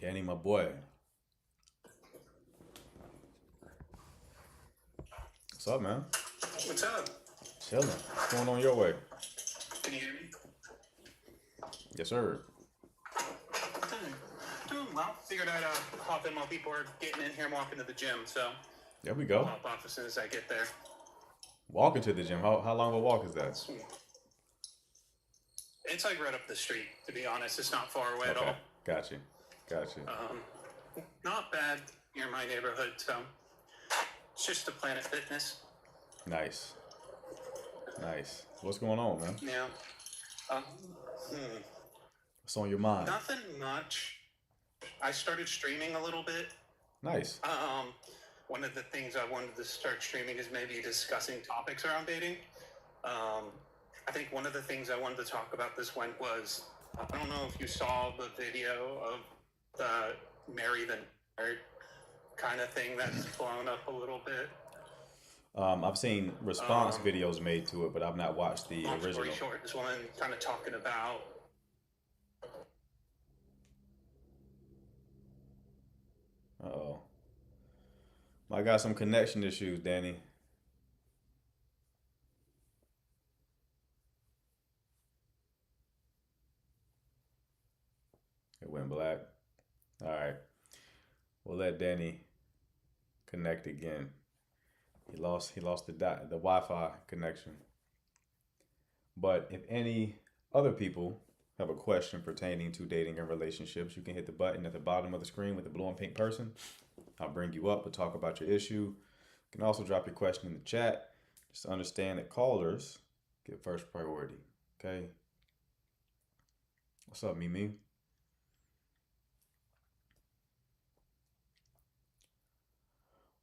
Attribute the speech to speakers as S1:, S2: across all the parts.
S1: Danny, my boy. What's up, man?
S2: What's up?
S1: Chilling. What's going on your way?
S2: Can you hear me?
S1: Yes, sir.
S2: Doing well. Figured I'd hop in while people are getting in here and walking to the gym, so
S1: There we
S2: I'll
S1: go.
S2: hop off as soon as I get there.
S1: Walking to the gym. How long of a walk is that?
S2: It's like right up the street, to be honest. It's not far away at
S1: Okay.
S2: all.
S1: Got you. Got you.
S2: Not bad near my neighborhood, so it's just a Planet Fitness.
S1: Nice. Nice. What's going on, man?
S2: Yeah. Um,
S1: What's on your mind?
S2: Nothing much. I started streaming a little bit.
S1: Nice.
S2: One of the things I wanted to start streaming is maybe discussing topics around dating. I think one of the things I wanted to talk about this went was, I don't know if you saw the video of the Marry the Nerd kind of thing that's blown up a little bit.
S1: I've seen response videos made to it, but I've not watched the
S2: Long
S1: original.
S2: story short, this woman kind of talking about
S1: Uh-oh. I got some connection issues, Danny. It went black. All right. We'll let Danny connect again. He lost the Wi-Fi connection. But if any other people have a question pertaining to dating and relationships, you can hit the button at the bottom of the screen with the blue and pink person. I'll bring you up. We'll talk about your issue. You can also drop your question in the chat. Just understand that callers get first priority. Okay. What's up, Mimi?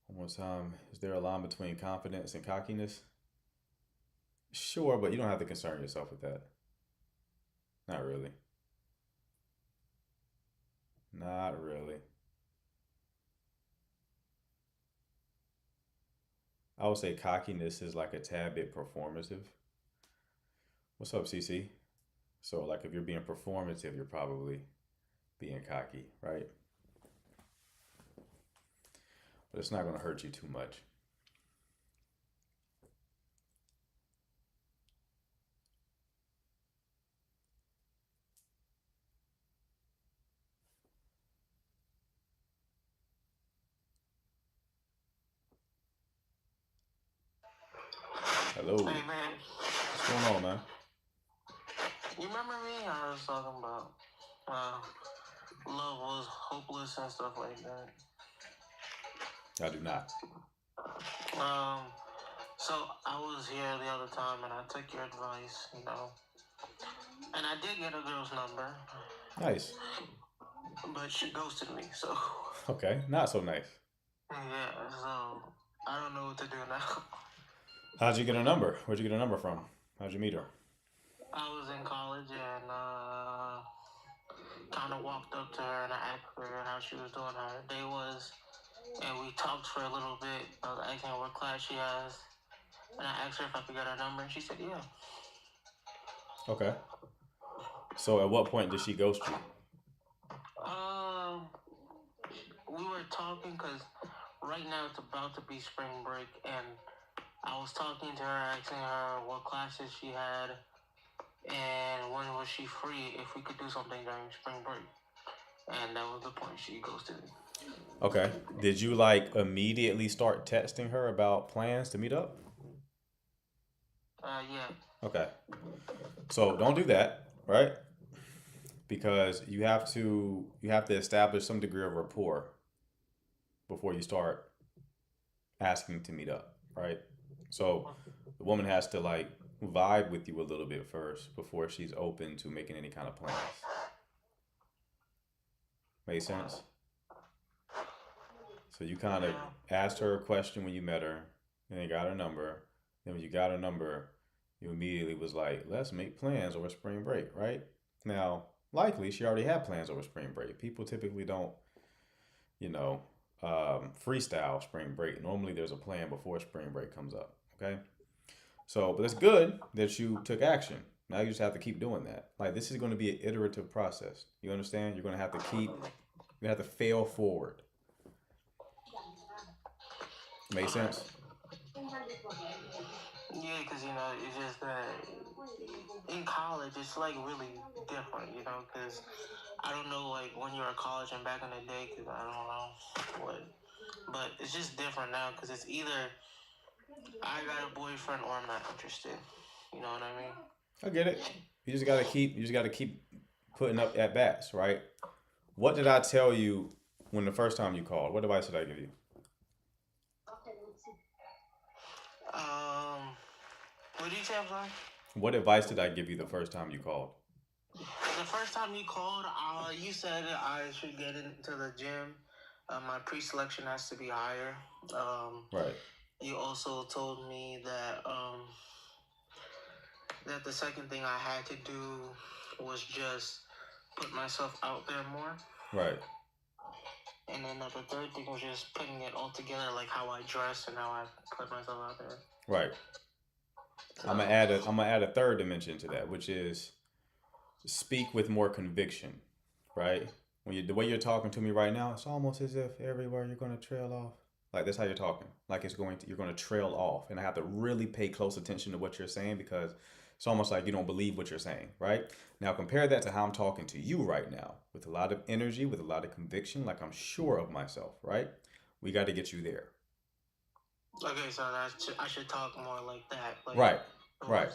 S1: One more time. Is there a line between confidence and cockiness? Sure, but you don't have to concern yourself with that. Not really. Not really. I would say cockiness is like a tad bit performative. What's up, CC? So, like, if you're being performative, you're probably being cocky, right? But it's not going to hurt you too much. Hello.
S3: Hey man,
S1: What's going on, man?
S3: you remember me? I was talking about uh, love was hopeless and stuff like that.
S1: I do not.
S3: Um, so I was here the other time and I took your advice, and I did get a girl's number,
S1: Nice.
S3: but she ghosted me. So
S1: Okay, not so nice.
S3: yeah, so I don't know what to do now.
S1: How'd you get a number? Where'd you get a number from? How'd you meet her?
S3: I was in college and kind of walked up to her and I asked her how she was doing her day was. And we talked for a little bit. I was asking her what class she has. And I asked her if I could get her number. And she said, yeah.
S1: Okay. So at what point did she ghost you?
S3: We were talking because right now it's about to be spring break. And I was talking to her, asking her what classes she had. And when was she free if we could do something during spring break. And that was the point she ghosted me.
S1: Okay. Did you like immediately start texting her about plans to meet up?
S3: Yeah.
S1: Okay. So don't do that, right? Because you have to establish some degree of rapport before you start asking to meet up, right? So the woman has to like vibe with you a little bit first before she's open to making any kind of plans. Make sense? So you kind of asked her a question when you met her, and then got her number. Then when you got her number, you immediately was like, let's make plans over spring break, right? Now, likely she already had plans over spring break. People typically don't, you know, freestyle spring break. Normally there's a plan before spring break comes up, okay? So, but it's good that you took action. Now you just have to keep doing that. Like, this is going to be an iterative process. You understand? You're going to have to keep You have to fail forward. Make sense?
S3: Yeah, because, it's just that in college, it's, like, really different, because I don't know, like, when you were in college and back in the day, because I don't know what, but it's just different now, because it's either I got a boyfriend or I'm not interested. You know what I mean?
S1: I get it. You just gotta keep putting up at bats, right? What did I tell you when the first time you called? What advice did I give you?
S3: Um, what did you say, I'm sorry?
S1: What advice did I give you the first time you called?
S3: The first time you called, you said I should get into the gym. My pre-selection has to be higher.
S1: Right.
S3: You also told me that the second thing I had to do was just put myself out there more.
S1: Right.
S3: And then the third thing was just putting it all together, like how I dress and how I put myself out there.
S1: Right.
S3: So,
S1: I'm gonna add a third dimension to that, which is speak with more conviction, right? The way you're talking to me right now, it's almost as if everywhere you're gonna trail off. Like that's how you're talking. Like you're gonna trail off, and I have to really pay close attention to what you're saying because it's almost like you don't believe what you're saying, right? Now compare that to how I'm talking to you right now, with a lot of energy, with a lot of conviction, like I'm sure of myself, right? We got to get you there.
S3: Okay, so I should talk more like that. Like,
S1: Right. Right.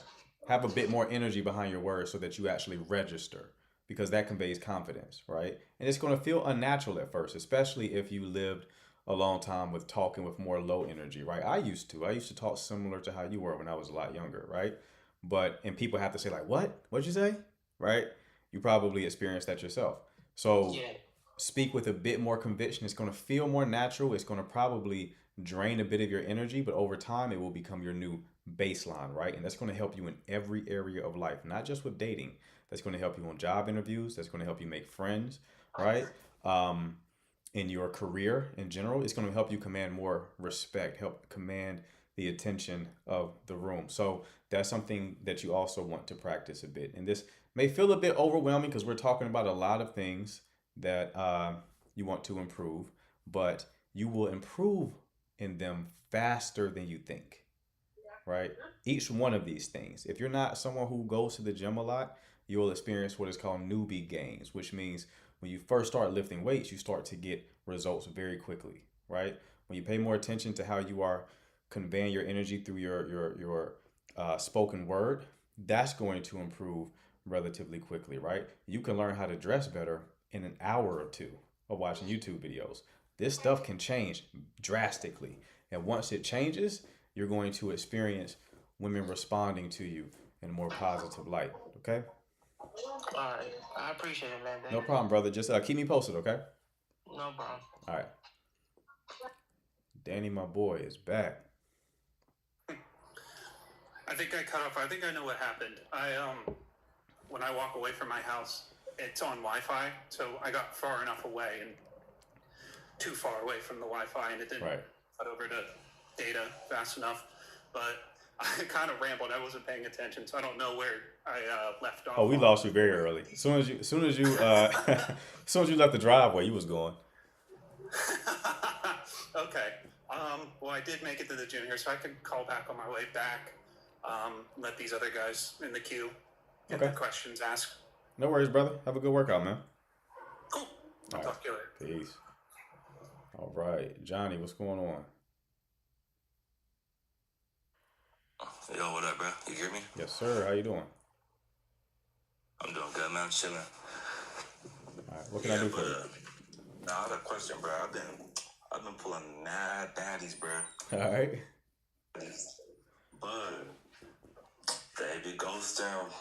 S1: Have a bit more energy behind your words so that you actually register because that conveys confidence, right? And it's going to feel unnatural at first, especially if you lived a long time with talking with more low energy, right? I used to talk similar to how you were when I was a lot younger, right? And people have to say like, "What? What'd you say?" Right? You probably experienced that yourself. So
S3: Yeah.
S1: speak with a bit more conviction. It's going to feel more natural. It's going to probably drain a bit of your energy, but over time, it will become your new baseline, right? And that's going to help you in every area of life, not just with dating. That's going to help you on job interviews. That's going to help you make friends, right? In your career in general, it's going to help you command more respect, help command the attention of the room. So that's something that you also want to practice a bit. And this may feel a bit overwhelming because we're talking about a lot of things that you want to improve, but you will improve in them faster than you think, right? Each one of these things. If you're not someone who goes to the gym a lot, you'll experience what is called newbie gains, which means when you first start lifting weights, you start to get results very quickly, right? When you pay more attention to how you are conveying your energy through your spoken word, that's going to improve relatively quickly, right? You can learn how to dress better in an hour or two of watching YouTube videos. This stuff can change drastically. And once it changes, you're going to experience women responding to you in a more positive light. Okay?
S3: All right. I appreciate it, man.
S1: No problem, brother. Just keep me posted, okay?
S3: No problem.
S1: All right. Danny, my boy, is back.
S2: I think I cut off. I think I know what happened. When I walk away from my house, it's on Wi-Fi, so I got far enough away and too far away from the Wi-Fi, and it didn't cut over to data fast enough. But I kind of rambled. I wasn't paying attention, so I don't know where I left off.
S1: Oh, we lost you very early. As soon as you left the driveway, you was going.
S2: Okay. Well, I did make it to the gym here, so I could call back on my way back. Let these other guys in the queue get their questions asked.
S1: No worries, brother. Have a good workout, man.
S2: Cool. I'll talk to you later.
S1: Peace. All right, Johnny, what's going on?
S4: Yo, what up, bro? You hear me?
S1: Yes, sir. How you doing?
S4: I'm doing good, man. I'm chilling.
S1: All right, what can I do for you?
S4: I had a question, bro. I've been pulling mad baddies, bro.
S1: All right.
S4: But they be ghosting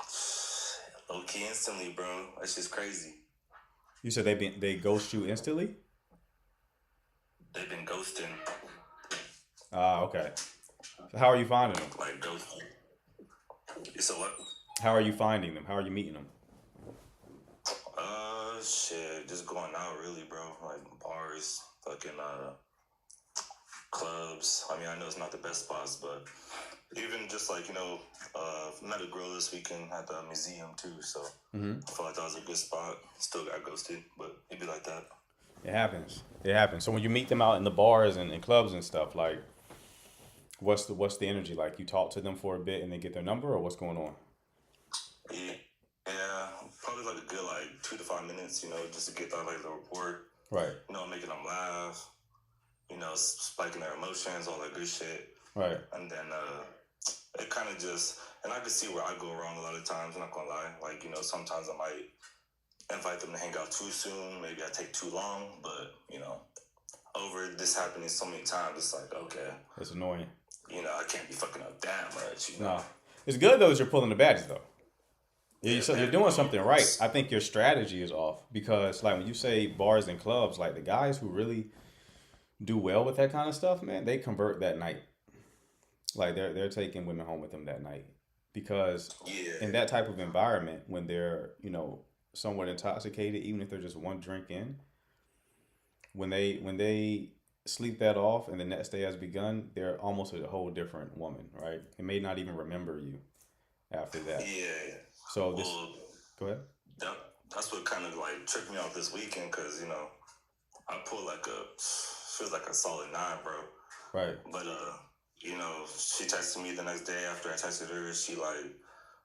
S4: low-key instantly, bro. That's just crazy.
S1: You said they ghost you instantly?
S4: They've been ghosting.
S1: Ah, okay. So how are you finding them?
S4: Like ghosting. So what?
S1: How are you finding them? How are you meeting them?
S4: Shit, just going out really, bro. Like bars, fucking clubs. I mean, I know it's not the best spots, but even just like, met a girl this weekend at the museum too, so I felt like that was a good spot. Still got ghosted, but it'd be like that.
S1: It happens. It happens. So when you meet them out in the bars and clubs and stuff, like, what's the energy like? You talk to them for a bit and then get their number, or what's going on?
S4: Yeah, yeah, probably like a good like 2 to 5 minutes, just to get that like the rapport,
S1: Right.
S4: making them laugh, spiking their emotions, all that good shit.
S1: Right.
S4: And then it kind of just, and I can see where I go wrong a lot of times. I'm not gonna lie, like sometimes I might invite them to hang out too soon. Maybe I take too long, but over this happening so many times, it's like, okay,
S1: It's annoying.
S4: I can't be fucking up that much.
S1: No. It's good though that you're pulling the badges though.
S4: Yeah,
S1: So you're doing something right. I think your strategy is off because, like, when you say bars and clubs, like the guys who really do well with that kind of stuff, man, they convert that night. Like they're taking women home with them that night because in that type of environment, when they're somewhat intoxicated, even if they're just one drink in, when they sleep that off and the next day has begun, they're almost a whole different woman, right? They may not even remember you after that.
S4: Yeah.
S1: So this, go ahead.
S4: That's what kind of like tripped me out this weekend because I pulled feels like a solid 9, bro.
S1: Right.
S4: But she texted me the next day after I texted her. She like,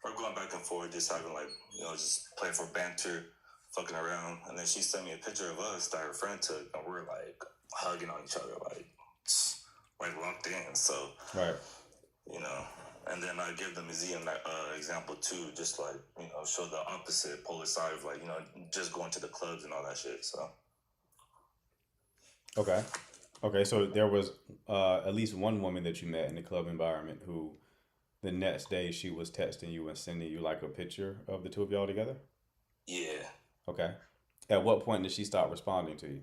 S4: we're going back and forth, just having like just playing for banter, fucking around, and then she sent me a picture of us that her friend took, and we're like hugging on each other, like locked in. So
S1: Right.
S4: And then I give the museum that example too, just like show the opposite polar side of like just going to the clubs and all that shit. So
S1: Okay. So there was at least one woman that you met in the club environment who, the next day, she was texting you and sending you like a picture of the two of y'all together.
S4: yeah,
S1: Okay. At what point did she stop responding to you?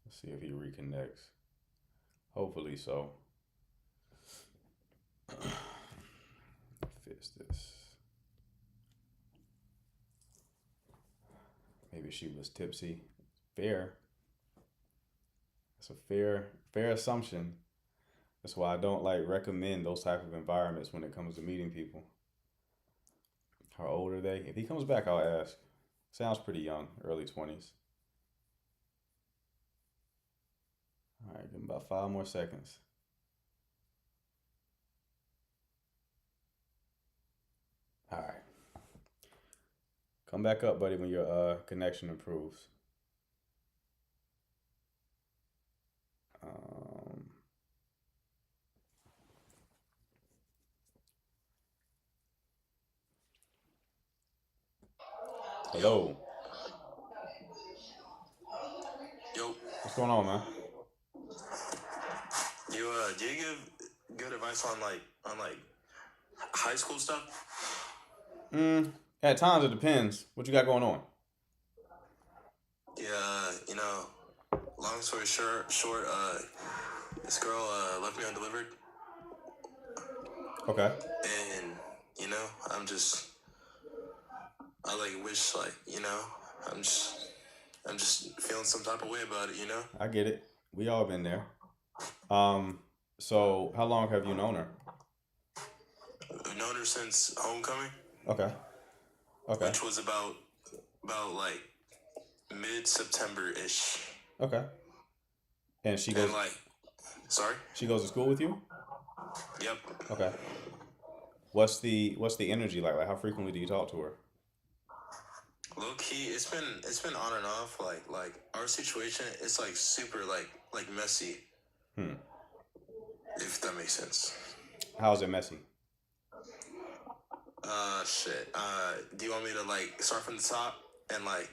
S1: Let's see if he reconnects. Hopefully so. Fix this. Maybe she was tipsy. Fair. It's a fair assumption. That's why I don't like recommend those type of environments when it comes to meeting people. How old are they? If he comes back, I'll ask. Sounds pretty young, early 20s. All right, give him about 5 more seconds. All right. Come back up, buddy, when your connection improves. Hello.
S4: Yo,
S1: What's going on, man?
S4: do you give good advice on like high school stuff?
S1: At times it depends. What you got going on?
S4: Yeah, long story short, this girl left me undelivered,
S1: Okay.
S4: and I like wish like I'm just feeling some type of way about it.
S1: I get it. We all been there. So how long have you known her?
S4: I've known her since homecoming.
S1: Okay.
S4: Which was about like mid-September ish.
S1: Okay. And she goes.
S4: Sorry.
S1: She goes to school with you.
S4: Yep.
S1: Okay. What's the energy like? Like, how frequently do you talk to her?
S4: Low key, it's been on and off. Like our situation, it's like super like messy. If that makes sense.
S1: How is it messy?
S4: Shit. Do you want me to like start from the top and like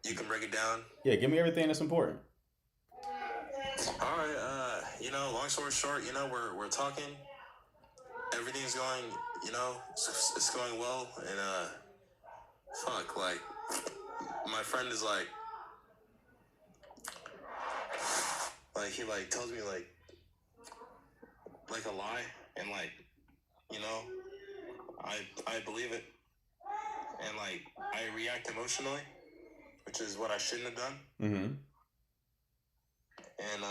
S4: you can break it down?
S1: Yeah, give me everything that's important.
S4: All right. Long story short, we're talking. Everything's going, it's going well, and fuck, like my friend is like he like tells me like a lie, and like I believe it, and like I react emotionally, which is what I shouldn't have done.
S5: and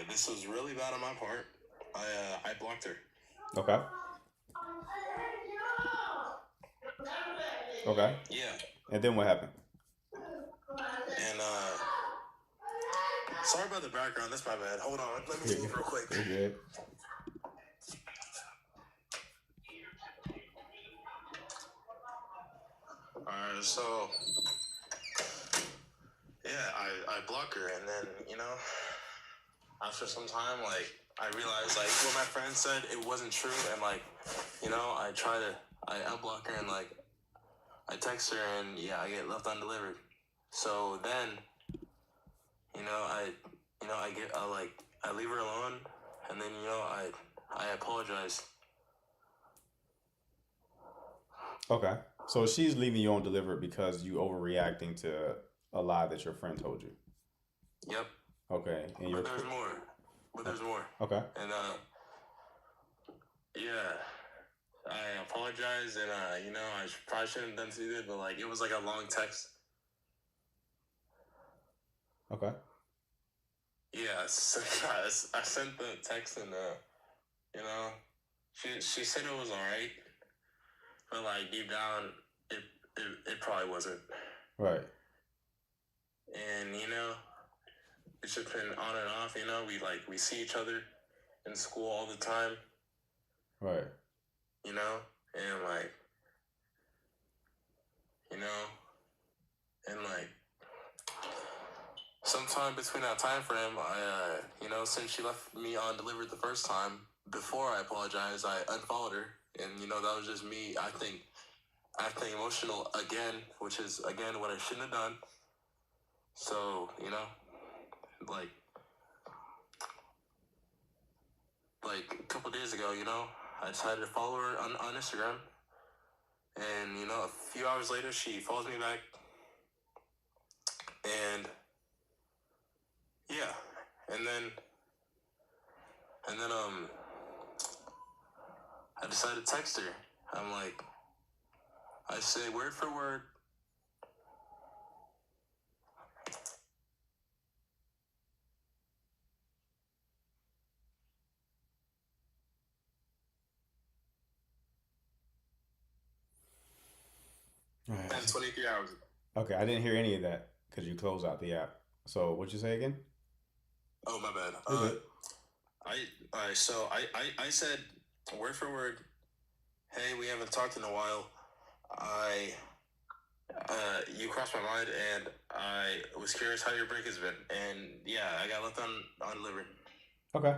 S5: this was really bad on my part. I blocked her.
S1: Okay. Okay.
S5: Yeah,
S1: And then what happened?
S5: and sorry about the background. That's my bad. Hold on, let me
S1: You're
S5: move real quick.
S1: You're good.
S5: Alright, so yeah, I block her, and then after some time, like I realized like what my friend said it wasn't true, and like I unblock her, and like I text her, and yeah, I get left undelivered. So then I leave her alone, and then I apologize.
S1: Okay. So she's leaving you undelivered because you overreacting to a lie that your friend told you.
S5: Yep.
S1: Okay. And you're
S5: But there's more.
S1: okay.
S5: And yeah, I apologize, and I probably shouldn't have done either, but like it was like a long text.
S1: Okay.
S5: Yeah, so, I sent the text, and she said it was alright, but like deep down, it probably wasn't.
S1: Right.
S5: And it's just been on and off. We see each other in school all the time.
S1: Right.
S5: And like and like sometime between that time frame, I since she left me undelivered the first time, before I apologized, I unfollowed her, and that was just me acting emotional again, which is again what I shouldn't have done. So like a couple days ago, I decided to follow her on Instagram, and a few hours later she follows me back, and yeah, and then I decided to text her. I say word for word.
S1: All right.
S5: 23 hours.
S1: Okay, I didn't hear any of that because you closed out the app. So what'd you say again?
S5: Oh, my bad.
S1: You're good.
S5: I said word for word, hey, we haven't talked in a while. You crossed my mind, and I was curious how your break has been. And yeah, I got left undelivered.
S1: Okay.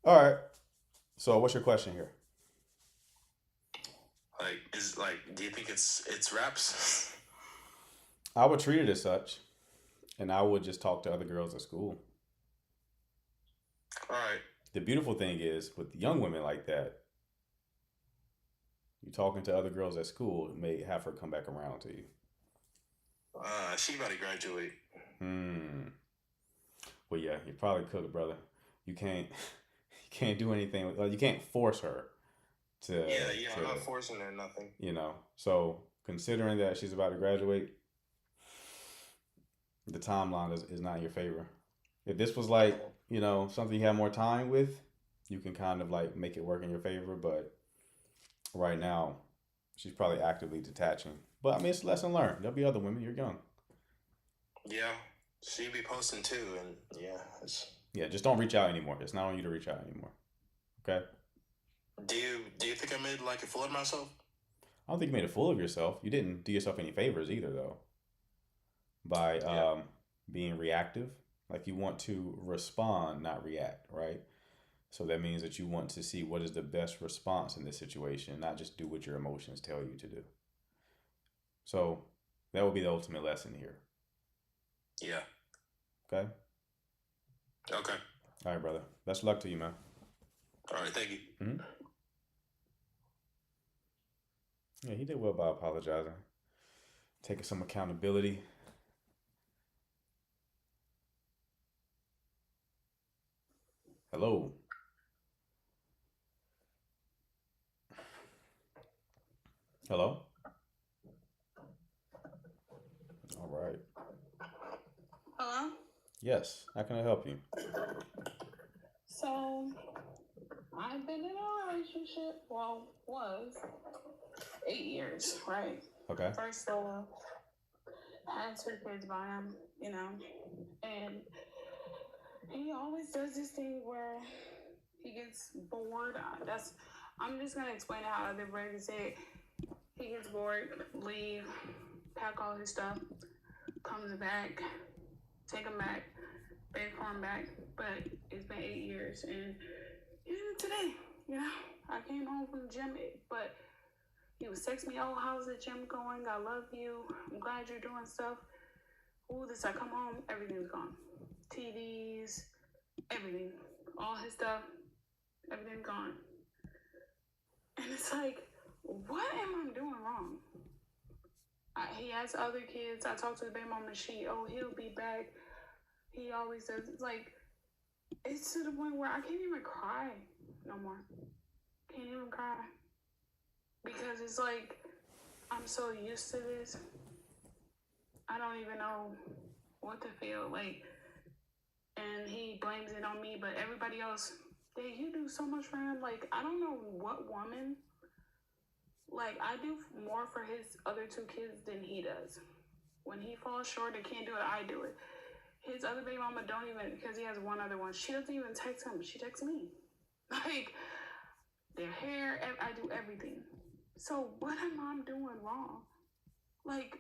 S1: All right. So what's your question here?
S5: Do you think it's raps?
S1: I would treat it as such, and I would just talk to other girls at school.
S5: All right.
S1: The beautiful thing is with young women like that, you talking to other girls at school, it may have her come back around to you.
S5: She about to graduate.
S1: Well, yeah, you probably could, brother. You can't do anything. You can't force her to.
S5: Yeah. I'm not forcing her nothing.
S1: So considering that she's about to graduate, the timeline is not in your favor. If this was like, something you had more time with, you can kind of like make it work in your favor. But right now, she's probably actively detaching. But I mean, it's a lesson learned. There'll be other women. You're young.
S5: Yeah, she be posting too, and
S1: yeah. Just don't reach out anymore. It's not on you to reach out anymore. Okay.
S5: Do you think I made like a fool of myself?
S1: I don't think you made a fool of yourself. You didn't do yourself any favors either, though. By being reactive, like you want to respond, not react, right? So that means that you want to see what is the best response in this situation, not just do what your emotions tell you to do. So that would be the ultimate lesson here.
S5: Yeah.
S1: Okay?
S5: Okay.
S1: All right, brother. Best of luck to you, man.
S5: All right, thank you.
S1: Mm-hmm. Yeah, he did well by apologizing. Taking some accountability. Hello. Hello? All right. Yes. How can I help you?
S6: So, I've been in a relationship, well, was 8 years, right?
S1: Okay.
S6: First solo, had 2 kids by him, and he always does this thing where he gets bored. I'm just gonna explain it how other brothers say it. He gets bored, leave, pack all his stuff, comes back, take him back, beg for him back. But it's been 8 years, and even today, I came home from the gym, but he was texting me, "Oh, how's the gym going? I love you. I'm glad you're doing stuff." Ooh, this I come home, everything's gone. TVs, everything, all his stuff, everything's gone. And it's like, what am I doing wrong? He has other kids. I talked to the baby mama. He'll be back. He always says, it's like, it's to the point where I can't even cry no more. Can't even cry. Because it's like, I'm so used to this. I don't even know what to feel like. And he blames it on me, but everybody else, you do so much for him. Like, I don't know what woman, like, I do more for his other 2 kids than he does. When he falls short and can't do it, I do it. His other baby mama don't even, because he has one other one, she doesn't even text him. She texts me. Like, their hair, I do everything. So what am I doing wrong? Like,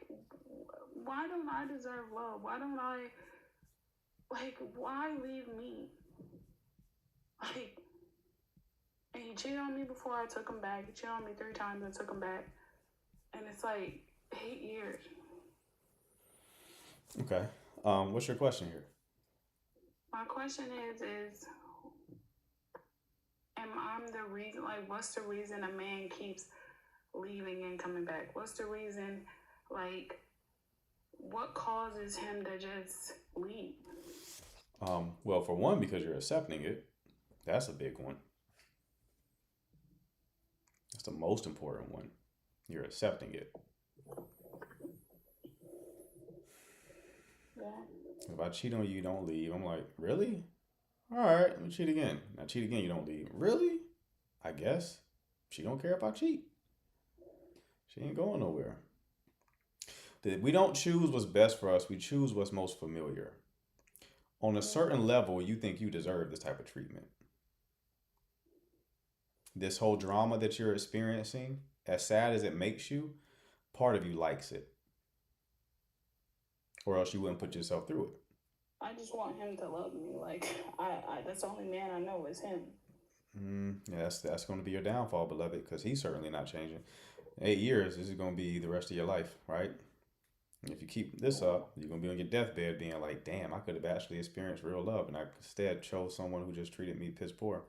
S6: why don't I deserve love? Why don't I, why leave me? Like, and he cheated on me before I took him back. He cheated on me 3 times and took him back. And it's like 8 years.
S1: Okay. What's your question here?
S6: My question is am I the reason, what's the reason a man keeps leaving and coming back? What's the reason, what causes him to just leave?
S1: Well, for one, because you're accepting it. That's a big one. That's the most important one. You're accepting it.
S6: Yeah.
S1: If I cheat on you, you don't leave. I'm like, really? All right, let me cheat again. I cheat again, you don't leave. Really? I guess. She don't care if I cheat. She ain't going nowhere. We don't choose what's best for us. We choose what's most familiar. On a certain level, you think you deserve this type of treatment. This whole drama that you're experiencing, as sad as it makes you, part of you likes it. Or else you wouldn't put yourself through it.
S6: I just want him to love me. I that's the only man I know is him.
S1: Yeah, that's going to be your downfall, beloved, because he's certainly not changing. 8 years, this is going to be the rest of your life, right? And if you keep this up, you're going to be on your deathbed being like, damn, I could have actually experienced real love, and I instead chose someone who just treated me piss poor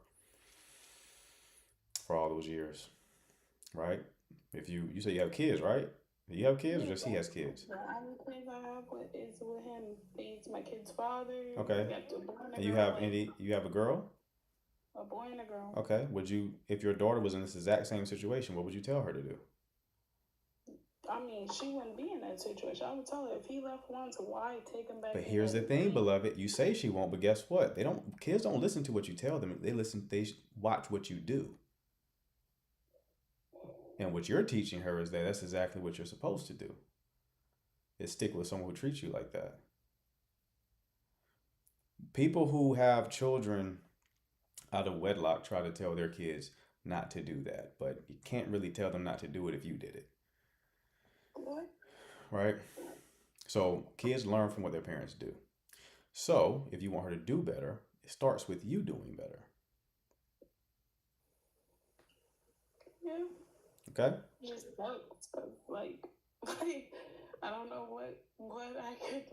S1: for all those years, right? If you say you have kids, right? Do you have kids, or just he has kids?
S6: The only kids I have is with him. He's my kid's father.
S1: Okay. And you have a girl?
S6: A boy and a girl.
S1: Okay. If your daughter was in this exact same situation, what would you tell her to do?
S6: I mean, she wouldn't be in that situation. I would tell her if he left once, why take him back?
S1: But here's the thing, beloved. You say she won't, but guess what? Kids don't listen to what you tell them. They watch what you do. And what you're teaching her is that's exactly what you're supposed to do. Is stick with someone who treats you like that. People who have children out of wedlock try to tell their kids not to do that, but you can't really tell them not to do it if you did it.
S6: What?
S1: Right? So kids learn from what their parents do. So if you want her to do better, it starts with you doing better.
S6: Yeah.
S1: Okay?
S6: Just sucks, cause I don't know what I could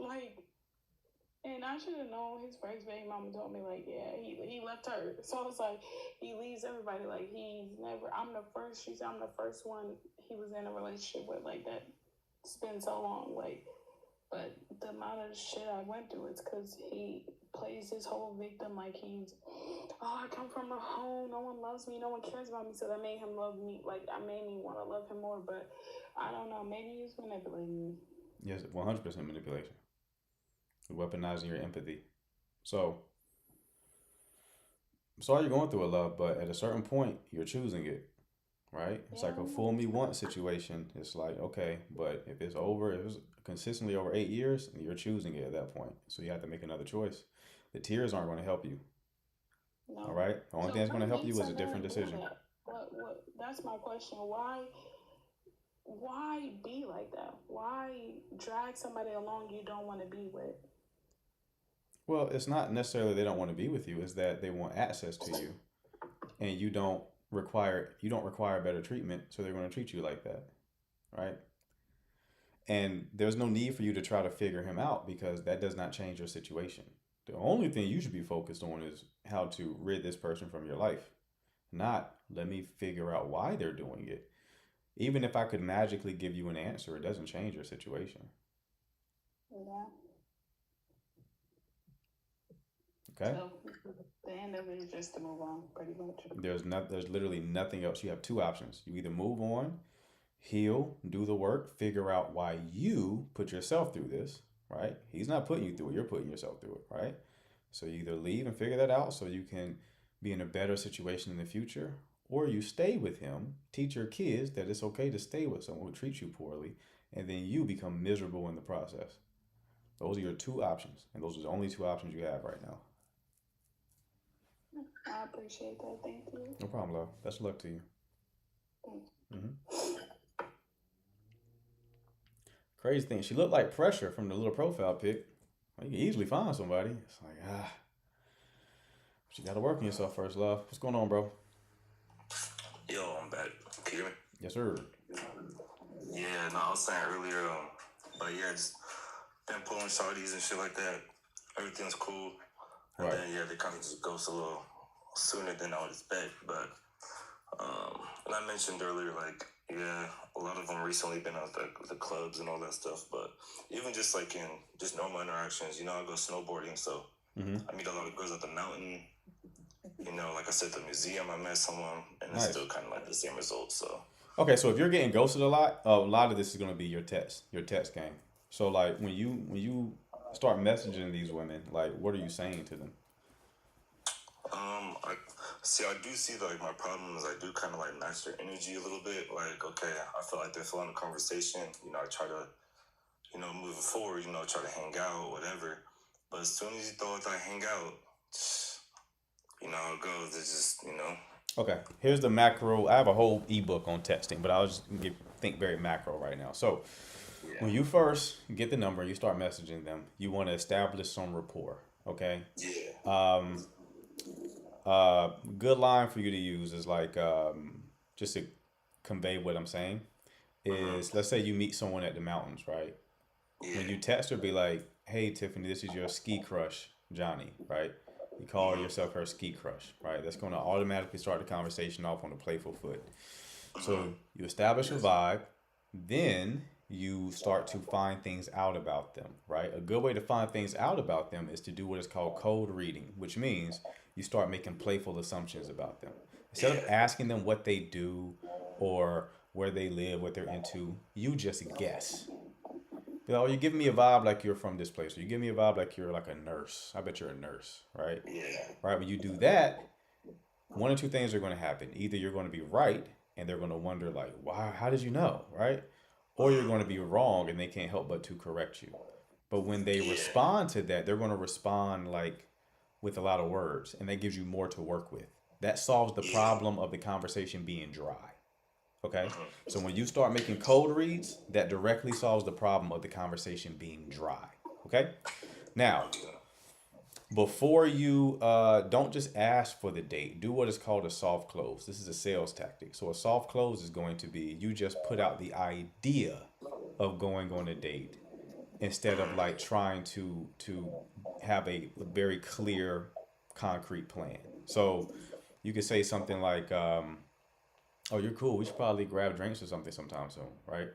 S6: and I should have known. His first baby mama told me he left her, so I was like, he leaves everybody. I'm the first. She said I'm the first one he was in a relationship with that. It's been so long, but the amount of shit I went through, it's because he plays this whole victim I come from a home, no one loves me, no one cares about me, so that made him love me. I made me want to love him more, but I don't know, maybe he's manipulating me.
S1: Yes, 100% manipulation. You're weaponizing your empathy. So I'm sorry you're going through it, love, but at a certain point, you're choosing it, right? It's
S6: Yeah,
S1: like a fool me once situation. It's like, okay, but if it's consistently over 8 years, you're choosing it at that point. So you have to make another choice. The tears aren't going to help you, all
S6: no.
S1: right? The only thing
S6: So
S1: that's going to
S6: what
S1: help you
S6: makes
S1: is
S6: a
S1: a different
S6: man do
S1: decision.
S6: that? What? That's my question. Why be like that? Why drag somebody along you don't want to be with?
S1: Well, it's not necessarily they don't want to be with you, it's that they want access to you and you don't require better treatment, so they're going to treat you like that, right? And there's no need for you to try to figure him out because that does not change your situation. The only thing you should be focused on is how to rid this person from your life, not let me figure out why they're doing it. Even if I could magically give you an answer, it doesn't change your situation.
S6: Yeah.
S1: Okay?
S6: So the end of it is just to move on, pretty much.
S1: There's literally nothing else. You have two options. You either move on, heal, do the work, figure out why you put yourself through this, right? He's not putting you through it, you're putting yourself through it, right? So you either leave and figure that out so you can be in a better situation in the future, or you stay with him, teach your kids that it's okay to stay with someone who treats you poorly, and then you become miserable in the process. Those are your two options, and those are the only two options you have right now.
S6: I appreciate that. Thank you.
S1: No problem, love. Best of luck to you.
S6: Thanks.
S1: Crazy thing, she looked like Pressure from the little profile pic. Well, you can easily find somebody. It's like, but you got to work on yourself first, love. What's going on, bro?
S4: Yo, I'm back. Can you hear me?
S1: Yes, sir.
S4: Yeah, no, I was saying earlier, but yeah, just been pulling shorties and shit like that. Everything's cool. And
S1: Right.
S4: then, yeah, they kind of just ghost a little sooner than I would expect. But, and I mentioned earlier, like, yeah, a lot of them recently been out the clubs and all that stuff. But even just like in just normal interactions, I go snowboarding. So I meet a lot of girls at the mountain. Like I said, the museum, I met someone, and it's
S1: Nice.
S4: still kind of like the same results. So,
S1: Okay, so if you're getting ghosted a lot of this is going to be your text game. So like when you start messaging these women, like what are you saying to them?
S4: I do see that, like, my problem is I do kind of like match their energy a little bit. Like, okay, I feel like they're feeling the conversation. I try to, move it forward. Try to hang out, whatever. But as soon as you throw out that hang out, how it goes. It's just,
S1: Okay, here's the macro. I have a whole ebook on texting, but I'll just think very macro right now. So when you first get the number, you start messaging them. You want to establish some rapport. Okay.
S4: Yeah.
S1: Good line for you to use is like just to convey what I'm saying is let's say you meet someone at the mountains, right?
S4: Yeah.
S1: When you text her, be like, "Hey Tiffany, this is your ski crush, Johnny," right? You call yourself her ski crush, right? That's going to automatically start the conversation off on a playful foot. So you establish a vibe, then you start to find things out about them, right? A good way to find things out about them is to do what is called cold reading, which means you start making playful assumptions about them. Instead of asking them what they do or where they live, what they're into, you just guess. You're giving me a vibe like you're from this place. Or you give me a vibe like you're like a nurse. I bet you're a nurse, right?
S4: Yeah.
S1: Right, when you do that, one or two things are going to happen. Either you're going to be right and they're going to wonder like, "Why? How did you know?" Right? Or you're going to be wrong and they can't help but to correct you. But when they respond to that, they're going to respond like with a lot of words, and that gives you more to work with. That solves the problem of the conversation being dry. Okay? So when you start making cold reads, that directly solves the problem of the conversation being dry. Okay? Now, before you don't just ask for the date, do what is called a soft close. This is a sales tactic. So a soft close is going to be you just put out the idea of going on a date instead of like trying to have a very clear, concrete plan. So you could say something like, "Oh, you're cool. We should probably grab drinks or something sometime soon," right?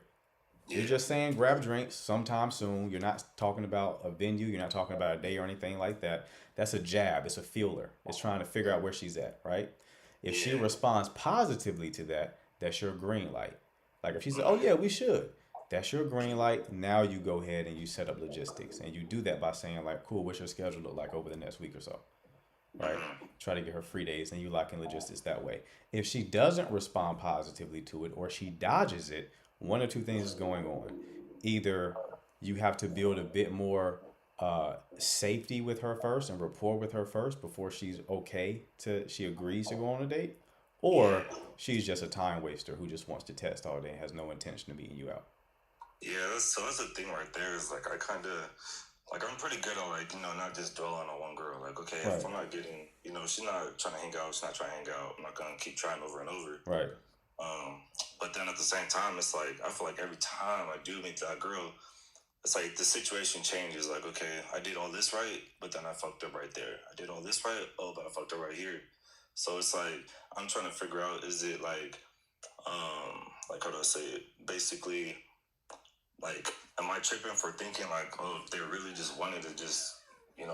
S1: You're just saying grab drinks sometime soon. You're not talking about a venue. You're not talking about a day or anything like that. That's a jab. It's a feeler. It's trying to figure out where she's at, right? If she responds positively to that, that's your green light. Like if she says, "Oh yeah, we should," That's your green light. Now you go ahead and you set up logistics, and you do that by saying like, cool, what's your schedule look like over the next week or so, right? Try to get her free days, and you lock in logistics that way. If she doesn't respond positively to it, or she dodges it, one or two things is going on. Either you have to build a bit more safety with her first and rapport with her first before she agrees to go on a date, or she's just a time waster who just wants to test all day and has no intention of meeting you out.
S4: Yeah, that's the thing right there is like I kind of like I'm pretty good at like not just dwelling on one girl. Like okay,
S1: Right.
S4: if I'm not getting she's not trying to hang out, she's not trying to hang out. I'm not gonna keep trying over and over.
S1: Right.
S4: But then at the same time, it's like I feel like every time I do meet that girl, it's like the situation changes. Like okay, I did all this right, but then I fucked up right there. I did all this right, but I fucked up right here. So it's like I'm trying to figure out, is it like how do I say it? Basically, like, am I tripping for thinking like, oh, if they really just wanted to just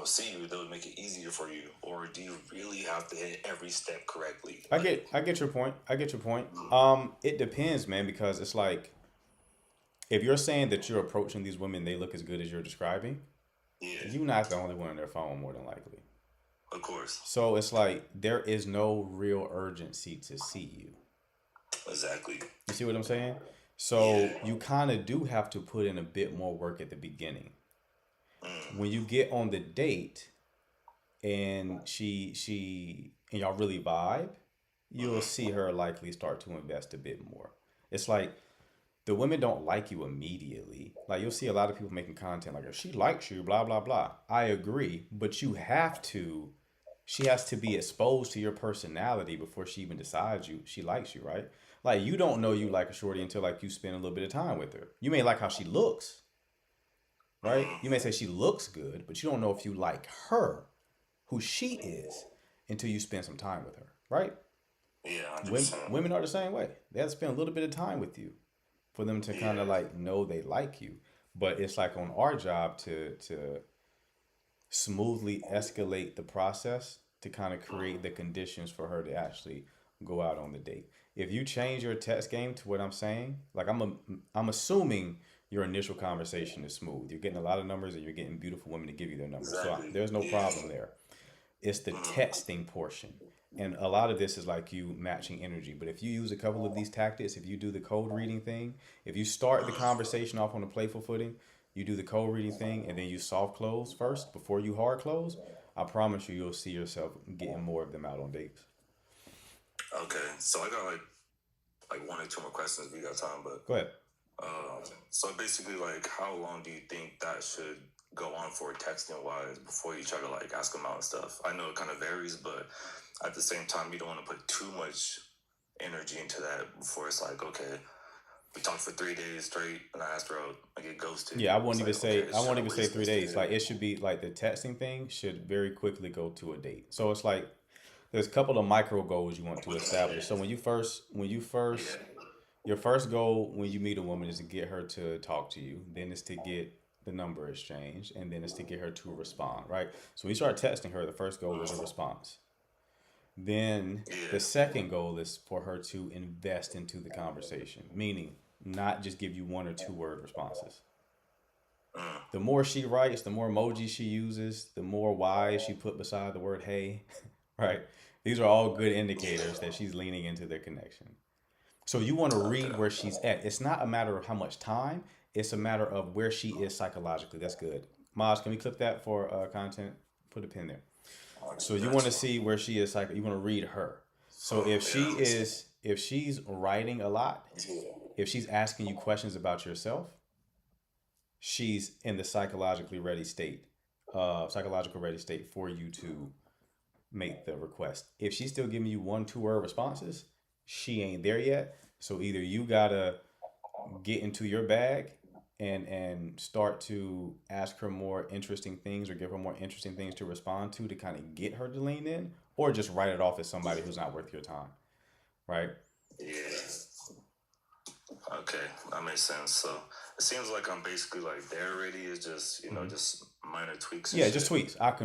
S4: see you, they would make it easier for you, or do you really have to hit every step correctly?
S1: I get your point. It depends, man, because it's like if you're saying that you're approaching these women, they look as good as you're describing.
S4: Yeah,
S1: You're not the only one on their phone, more than likely.
S4: of course,
S1: So it's like there is no real urgency to see you.
S4: exactly.
S1: You see what I'm saying? So you kind of do have to put in a bit more work at the beginning. When you get on the date and she and y'all really vibe, you'll see her likely start to invest a bit more. It's like the women don't like you immediately. Like you'll see a lot of people making content like, if she likes you, blah, blah, blah. I agree, but she has to be exposed to your personality before she even decides she likes you, right? Like you don't know you like a shorty until like you spend a little bit of time with her. You may like how she looks, right? You may say she looks good, but you don't know if you like her, who she is, until you spend some time with her, right?
S4: Yeah, 100%.
S1: Women are the same way. They have to spend a little bit of time with you for them to kind of like know they like you. But it's like on our job to smoothly escalate the process to kind of create the conditions for her to actually go out on the date. If you change your text game to what I'm saying, like I'm assuming your initial conversation is smooth. You're getting a lot of numbers and you're getting beautiful women to give you their numbers.
S4: Exactly.
S1: So there's no problem there. It's the texting portion. And a lot of this is like you matching energy. But if you use a couple of these tactics, if you do the code reading thing, if you start the conversation off on a playful footing, you do the code reading thing, and then you soft close first before you hard close, I promise you'll see yourself getting more of them out on dates.
S4: Okay, so I got like one or two more questions if you got time, but
S1: Go ahead.
S4: so basically, like, how long do you think that should go on for texting wise before you try to like ask them out and stuff? I know it kind of varies, but at the same time, you don't want to put too much energy into that before it's like, okay, we talked for 3 days straight, and I asked her out, I get ghosted.
S1: Yeah, I won't
S4: It's
S1: even
S4: like,
S1: say
S4: okay,
S1: I won't
S4: should
S1: even say
S4: waste
S1: 3
S4: this
S1: days.
S4: day?
S1: Like it should be like the texting thing should very quickly go to a date. So it's like there's a couple of micro goals you want to establish. So when you first your first goal when you meet a woman is to get her to talk to you. Then it's to get the number exchanged, and then it's to get her to respond, right? So when you start texting her, the first goal is a response. Then the second goal is for her to invest into the conversation, meaning not just give you 1 or 2 word responses. The more she writes, the more emojis she uses, the more Y's she put beside the word hey, right? These are all good indicators that she's leaning into their connection. So you want to read where she's at. It's not a matter of how much time. It's a matter of where she is psychologically. That's good. Maj, can we clip that for content? Put a pin there. So you want to see where she is you want to read her. So if she's writing a lot, if she's asking you questions about yourself, she's in the psychological ready state for you to make the request. If she's still giving you 1-2 word responses, she ain't there yet. So either you gotta get into your bag and start to ask her more interesting things or give her more interesting things to respond to kind of get her to lean in, or just write it off as somebody who's not worth your time, right?
S4: Yeah. Okay, that makes sense. So it seems like I'm basically like there already. It's just just minor tweaks. And
S1: Yeah,
S4: shit.
S1: just tweaks. As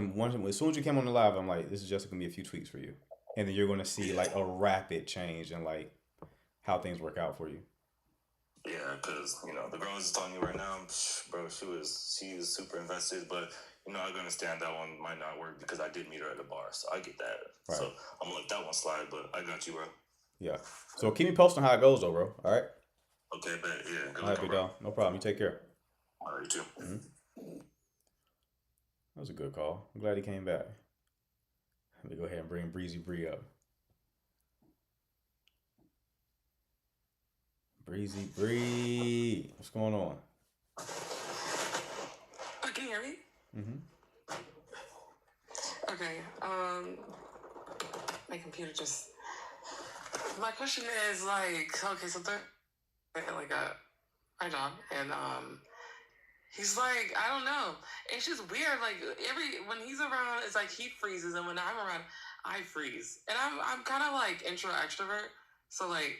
S1: soon as you came on the live, I'm like, this is just gonna be a few tweaks for you, and then you're gonna see like a rapid change in like how things work out for you.
S4: Yeah, because you know the girl is telling you right now, bro. She is super invested, but you know I can understand that one might not work because I did meet her at the bar, so I get that.
S1: Right.
S4: So I'm gonna let that one slide, but I got you, bro.
S1: Yeah. So keep me posted on how it goes, though, bro. All right.
S4: Okay, bet. Yeah, good
S1: All right,
S4: looking,
S1: big
S4: bro.
S1: dog. No problem. You take care.
S4: All right, you too.
S1: That was a good call. I'm glad he came back. Let me go ahead and bring Breezy Bree up. Breezy Bree, what's going on?
S7: Oh, can you hear me?
S1: Mm-hmm.
S7: Okay. My computer just. My question is like, okay, so they're like my job, and he's like, I don't know. It's just weird. Like when he's around, it's like he freezes, and when I'm around, I freeze. And I'm kind of like intro extrovert, so like.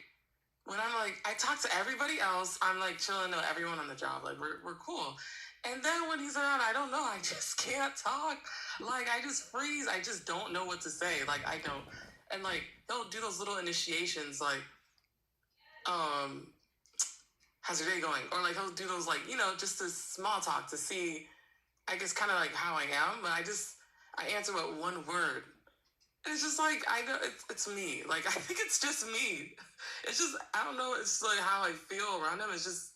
S7: When I'm like, I talk to everybody else, I'm like chilling with everyone on the job. Like, we're cool. And then when he's around, I don't know. I just can't talk. Like, I just freeze. I just don't know what to say. Like, I don't. And like, he'll do those little initiations, like, how's your day going? Or like, he'll do those, like, just a small talk to see, I guess, kind of like how I am. But I answer with one word. It's just like I know it's me. Like I think it's just me. It's just I don't know. It's like how I feel around him. It's just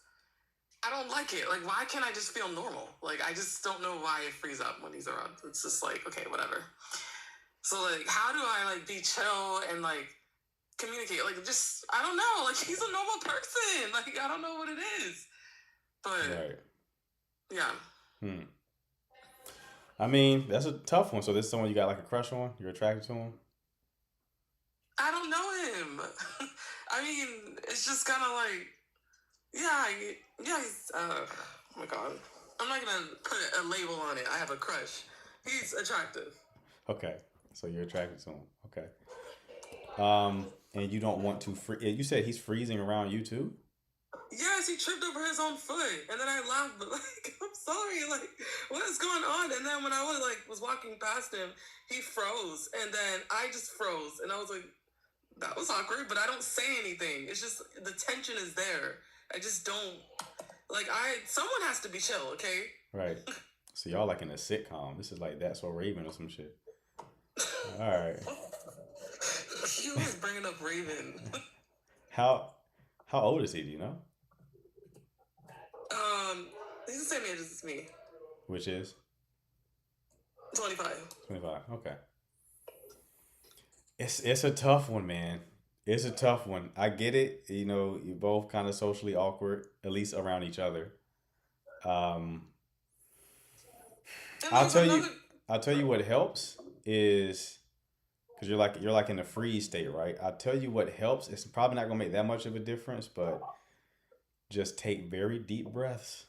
S7: I don't like it. Like why can't I just feel normal? Like I just don't know why I freeze up when he's around. It's just like okay, whatever. So like how do I like be chill and like communicate? Like just I don't know. Like he's a normal person. Like I don't know what it is. But
S1: Right.
S7: yeah.
S1: I mean, that's a tough one. So this is someone you got like a crush on? You're attracted to him?
S7: I don't know him. I mean, it's just kind of like, yeah, he's, oh my God. I'm not going to put a label on it. I have a crush. He's attractive.
S1: Okay. So you're attracted to him. Okay. And you don't want to you said he's freezing around you too?
S7: Yes, he tripped over his own foot. And then I laughed, but like, I'm sorry, like, what is going on? And then when I was walking past him, he froze. And then I just froze. And I was like, that was awkward, but I don't say anything. It's just the tension is there. I just don't someone has to be chill, okay?
S1: Right. So y'all like in a sitcom. This is like That's So Raven or some shit. All right.
S7: You always bringing up Raven.
S1: How old is he? Do you know?
S7: He's the same age as me.
S1: Which is
S7: 25.
S1: 25. Okay. It's a tough one, man. It's a tough one. I get it. You know, you're both kind of socially awkward, at least around each other. I'll tell you what helps is because you're like in the freeze state, right? I'll tell you what helps. It's probably not gonna make that much of a difference, but just take very deep breaths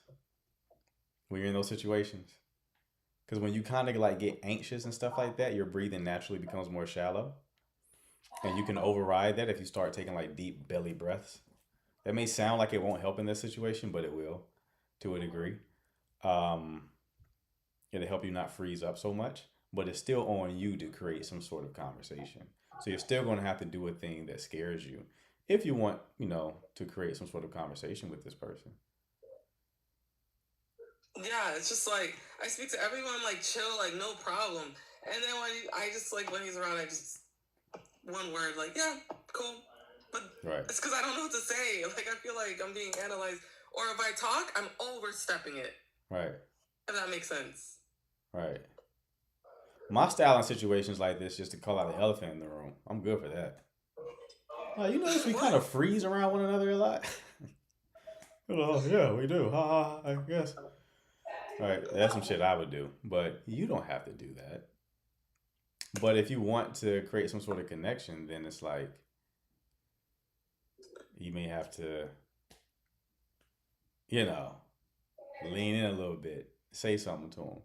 S1: when you're in those situations. Because when you kind of like get anxious and stuff like that, your breathing naturally becomes more shallow. And you can override that if you start taking like deep belly breaths. That may sound like it won't help in this situation, but it will to a degree. It'll help you not freeze up so much, but it's still on you to create some sort of conversation. So you're still going to have to do a thing that scares you if you want, to create some sort of conversation with this person.
S7: Yeah, it's just like I speak to everyone like chill, like no problem. And then when he's around, I just one word like yeah, cool. But
S1: Right.
S7: it's because I don't know what to say. Like I feel like I'm being analyzed, or if I talk, I'm overstepping it.
S1: Right.
S7: If that makes sense.
S1: Right. My style in situations like this is just to call out the elephant in the room. I'm good for that. You notice we kind of freeze around one another a lot. Yeah, we do. I guess. Right, that's some shit I would do, but you don't have to do that. But if you want to create some sort of connection, then it's like you may have to, lean in a little bit, say something to them.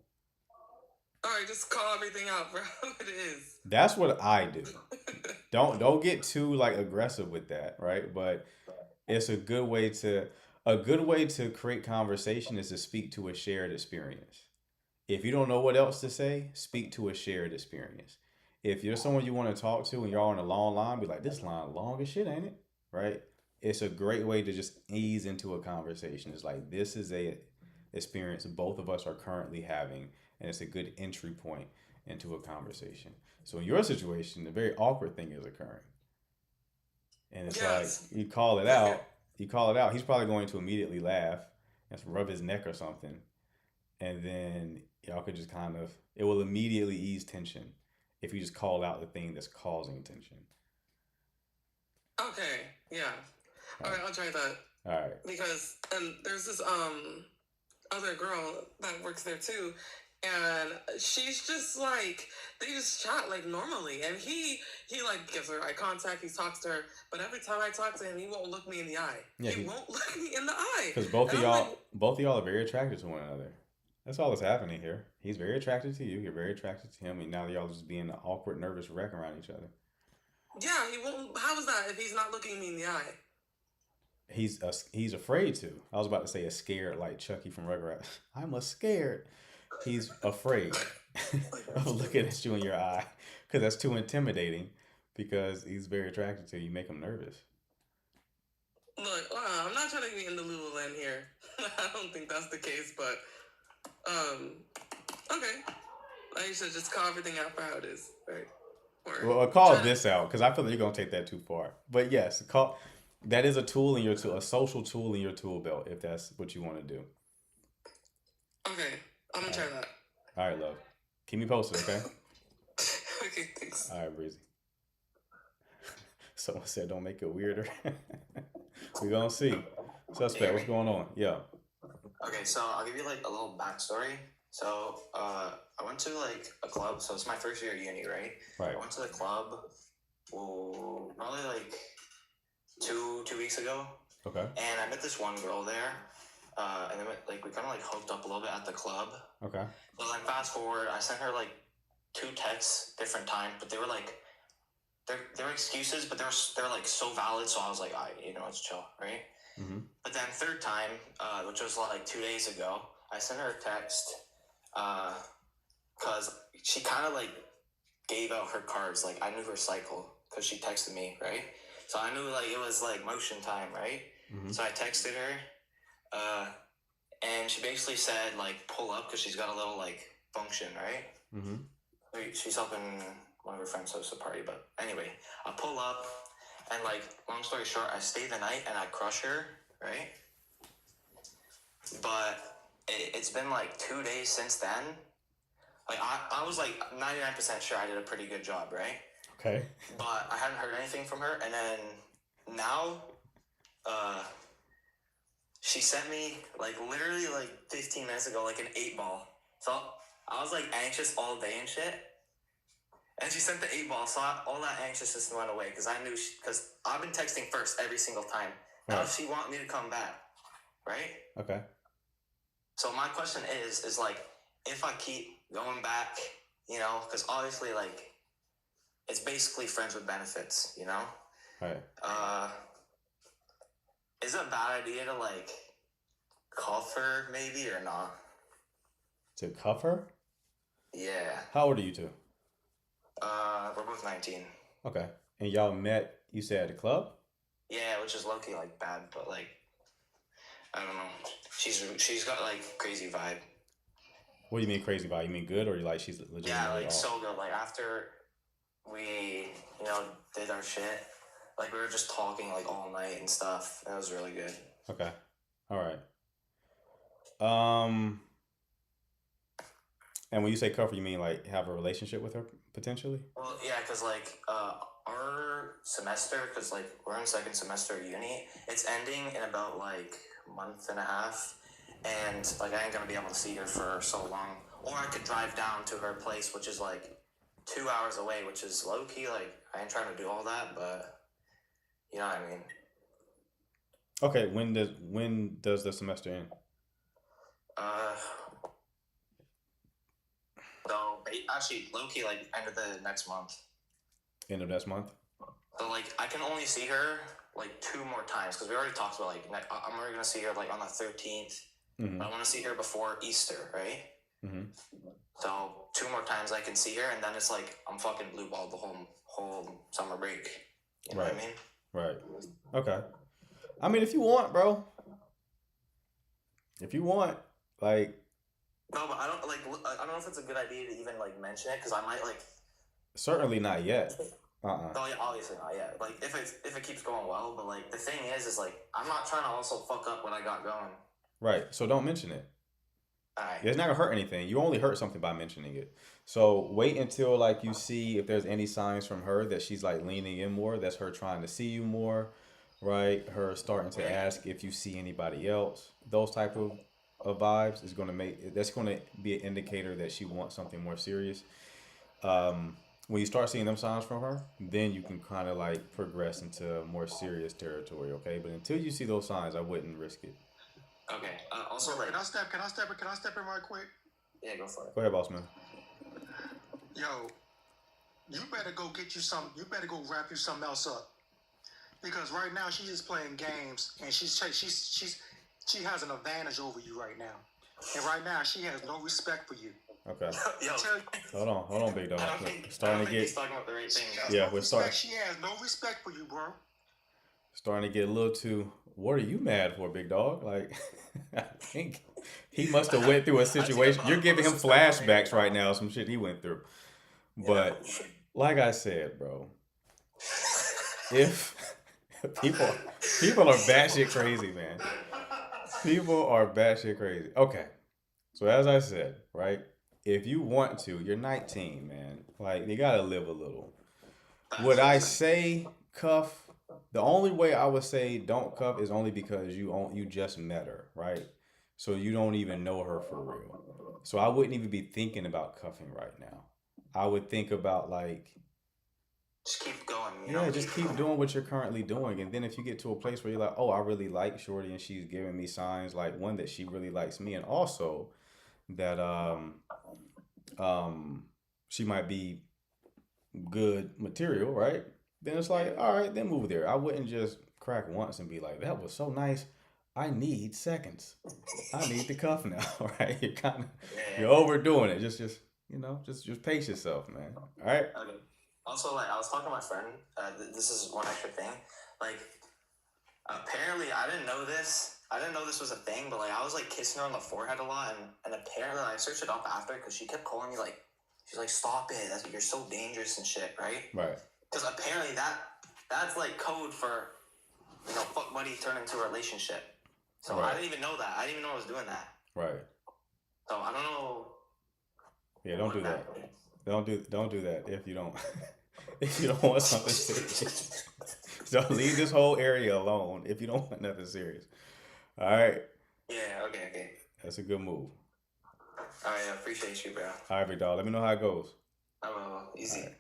S7: All right, just call everything out for how it is.
S1: That's what I do. Don't get too like aggressive with that, right? But it's a good way to create conversation is to speak to a shared experience. If you don't know what else to say, speak to a shared experience. If you're someone you want to talk to and you're all on a long line, be like, this line long as shit, ain't it? Right? it's a great way to just ease into a conversation. It's like this is a experience both of us are currently having, and it's a good entry point into a conversation. So in your situation, a very awkward thing is occurring, and it's like
S7: Yes.
S1: you call it out. You call it out. He's probably going to immediately laugh and rub his neck or something, and then y'all could just kind of it will immediately ease tension if you just call out the thing that's causing tension.
S7: Okay. Yeah.
S1: All
S7: All
S1: right.
S7: right, I'll try that.
S1: All right.
S7: Because and there's this other girl that works there too, and she's just like they just chat like normally, and he like gives her eye contact, he talks to her, but every time I talk to him, he won't look me in the eye.
S1: Yeah,
S7: He won't look me in the eye.
S1: because both
S7: And
S1: of
S7: I'm
S1: y'all,
S7: like,
S1: both of y'all are very attracted to one another. That's all that's happening here. He's very attracted to you. You're very attracted to him, and now y'all just being an awkward, nervous wreck around each other.
S7: yeah, he won't. How is that if he's not looking me in the eye?
S1: He's afraid to. I was about to say a scared like Chucky from Rugrats. I'm a scared. He's afraid of looking at you in your eye because that's too intimidating. Because he's very attracted to you, you make him nervous.
S7: Look, I'm not trying to be in the Lululemon here. I don't think that's the case, but okay. Like you said, just call everything out for how it is, right? Or
S1: Well, call
S7: try to-
S1: this out because I feel like you're gonna take that too far. But yes, call that is a tool in your tool, a social tool in your tool belt if that's what you want to do.
S7: Okay, I'm gonna try that.
S1: All right, love. Keep me posted, okay?
S7: Okay, thanks.
S1: All right, Breezy. Someone said don't make it weirder. We're gonna see. Suspect, what's going on? Yeah.
S8: Okay, so I'll give you like a little backstory. So I went to like a club. So it's my first year at uni, right?
S1: Right.
S8: I went to the club, probably like two weeks ago,
S1: Okay.
S8: and I met this one girl there. And then like we kind of like hooked up a little bit at the club.
S1: Okay.
S8: So then fast forward, I sent her like 2 texts different times, but they were like they're excuses, but they're like so valid. So I was like, it's chill, right?
S1: Mm-hmm.
S8: But then third time, which was like 2 days ago, I sent her a text because she kind of like gave out her cards. Like I knew her cycle because she texted me, right? So I knew like it was like motion time, right?
S1: Mm-hmm.
S8: So I texted her, and she basically said like pull up because she's got a little like function, right?
S1: Mm-hmm.
S8: She's helping one of her friends host a party, but anyway, I pull up, and like long story short, I stay the night and I crush her, right? But it's been like 2 days since then. Like I was like 99% sure I did a pretty good job, right?
S1: Okay.
S8: But I hadn't heard anything from her, and then now, she sent me like literally like 15 minutes ago like an 8-ball. So I was like anxious all day and shit. And she sent the 8-ball, so all that anxiousness went away because I knew because I've been texting first every single time. Now
S1: Right.
S8: she want me to come back, right?
S1: Okay.
S8: So my question is like if I keep going back, because obviously like it's basically friends with benefits,
S1: Right.
S8: Is it a bad idea to like cuff her maybe or not?
S1: To cuff her?
S8: Yeah.
S1: How old are you two?
S8: We're both 19.
S1: Okay. And y'all met, you said at the club?
S8: Yeah, which is low-key like bad, but like I don't know. She's got like crazy vibe.
S1: What do you mean crazy vibe? You mean good or you like she's legitimately
S8: Yeah, like
S1: off?
S8: so good. Like after we, did our shit, like we were just talking like all night and stuff. That was really good.
S1: Okay. All right. And when you say cover, you mean like have a relationship with her potentially?
S8: Well, yeah, because like our semester, because like we're in second semester of uni, it's ending in about like a month and a half, and like I ain't gonna be able to see her for so long. Or I could drive down to her place, which is like 2 hours away, which is low key. Like I ain't trying to do all that, but you know what I mean.
S1: Okay. When does the semester end?
S8: So actually, low key, like end of the next month.
S1: End of next month?
S8: So like I can only see her like 2 more times because we already talked about like I'm already gonna see her like on the 13th.
S1: Mm-hmm.
S8: I want to see her before Easter, right?
S1: Mm-hmm.
S8: So 2 more times I can see her, and then it's like I'm fucking blue balled the whole summer break. You know what I mean?
S1: Right. Okay. I mean, if you want, bro. If you want, like,
S8: No, but I don't like. I don't know if it's a good idea to even like mention it because I might like.
S1: certainly not yet.
S8: Oh yeah, obviously not yet. Like if it keeps going well, but like the thing is like I'm not trying to also fuck up what I got going.
S1: Right. So don't mention it.
S8: Alright.
S1: It's not gonna hurt anything. You only hurt something by mentioning it. So wait until like you see if there's any signs from her that she's like leaning in more. That's her trying to see you more, right? Her starting to ask if you see anybody else. Those type of vibes is gonna make that's gonna be an indicator that she wants something more serious. When you start seeing them signs from her, then you can kind of like progress into more serious territory, okay? But until you see those signs, I wouldn't risk it.
S8: Okay. Also like
S9: Can I step in right quick?
S8: yeah, go for it.
S1: Go ahead, boss man.
S9: Yo, you better go get you some. You better go wrap you something else up, because right now she's just playing games, and she has an advantage over you right now, and right now she has no respect for you.
S1: Okay.
S8: Yo,
S1: Hold on, big dog.
S8: I don't
S1: We're
S8: think
S1: starting to
S8: he's
S1: get
S8: talking about the right thing.
S1: yeah, we're starting
S9: She has no respect for you, bro.
S1: starting to get a little too. What are you mad for, big dog? Like, I think he must have went through a situation. You're giving him flashbacks right now, some shit he went through. But like I said, bro, if people are batshit crazy, man. People are batshit crazy. Okay, so as I said, right, if you want to, you're 19, man. Like you gotta live a little. Would I say cuff? The only way I would say don't cuff is only because you just met her, right? So you don't even know her for real. So I wouldn't even be thinking about cuffing right now. I would think about like,
S8: Just keep going.
S1: yeah, just keep doing what you're currently doing, and then if you get to a place where you're like, oh, I really like Shorty, and she's giving me signs like one that she really likes me, and also that she might be good material, right? Then it's like, all right, then move there. I wouldn't just crack once and be like, that was so nice. I need seconds. I need the cuff now, right? You're overdoing it. Just just pace yourself, man. All right.
S8: Okay. Also, like I was talking to my friend. This is one extra thing. Like, apparently, I didn't know this. I didn't know this was a thing, but like I was like kissing her on the forehead a lot, and apparently I searched it up after because she kept calling me like, she's like, stop it. You're so dangerous and shit, right?
S1: Right.
S8: Because apparently that's like code for, fuck buddy turn into a relationship. So
S1: Right.
S8: I didn't even know that. I didn't even know I was doing that.
S1: Right.
S8: So I don't know.
S1: Yeah, don't
S8: what
S1: do that. Don't do that if you don't if you don't want something serious. So leave this whole area alone if you don't want nothing serious. All right.
S8: Yeah. Okay.
S1: That's a good move.
S8: All right. I appreciate you, bro.
S1: All right, big dog. Let me know how it goes.
S8: I will. Easy.
S1: All right.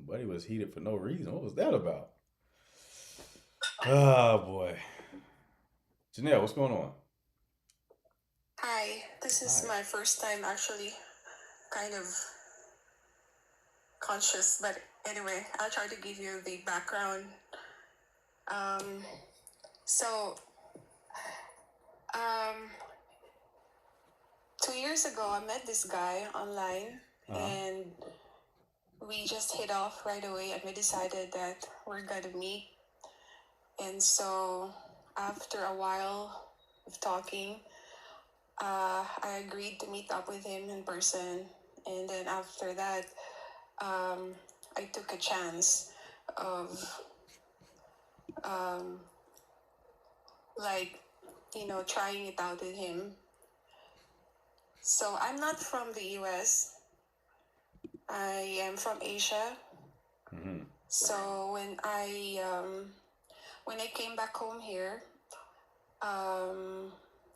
S1: Buddy was heated for no reason. What was that about? Oh boy. Janelle, what's going on?
S10: Hi, this is
S1: Hi.
S10: my first time actually kind of conscious, but anyway, I'll try to give you the background. So, 2 years ago, I met this guy online and we just hit off right away and we decided that we're gonna meet. And so, after a while of talking, I agreed to meet up with him in person, and then after that, I took a chance of, trying it out with him. So I'm not from the U.S. I am from Asia.
S1: Mm-hmm.
S10: So when I came back home here,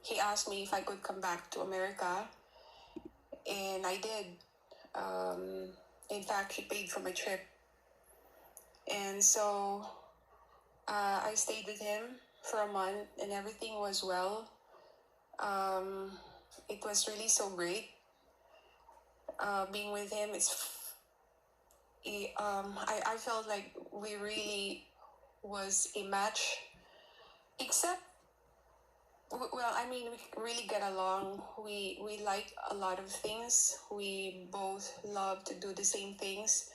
S10: he asked me if I could come back to America, and I did. In fact, he paid for my trip. And so I stayed with him for a month, and everything was well. It was really so great being with him. I felt like we really was a match, except, well, I mean, we really get along. We like a lot of things. We both love to do the same things.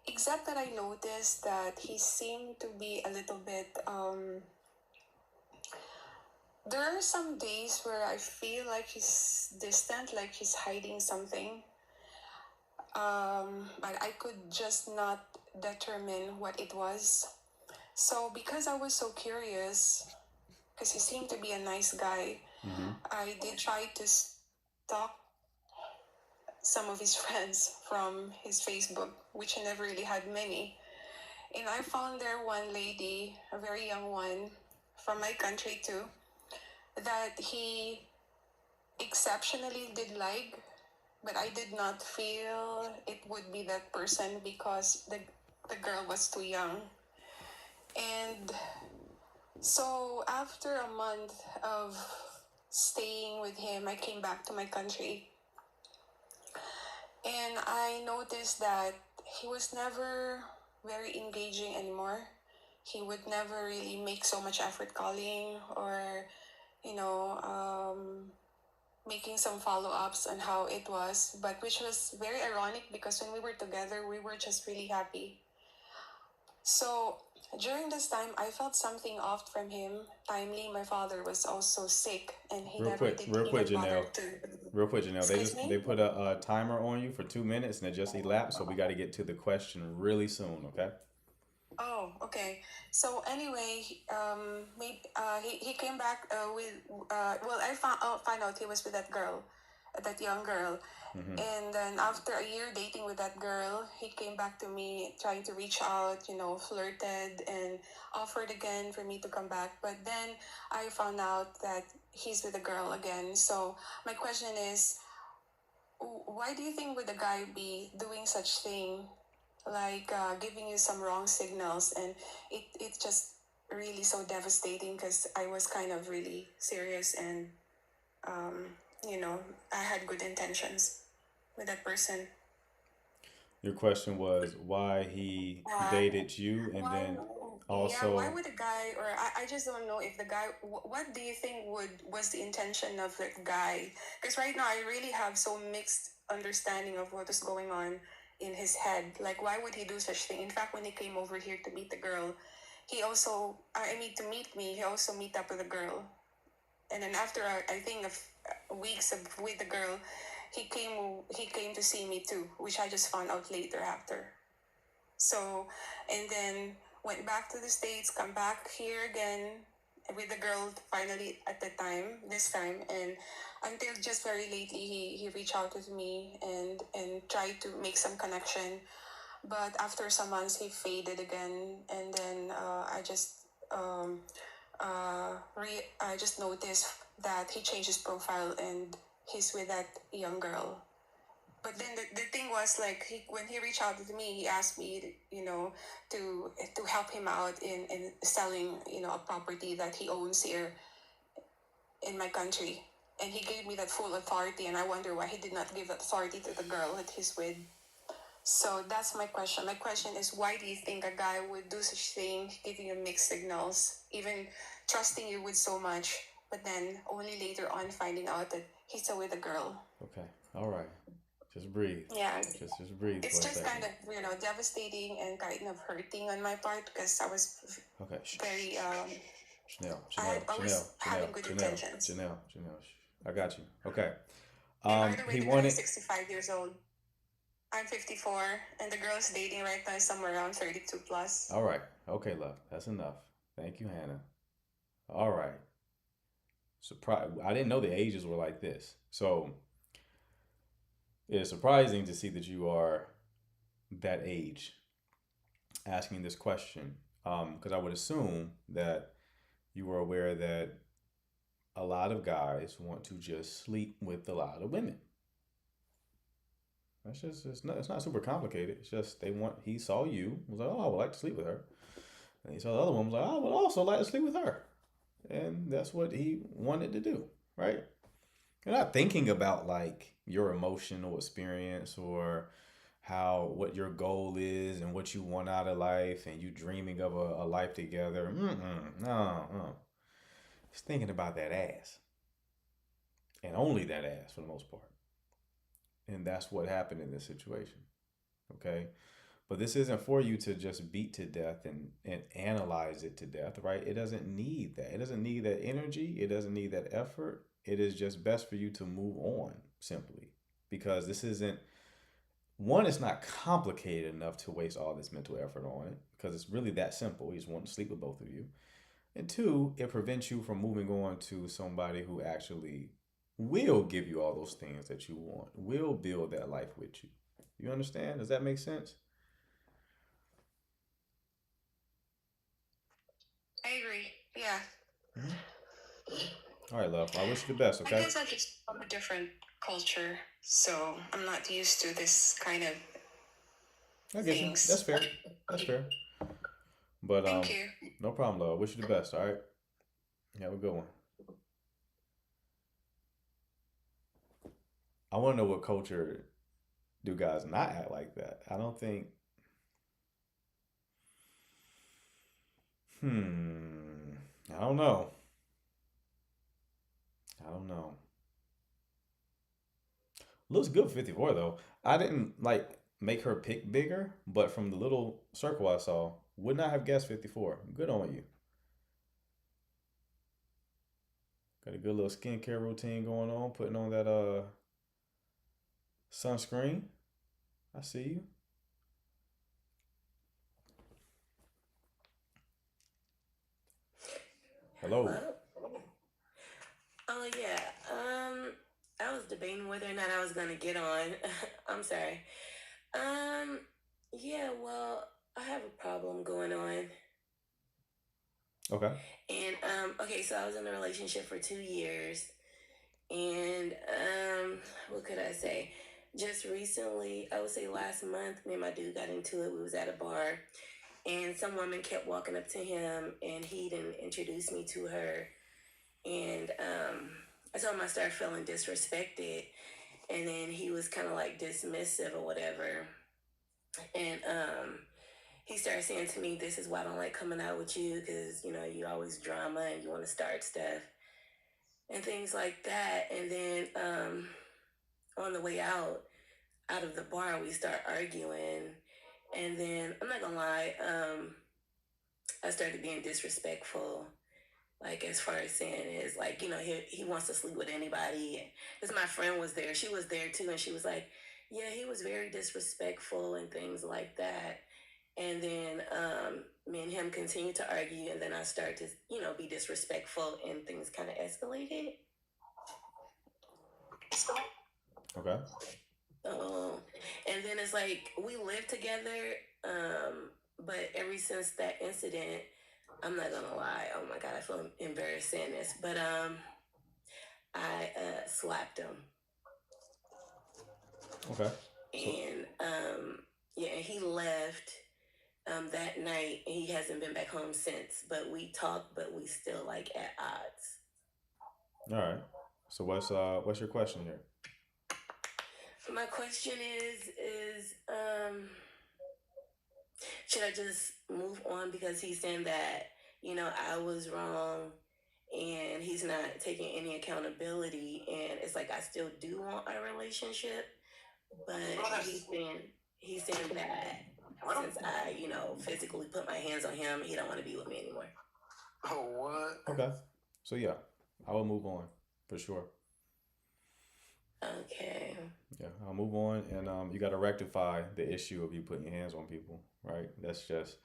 S10: except that I noticed that he seemed to be a little bit there are some days where I feel like he's distant, like he's hiding something. But I could just not determine what it was. So because I was so curious, because he seemed to be a nice guy, I did try to stalk some of his friends from his Facebook, which I never really had many. And I found there one lady, a very young one, from my country too, that he exceptionally did like, but I did not feel it would be that person because the girl was too young. And so after a month of staying with him, I came back to my country. And I noticed that he was never very engaging anymore. He would never really make so much effort calling or, you know, making some follow-ups on how it was, but which was very ironic because when we were together, we were just really happy. So during this time, I felt something off from him. Timely, my father was also sick, and he
S1: Real
S10: never
S1: quick,
S10: did
S1: real
S10: even
S1: quick,
S10: bother
S1: Janelle.
S10: to.
S1: Real quick, Janelle.
S10: Excuse me?
S1: They put a timer on you for 2 minutes, and it just elapsed. So we got to get to the question really soon. Okay.
S10: Oh, okay. So anyway, he came back with well, I found out he was with that girl, that young girl, and then after a year dating with that girl, he came back to me trying to reach out, you know, flirted and offered again for me to come back. But then I found out that he's with a girl again. So my question is, why do you think would a guy be doing such thing, like giving you some wrong signals? And it just really so devastating because I was kind of really serious and um, you know, I had good intentions with that person.
S1: Your question was why he
S10: Uh,
S1: dated you, and
S10: why?
S1: then
S10: Yeah, why
S1: also,
S10: would a guy, or I just don't know if the guy. What do you think was the intention of the guy? Because right now I really have so mixed understanding of what is going on in his head. Like, why would he do such thing? In fact, when he came over here to meet the girl, he also, I mean, to meet me, he also meet up with a girl. And then after I think of weeks of with the girl, he came to see me too, which I just found out later after. So, and then went back to the States, come back here again with the girl finally at the time, this time. And until just very lately, he reached out to me and tried to make some connection. But after some months, he faded again. And then I just noticed that he changed his profile and he's with that young girl. But then the thing was like when he reached out to me, he asked me, you know, to help him out in selling, you know, a property that he owns here in my country. And he gave me that full authority, and I wonder why he did not give that authority to the girl that he's with. So that's my question. My question is, why do you think a guy would do such thing, giving you mixed signals, even trusting you with so much, but then only later on finding out that he's still with a girl?
S1: okay, all right, just breathe.
S10: Yeah,
S1: Just breathe
S10: it's
S1: for a
S10: just kind
S1: second.
S10: of, you know, devastating and kind of hurting on my part because I was
S1: Okay, shh,
S10: very
S1: Janelle,
S10: I was having good intentions.
S1: I got you. Okay.
S10: And by the way,
S1: He
S10: the guy is
S1: wanted.
S10: 65 years old. I'm 54, and the girl is dating right now is somewhere around 32 plus.
S1: All right. Okay, love. That's enough. Thank you, Hannah. All right. Surprise! I didn't know the ages were like this. So it is surprising to see that you are that age asking this question. Because I would assume that you were aware that a lot of guys want to just sleep with a lot of women. That's just it's not super complicated. It's just they want he saw you, was like, oh, I would like to sleep with her. And he saw the other one, was like, I would also like to sleep with her. And that's what he wanted to do, right? You're not thinking about like your emotional experience or how what your goal is and what you want out of life and you dreaming of a life together. No. Just thinking about that ass. And only that ass for the most part. And that's what happened in this situation. Okay. But this isn't for you to just beat to death and analyze it to death, right? It doesn't need that. It doesn't need that energy. It doesn't need that effort. It is just best for you to move on simply because this isn't one, it's not complicated enough to waste all this mental effort on it because it's really that simple. You just want to sleep with both of you. And two, it prevents you from moving on to somebody who actually will give you all those things that you want, will build that life with you. You understand? Does that make sense?
S10: I agree. Yeah.
S1: All right, love. I wish you the best,
S10: I
S1: okay?
S10: guess I'm just from a different culture, so I'm not used to this kind of
S1: I get you.
S10: things.
S1: That's fair. That's fair. But
S10: Thank you.
S1: no problem, love. I wish you the best, all right? Have a good one. I want to know what culture do guys not act like that. I don't think. I don't know. I don't know. Looks good for 54 though. I didn't like make her pick bigger, but from the little circle I saw, would not have guessed 54. Good on you. Got a good little skincare routine going on, putting on that sunscreen. I see you. Hello.
S11: Oh yeah. I was debating whether or not I was gonna get on. I'm sorry. Yeah, well, I have a problem going on.
S1: Okay.
S11: And okay, so I was in a relationship for 2 years, and what could I say? Just recently, I would say last month, me and my dude got into it. We was at a bar, and some woman kept walking up to him, and he didn't introduce me to her, and I told him I started feeling disrespected, and then he was kind of like dismissive or whatever, and he started saying to me, "This is why I don't like coming out with you, because you know you always drama and you want to start stuff and things like that." And then on the way out of the bar, we start arguing, and then I'm not gonna lie, I started being disrespectful. Like as far as saying is like, you know, he wants to sleep with anybody. Because my friend was there. She was there too. And she was like, yeah, he was very disrespectful and things like that. And then me and him continued to argue. And then I started to, you know, be disrespectful and things kind of escalated.
S1: Okay.
S11: And then it's like we lived together. But ever since that incident, I'm not gonna lie. Oh my God, I feel embarrassed saying this, but I slapped him.
S1: Okay.
S11: And yeah, and he left that night, and he hasn't been back home since. But we talked, but we still like at odds.
S1: All right. So what's your question here?
S11: My question is should I just move on because he's saying that, you know, I was wrong and he's not taking any accountability, and it's like I still do want a relationship, but he's saying that since I, you know, physically put my hands on him, he don't want to be with me anymore.
S9: Oh, what?
S1: Okay. So yeah, I will move on for sure.
S11: Okay.
S1: Yeah, I'll move on, and you got to rectify the issue of you putting your hands on people, right? That's just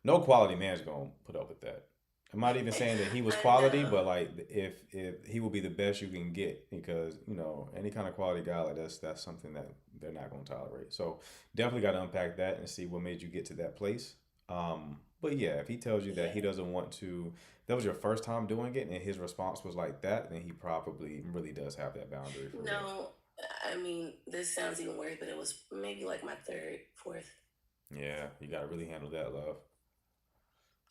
S1: no quality man's gonna put up with that. I'm not even saying that he was quality, but like if he will be the best you can get, because you know any kind of quality guy like that's something that they're not gonna tolerate. So definitely got to unpack that and see what made you get to that place. But yeah, if he tells you that he doesn't want to, that was your first time doing it, and his response was like that, then he probably really does have that boundary. For real.
S11: No, I mean, this sounds even worse, but it was maybe like my third, fourth.
S1: Yeah, you gotta really handle that, love.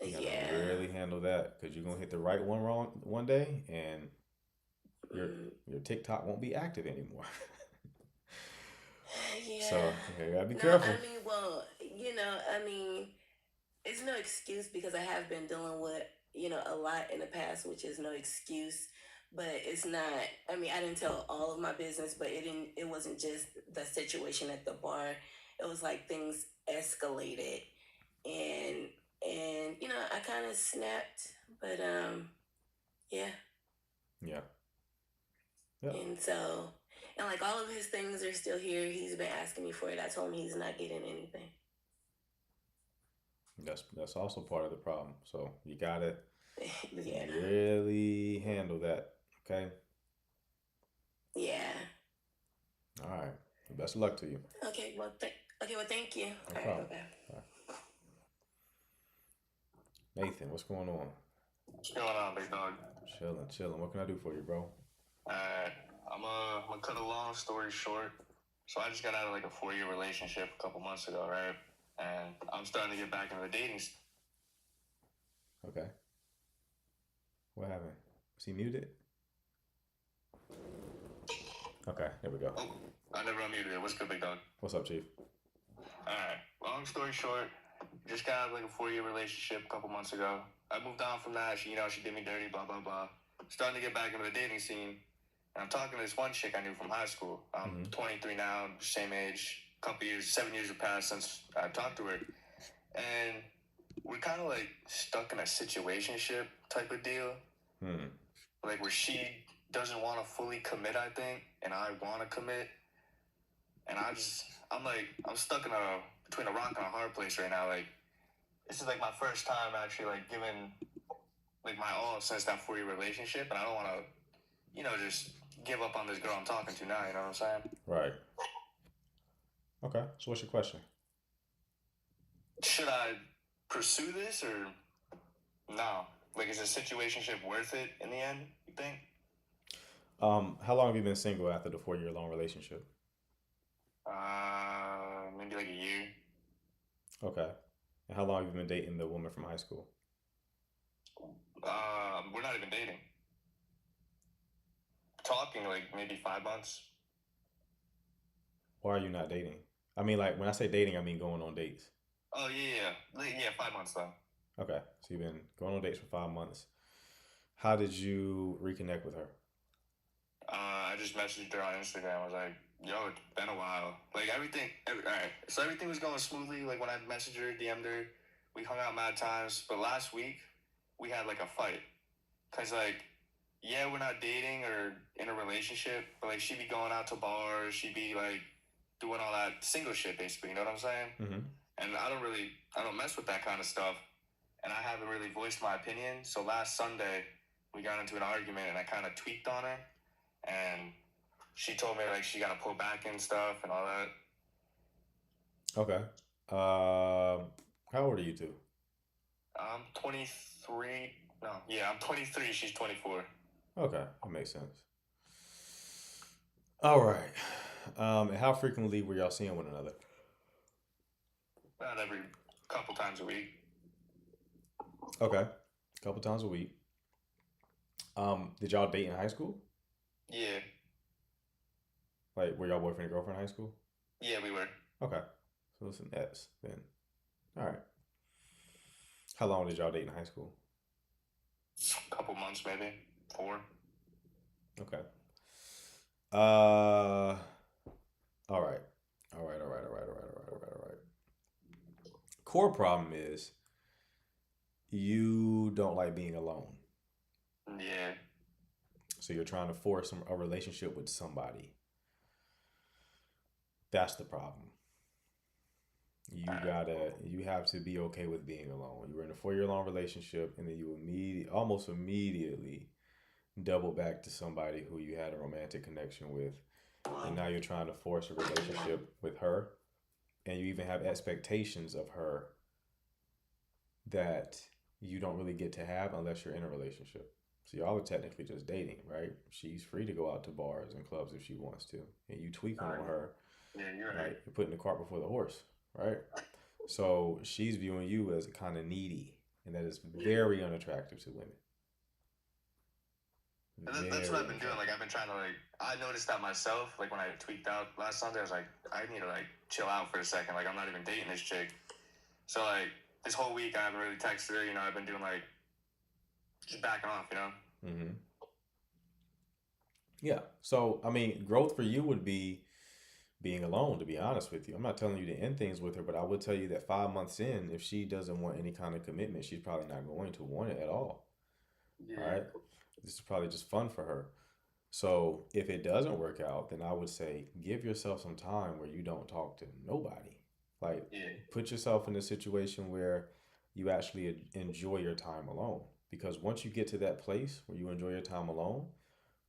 S1: You gotta
S11: Yeah.
S1: really handle that, because you're gonna hit the right one wrong one day, and your TikTok won't be active anymore.
S11: Yeah.
S1: So you gotta be
S11: No,
S1: careful.
S11: I mean, well, you know, I mean, it's no excuse because I have been dealing with, you know, a lot in the past, which is no excuse. But it's not. I mean, I didn't tell all of my business, but it wasn't just the situation at the bar. It was like things escalated, and I kind of snapped, but yeah.
S1: Yeah. Yep.
S11: And so, and like all of his things are still here. He's been asking me for it. I told him he's not getting anything.
S1: That's also part of the problem. So you gotta
S11: Yeah.
S1: really handle that. Okay.
S11: Yeah.
S1: All right. Best of luck to you.
S11: Okay. Well, thank you.
S1: No
S11: All right.
S1: problem.
S11: Bye.
S1: All right. Nathan, what's going on?
S4: What's going on, big dog?
S1: Chilling. What can I do for you, bro?
S4: I'm gonna cut a long story short. So I just got out of like a 4-year relationship a couple months ago, right? And I'm starting to get back into the dating.
S1: Okay. What happened? Was he muted? Okay, there we go.
S4: Oh, I never unmuted it. What's good, big dog?
S1: What's up, Chief?
S4: Alright, long story short, just got out of like a 4-year relationship a couple months ago. I moved on from that. She did me dirty, blah, blah, blah. Starting to get back into the dating scene. And I'm talking to this one chick I knew from high school. I'm 23 now, same age. Couple years, 7 years have passed since I talked to her. And we're kind of like stuck in a situationship type of deal. Like where she doesn't want to fully commit, I think, and I want to commit. And I'm stuck between a rock and a hard place right now. Like, this is like my first time actually like giving like my all since that 4-year relationship, and I don't want to, just give up on this girl I'm talking to now. You know what I'm saying?
S1: Right. Okay. So what's your question?
S4: Should I pursue this or no? Like, is a situationship worth it in the end? You think?
S1: How long have you been single after the 4-year long relationship?
S4: Maybe like a year.
S1: Okay. And how long have you been dating the woman from high school?
S4: We're not even dating. Talking like maybe 5 months.
S1: Why are you not dating? I mean, like when I say dating, I mean going on dates.
S4: Oh yeah, 5 months though.
S1: Okay, so you've been going on dates for 5 months. How did you reconnect with her?
S4: I just messaged her on Instagram. I was like, yo, it's been a while. Like alright. So everything was going smoothly. Like when I messaged her, DM'd her, we hung out mad times. But last week, we had like a fight. Cause like, yeah, we're not dating or in a relationship, but like she'd be going out to bars, she'd be like doing all that single shit basically, you know what I'm saying?
S1: Mm-hmm.
S4: And I don't mess with that kind of stuff. And I haven't really voiced my opinion. So last Sunday, we got into an argument and I kind of tweaked on her. And she told me like she got to pull back and stuff and all that.
S1: Okay. How old are you two?
S4: I'm 23. No, yeah, I'm 23. She's 24.
S1: Okay, that makes sense. All right. And how frequently were y'all seeing one another?
S4: About every couple times a week.
S1: Okay, a couple times a week. Did y'all date in high school?
S4: Yeah.
S1: Like, were y'all boyfriend and girlfriend in high school?
S4: Yeah, we were.
S1: Okay, so it's an S then. All right. How long did y'all date in high school?
S4: Couple months, maybe 4.
S1: Okay. All right. Core problem is you don't like being alone.
S4: Yeah.
S1: So you're trying to force a relationship with somebody. That's the problem. You have to be okay with being alone. You were in a 4-year long relationship, and then you almost immediately double back to somebody who you had a romantic connection with, and now you're trying to force a relationship with her, and you even have expectations of her that you don't really get to have unless you're in a relationship. So y'all are technically just dating, right? She's free to go out to bars and clubs if she wants to, and you tweak on her.
S4: Yeah, you're right.
S1: Right? You're putting the cart before the horse, right? So she's viewing you as kind of needy, and that is very unattractive to women.
S4: And that's what I've been doing. Like, I've been trying to, like, I noticed that myself. Like, when I tweaked out last Sunday, I was like, I need to, like, chill out for a second. Like, I'm not even dating this chick. So, like, this whole week, I haven't really texted her. You know, I've been doing, like, just backing off, you know?
S1: Mm-hmm. Yeah. So, I mean, growth for you would be being alone, to be honest with you. I'm not telling you to end things with her, but I would tell you that 5 months in, if she doesn't want any kind of commitment, she's probably not going to want it at all. All right. This is probably just fun for her. So if it doesn't work out, then I would say give yourself some time where you don't talk to nobody. Like, put yourself in a situation where you actually enjoy your time alone. Because once you get to that place where you enjoy your time alone,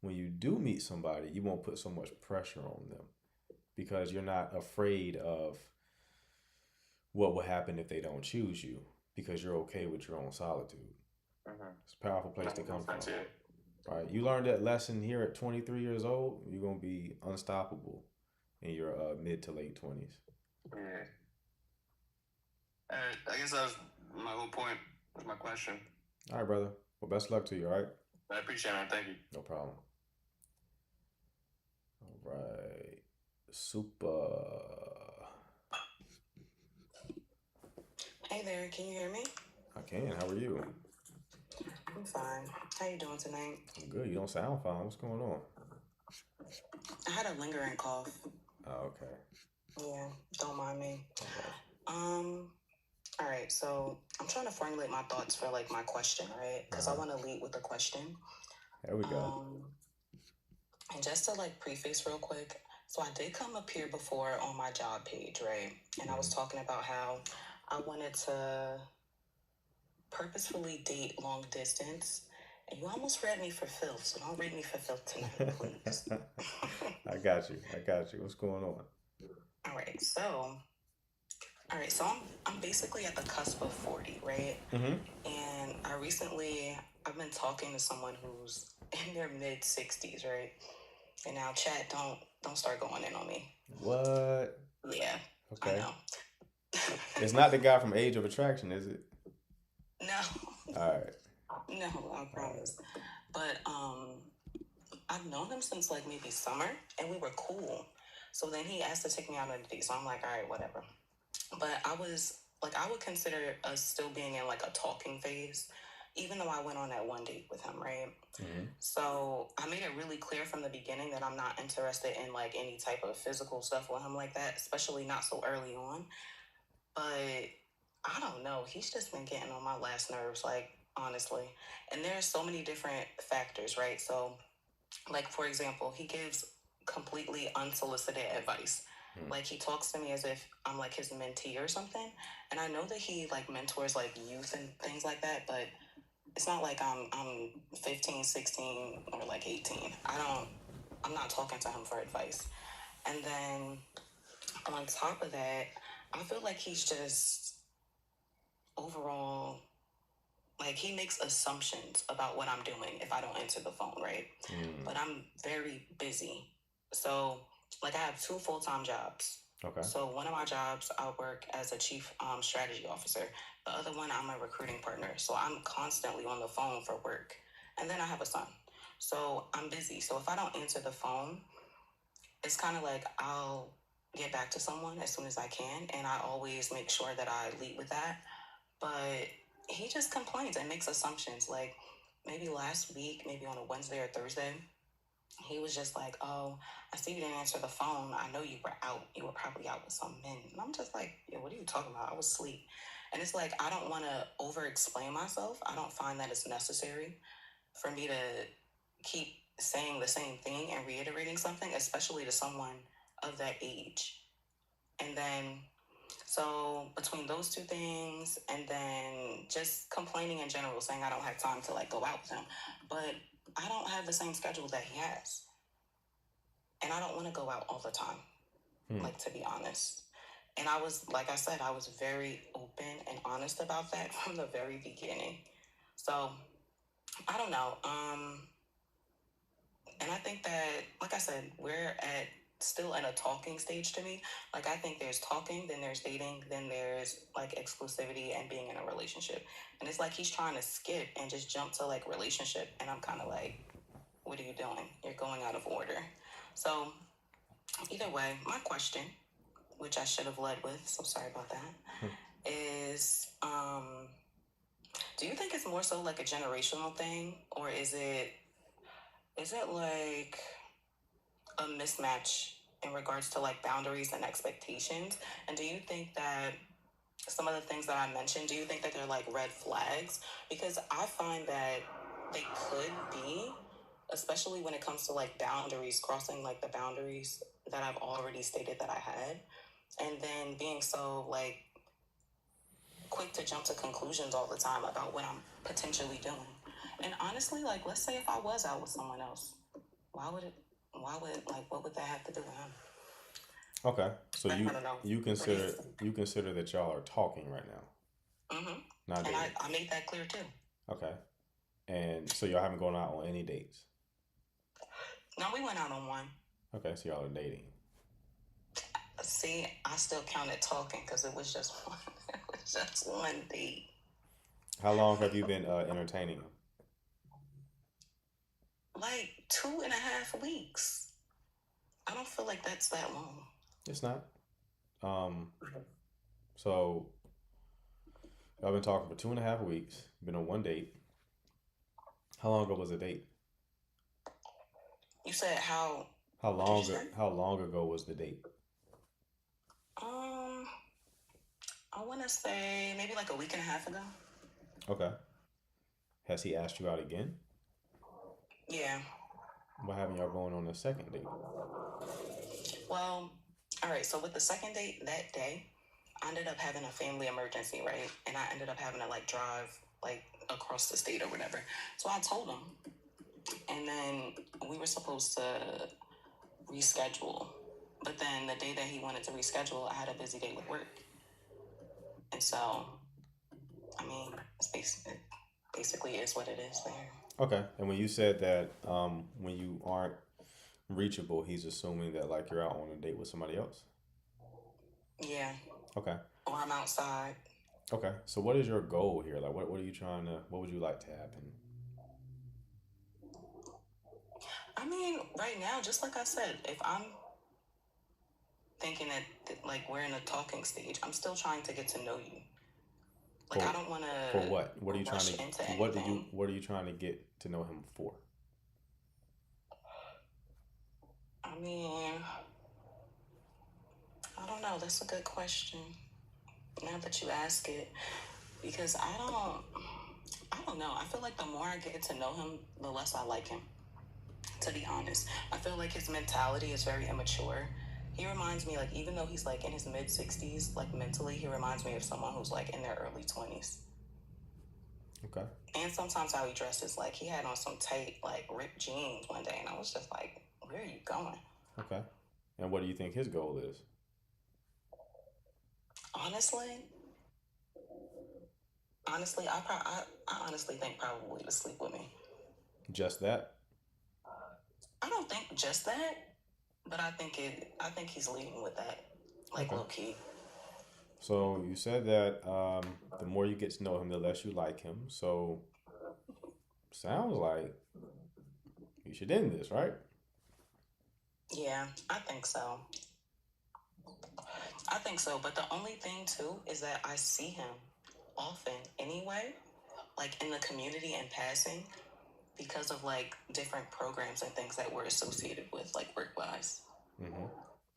S1: when you do meet somebody, you won't put so much pressure on them because you're not afraid of what will happen if they don't choose you because you're okay with your own solitude. It's a powerful place to come from. Right? You learned that lesson here at 23 years old, you're going to be unstoppable in your mid to late 20s.
S2: Yeah. I guess that was my whole point. That's my question.
S1: All right, brother. Well, best luck to you, all right?
S2: I appreciate it, man. Thank you.
S1: No problem. All right. Super.
S12: Hey there, can you hear me?
S1: I can. How are you?
S12: I'm fine. How you doing tonight?
S1: I'm good. You don't sound fine. What's going on?
S12: I had a lingering cough.
S1: Oh, okay.
S12: Yeah, don't mind me.
S1: Okay.
S12: All right, so I'm trying to formulate my thoughts for like my question, right? Because I want to lead with a question.
S1: There we go.
S12: And just to like preface real quick, so I did come up here before on my job page, right? And I was talking about how I wanted to purposefully date long distance. And you almost read me for filth, so don't read me for filth tonight, please.
S1: I got you. What's going on?
S12: All right, so I'm basically at the cusp of 40, right?
S1: Mm-hmm.
S12: And I've been talking to someone who's in their mid 60s, right? And now, chat, don't start going in on me.
S1: What?
S12: Yeah.
S1: Okay.
S12: I know.
S1: It's not the guy from Age of Attraction, is it?
S12: No.
S1: All right.
S12: No, I promise. But I've known him since like maybe summer, and we were cool. So then he asked to take me out on a date. So I'm like, all right, whatever. But I would consider us still being in like a talking phase, even though I went on that one date with him, right?
S1: Mm-hmm.
S12: So I made it really clear from the beginning that I'm not interested in like any type of physical stuff with him like that, especially not so early on. But I don't know. He's just been getting on my last nerves, like, honestly. And there's so many different factors, right? So, like, for example, he gives completely unsolicited advice. Like, he talks to me as if I'm like his mentee or something. And I know that he like mentors like youth and things like that, but it's not like I'm 15, 16 or like 18. I'm not talking to him for advice. And then on top of that, I feel like he's just overall, like, he makes assumptions about what I'm doing if I don't answer the phone, right? But I'm very busy. So, like, I have 2 full-time jobs.
S1: Okay.
S12: So one of my jobs, I work as a chief strategy officer. The other one, I'm a recruiting partner. So I'm constantly on the phone for work. And then I have a son. So I'm busy. So if I don't answer the phone, it's kind of like I'll get back to someone as soon as I can. And I always make sure that I lead with that. But he just complains and makes assumptions. Like, maybe last week, maybe on a Wednesday or Thursday, he was just like, oh, I see you didn't answer the phone. I know you were out. You were probably out with some men. And I'm just like, yeah, what are you talking about? I was asleep. And it's like, I don't want to over-explain myself. I don't find that it's necessary for me to keep saying the same thing and reiterating something, especially to someone of that age. And then, so between those 2 things and then just complaining in general, saying I don't have time to like go out with him. But I don't have the same schedule that he has. And I don't want to go out all the time, like, to be honest. And I was, like I said, I was very open and honest about that from the very beginning. So, I don't know. And I think that, like I said, we're still at a talking stage to me. Like, I think there's talking, then there's dating, then there's like exclusivity and being in a relationship. And it's like he's trying to skip and just jump to like relationship. And I'm kind of like, what are you doing? You're going out of order. So either way, my question, which I should have led with, so sorry about that, is do you think it's more so like a generational thing, or is it like a mismatch in regards to like boundaries and expectations? And do you think that some of the things that I mentioned, do you think that they're like red flags? Because I find that they could be, especially when it comes to like boundaries, crossing like the boundaries that I've already stated that I had, and then being so like quick to jump to conclusions all the time about what I'm potentially doing. And honestly, like, let's say if I was out with someone else, what would that have to do with him?
S1: Okay, so
S12: I don't know.
S1: you consider that y'all are talking right now,
S12: Mm-hmm.
S1: not
S12: And
S1: dating.
S12: I made that clear too.
S1: Okay, and so y'all haven't gone out on any dates.
S12: No, we went out on one.
S1: Okay, so y'all are dating.
S12: See, I still counted talking because it was just one. It was just one date.
S1: How long have you been entertaining him?
S12: Like 2.5 weeks. I don't feel like that's that long.
S1: It's not. So y'all been talking for 2.5 weeks. Been on one date. How long ago was the date?
S12: You said how?
S1: How
S12: What did
S1: long?
S12: you say?
S1: How long ago was the date?
S12: I want to say maybe like a week and a half ago.
S1: Okay. Has he asked you out again?
S12: Yeah.
S1: What having y'all going on a second date?
S12: Well, all right. So with the second date that day, I ended up having a family emergency, right? And I ended up having to like drive like across the state or whatever. So I told him, and then we were supposed to reschedule. But then the day that he wanted to reschedule, I had a busy day with work. And so, I mean, it basically is what it is there.
S1: Okay. And when you said that when you aren't reachable, he's assuming that like you're out on a date with somebody else?
S12: Yeah.
S1: Okay.
S12: Or I'm outside.
S1: Okay. So what is your goal here? Like what are you trying to, what would you like to happen?
S12: I mean, right now, just like I said, if I'm thinking that like we're in a talking stage, I'm still trying to get to know you. Like I don't want to.
S1: For what? What are you trying to?
S12: Into
S1: What are you trying to get to know him for?
S12: I mean, I don't know. That's a good question. Now that you ask it, because I don't know. I feel like the more I get to know him, the less I like him. To be honest, I feel like his mentality is very immature. He reminds me, like, even though he's like in his mid 60s, like mentally, he reminds me of someone who's like in their early 20s.
S1: Okay.
S12: And sometimes how he dresses, like he had on some tight, like ripped jeans one day, and I was just like, "Where are you going?"
S1: Okay. And what do you think his goal is?
S12: Honestly, I honestly think probably to sleep with me.
S1: Just that?
S12: I don't think just that, but I think he's leading with that, like
S1: Okay.
S12: low key.
S1: So you said that the more you get to know him, the less you like him. So sounds like you should end this, right?
S12: Yeah, I think so. But the only thing too is that I see him often anyway, like in the community and passing, because of like different programs and things that we're associated with, like work wise.
S1: Mm-hmm.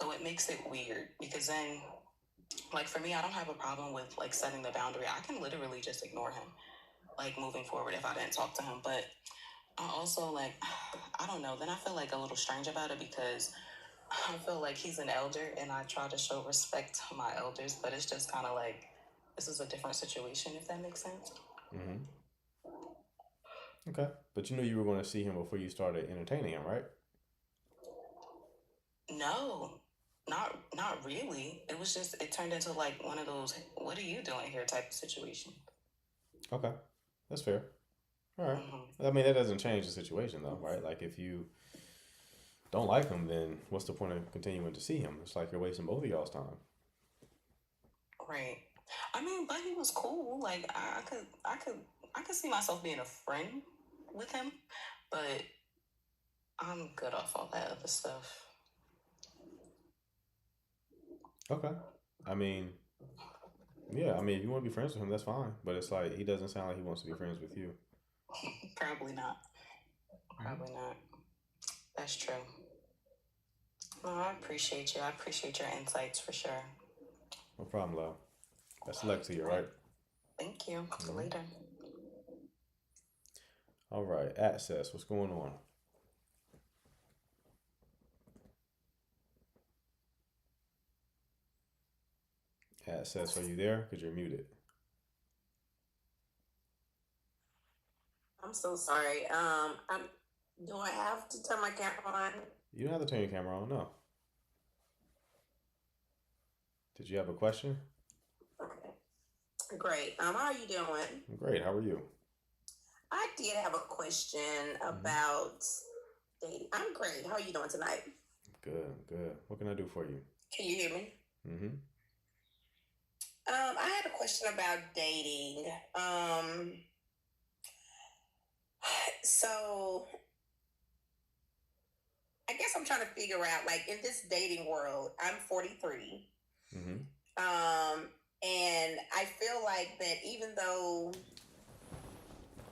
S12: So it makes it weird because then, like for me, I don't have a problem with like setting the boundary. I can literally just ignore him, like moving forward if I didn't talk to him. But I also like, I don't know. Then I feel like a little strange about it because I feel like he's an elder and I try to show respect to my elders, but it's just kind of like this is a different situation, if that makes sense.
S1: Mm-hmm. Okay. But you knew you were going to see him before you started entertaining him, right?
S12: No, not really. It was just it turned into like one of those "what are you doing here" type of situation.
S1: Okay. That's fair. All right.
S12: Mm-hmm.
S1: I mean, that doesn't change the situation though, right? Like if you don't like him, then what's the point of continuing to see him? It's like you're wasting both of y'all's time.
S12: Right. I mean, but he was cool. Like I could see myself being a friend with him, but I'm good off all that other stuff.
S1: Okay. I mean, yeah, I mean, if you want to be friends with him, that's fine. But it's like, he doesn't sound like he wants to be friends with you.
S12: Probably not. Probably not. That's true. No, I appreciate you. I appreciate your insights for sure.
S1: No problem, love. Best of luck to you, all right?
S12: Thank you. See you
S1: Mhm.
S12: later.
S1: All right, Access, what's going on? Access, are you there? Because you're muted.
S11: I'm so sorry. Do I have to turn my camera on?
S1: You don't have to turn your camera on, no. Did you have a question?
S11: Okay. Great. How are you doing?
S1: Great, how are you?
S11: I did have a question
S1: Mm-hmm.
S11: about dating. I'm great. How are you doing tonight?
S1: Good, good. What can I do for you?
S11: Can you hear me?
S1: Mm-hmm.
S11: I had a question about dating. So I guess I'm trying to figure out, like, in this dating world, I'm 43.
S1: Mm-hmm.
S11: And I feel like that even though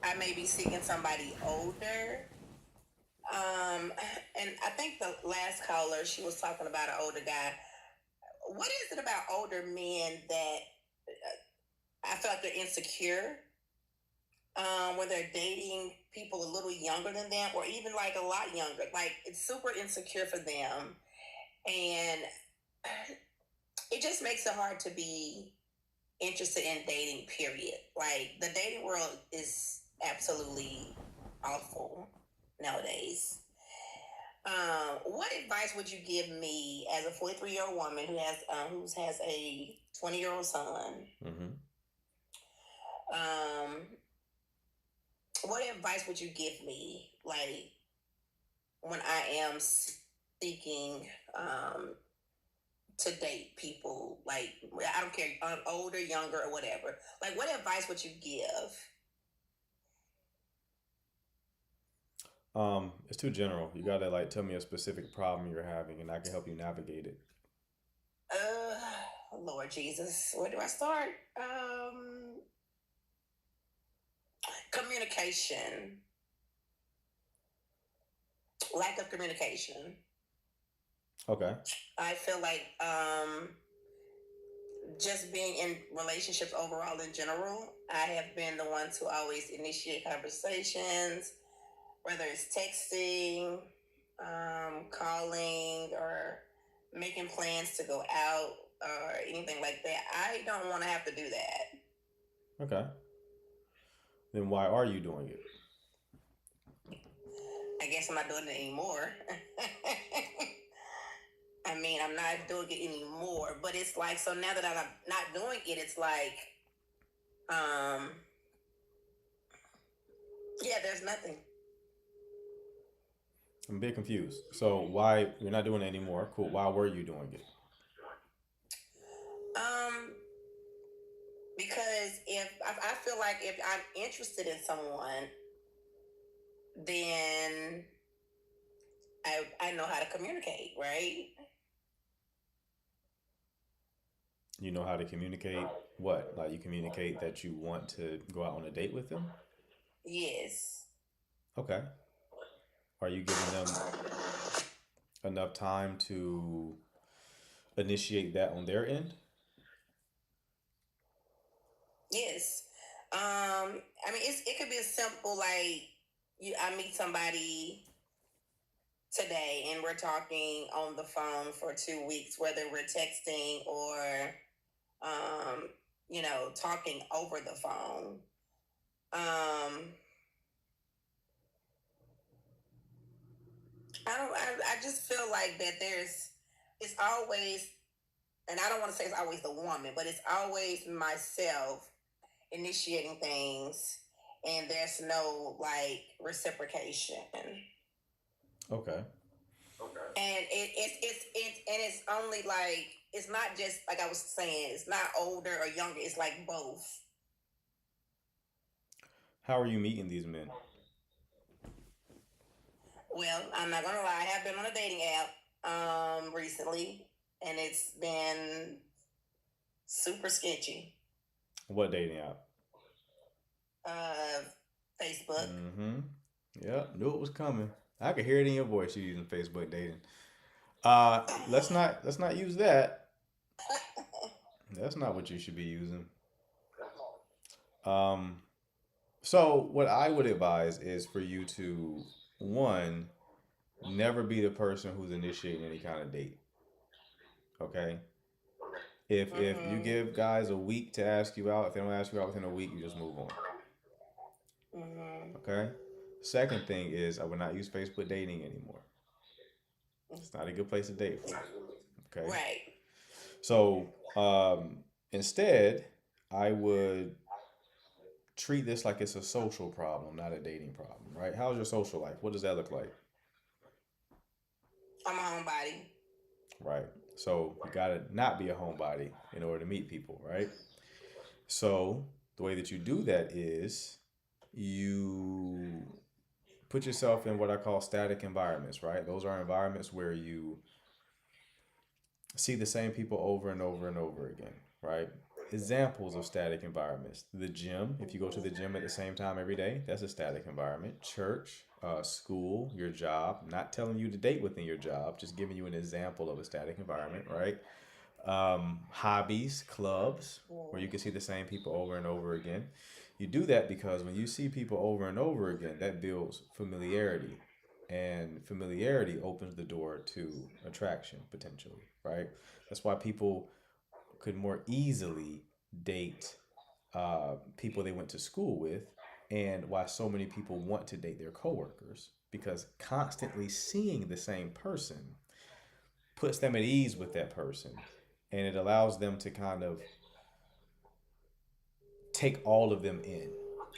S11: I may be seeking somebody older, and I think the last caller, she was talking about an older guy. What is it about older men that I feel like they're insecure when they're dating people a little younger than them, or even like a lot younger? Like, it's super insecure for them, and it just makes it hard to be interested in dating, period. Like, the dating world is absolutely awful nowadays. What advice would you give me as a 43-year-old woman who has a 20-year-old son?
S1: Mm-hmm.
S11: What advice would you give me, like, when I am seeking to date people? Like, I don't care, older, younger, or whatever. Like, what advice would you give?
S1: It's too general. You gotta like tell me a specific problem you're having, and I can help you navigate it.
S11: Lord Jesus, where do I start? Communication. Lack of communication.
S1: Okay.
S11: I feel like just being in relationships overall in general, I have been the one to always initiate conversations, whether it's texting, calling, or making plans to go out or anything like that. I don't want to have to do that.
S1: Okay. Then why are you doing it?
S11: I guess I'm not doing it anymore. I mean, I'm not doing it anymore, but it's like, so now that I'm not doing it, it's like, yeah, there's nothing.
S1: I'm a bit confused. So why you're not doing it anymore? Cool. Why were you doing it?
S11: Because if I feel like if I'm interested in someone, then I know how to communicate, right?
S1: You know how to communicate what? Like you communicate that you want to go out on a date with them?
S11: Yes.
S1: Okay. Are you giving them enough time to initiate that on their end?
S11: Yes. I mean, it could be as simple like I meet somebody today and we're talking on the phone for 2 weeks, whether we're texting or talking over the phone. I just feel like that it's always, and I don't want to say it's always the woman, but it's always myself initiating things, and there's no like reciprocation.
S1: Okay.
S11: And it's only like, it's not just like I was saying, it's not older or younger, it's like both.
S1: How are you meeting these men?
S11: Well, I'm not gonna lie, I have been on a dating app recently, and it's been super sketchy.
S1: What dating app?
S11: Facebook.
S1: Mm-hmm. Yep, knew it was coming. I could hear it in your voice. You using Facebook dating. Let's not use that. That's not what you should be using. So what I would advise is for you to, one, never be the person who's initiating any kind of date. Okay? If you give guys a week to ask you out, if they don't ask you out within a week, you just move on. Okay? Second thing is I would not use Facebook dating anymore. It's not a good place to date for you. Okay?
S11: Right.
S1: So instead, I would treat this like it's a social problem, not a dating problem, right? How's your social life? What does that look like?
S11: I'm a homebody.
S1: Right. So you gotta not be a homebody in order to meet people, right? So the way that you do that is you put yourself in what I call static environments, right? Those are environments where you see the same people over and over and over again, right? Examples of static environments: the gym. If you go to the gym at the same time every day, that's a static environment. Church, school, your job. Not telling you to date within your job, just giving you an example of a static environment, right? Hobbies, clubs, where you can see the same people over and over again. You do that because when you see people over and over again, that builds familiarity, and familiarity opens the door to attraction potentially, right? That's why people could more easily date people they went to school with, and why so many people want to date their coworkers, because constantly seeing the same person puts them at ease with that person, and it allows them to kind of take all of them in.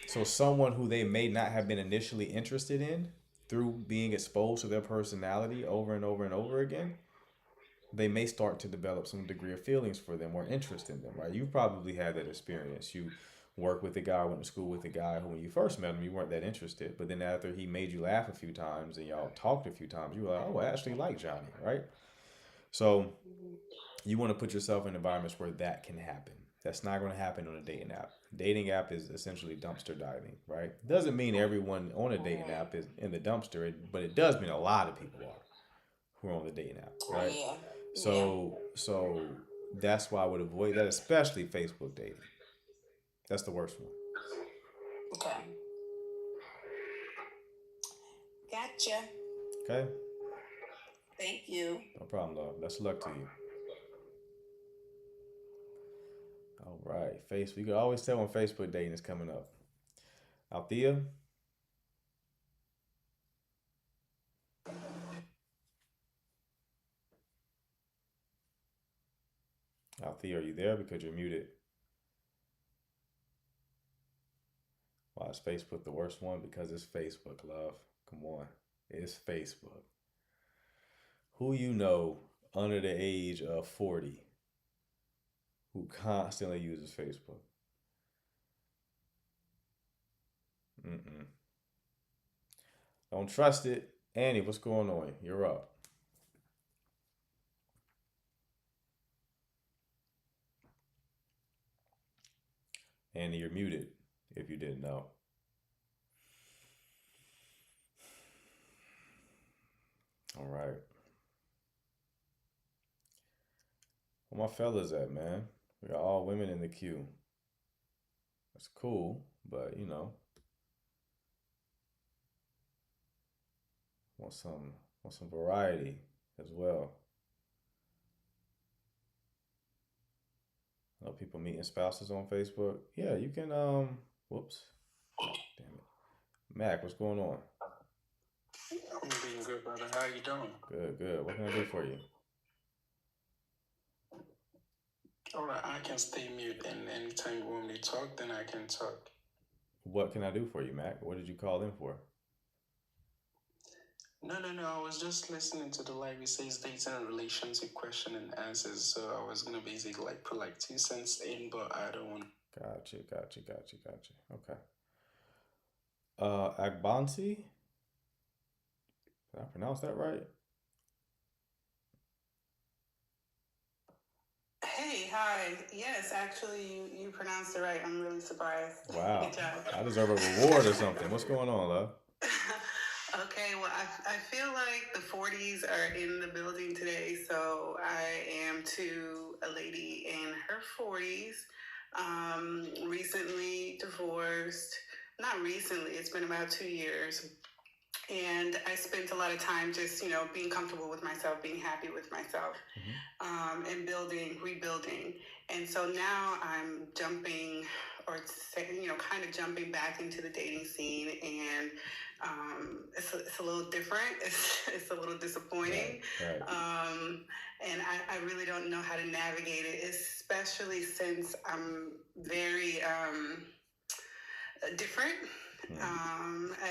S1: So someone who they may not have been initially interested in, through being exposed to their personality over and over and over again, they may start to develop some degree of feelings for them or interest in them, right? You've probably had that experience. You work with a guy, went to school with a guy who, when you first met him, you weren't that interested. But then after he made you laugh a few times and y'all talked a few times, you were like, oh, I actually like Johnny, right? So you want to put yourself in environments where that can happen. That's not going to happen on a dating app. Dating app is essentially dumpster diving, right? Doesn't mean everyone on a dating app is in the dumpster, but it does mean a lot of people are who are on the dating app, right?
S11: Yeah.
S1: So that's why I would avoid that, especially Facebook dating. That's the worst one.
S11: Okay. Gotcha.
S1: Okay?
S11: Thank you.
S1: No problem, love. Best of luck to you. All right. Facebook. You can always tell when Facebook dating is coming up. Althea? Althea, are you there? Because you're muted. Why is Facebook the worst one? Because it's Facebook, love. Come on. It's Facebook. Who you know under the age of 40 who constantly uses Facebook? Don't trust it. Annie, what's going on? You're up. Annie, you're muted if you didn't know. All right. Where my fellas at, man? We got all women in the queue. That's cool, but you know, want some variety as well. I know people meeting spouses on Facebook. Yeah, you can whoops. Damn it. Mac, what's going on?
S13: I'm doing good, brother. How you doing?
S1: Good. What can I do for you?
S13: Alright, I can stay mute, and anytime you want me to talk, then I can talk.
S1: What can I do for you, Mac? What did you call in for?
S13: No, I was just listening to the live. It says dating and relationship question and answers, so I was gonna basically like put like 2 cents in, but I don't want.
S1: Gotcha. Okay. Agbansi? Did I pronounce that right?
S6: Hey, hi. Yes, actually, you pronounced it right. I'm really surprised.
S1: Wow.
S6: Good job.
S1: I deserve a reward or something. What's going on, love?
S6: Okay, well, I feel like the 40s are in the building today. So I am to a lady in her 40s, recently divorced. Not recently, it's been about 2 years. And I spent a lot of time just, being comfortable with myself, being happy with myself, and rebuilding. And so now I'm jumping, or kind of jumping back into the dating scene, and it's a little different. It's a little disappointing.
S1: Right.
S6: And I really don't know how to navigate it, especially since I'm very different.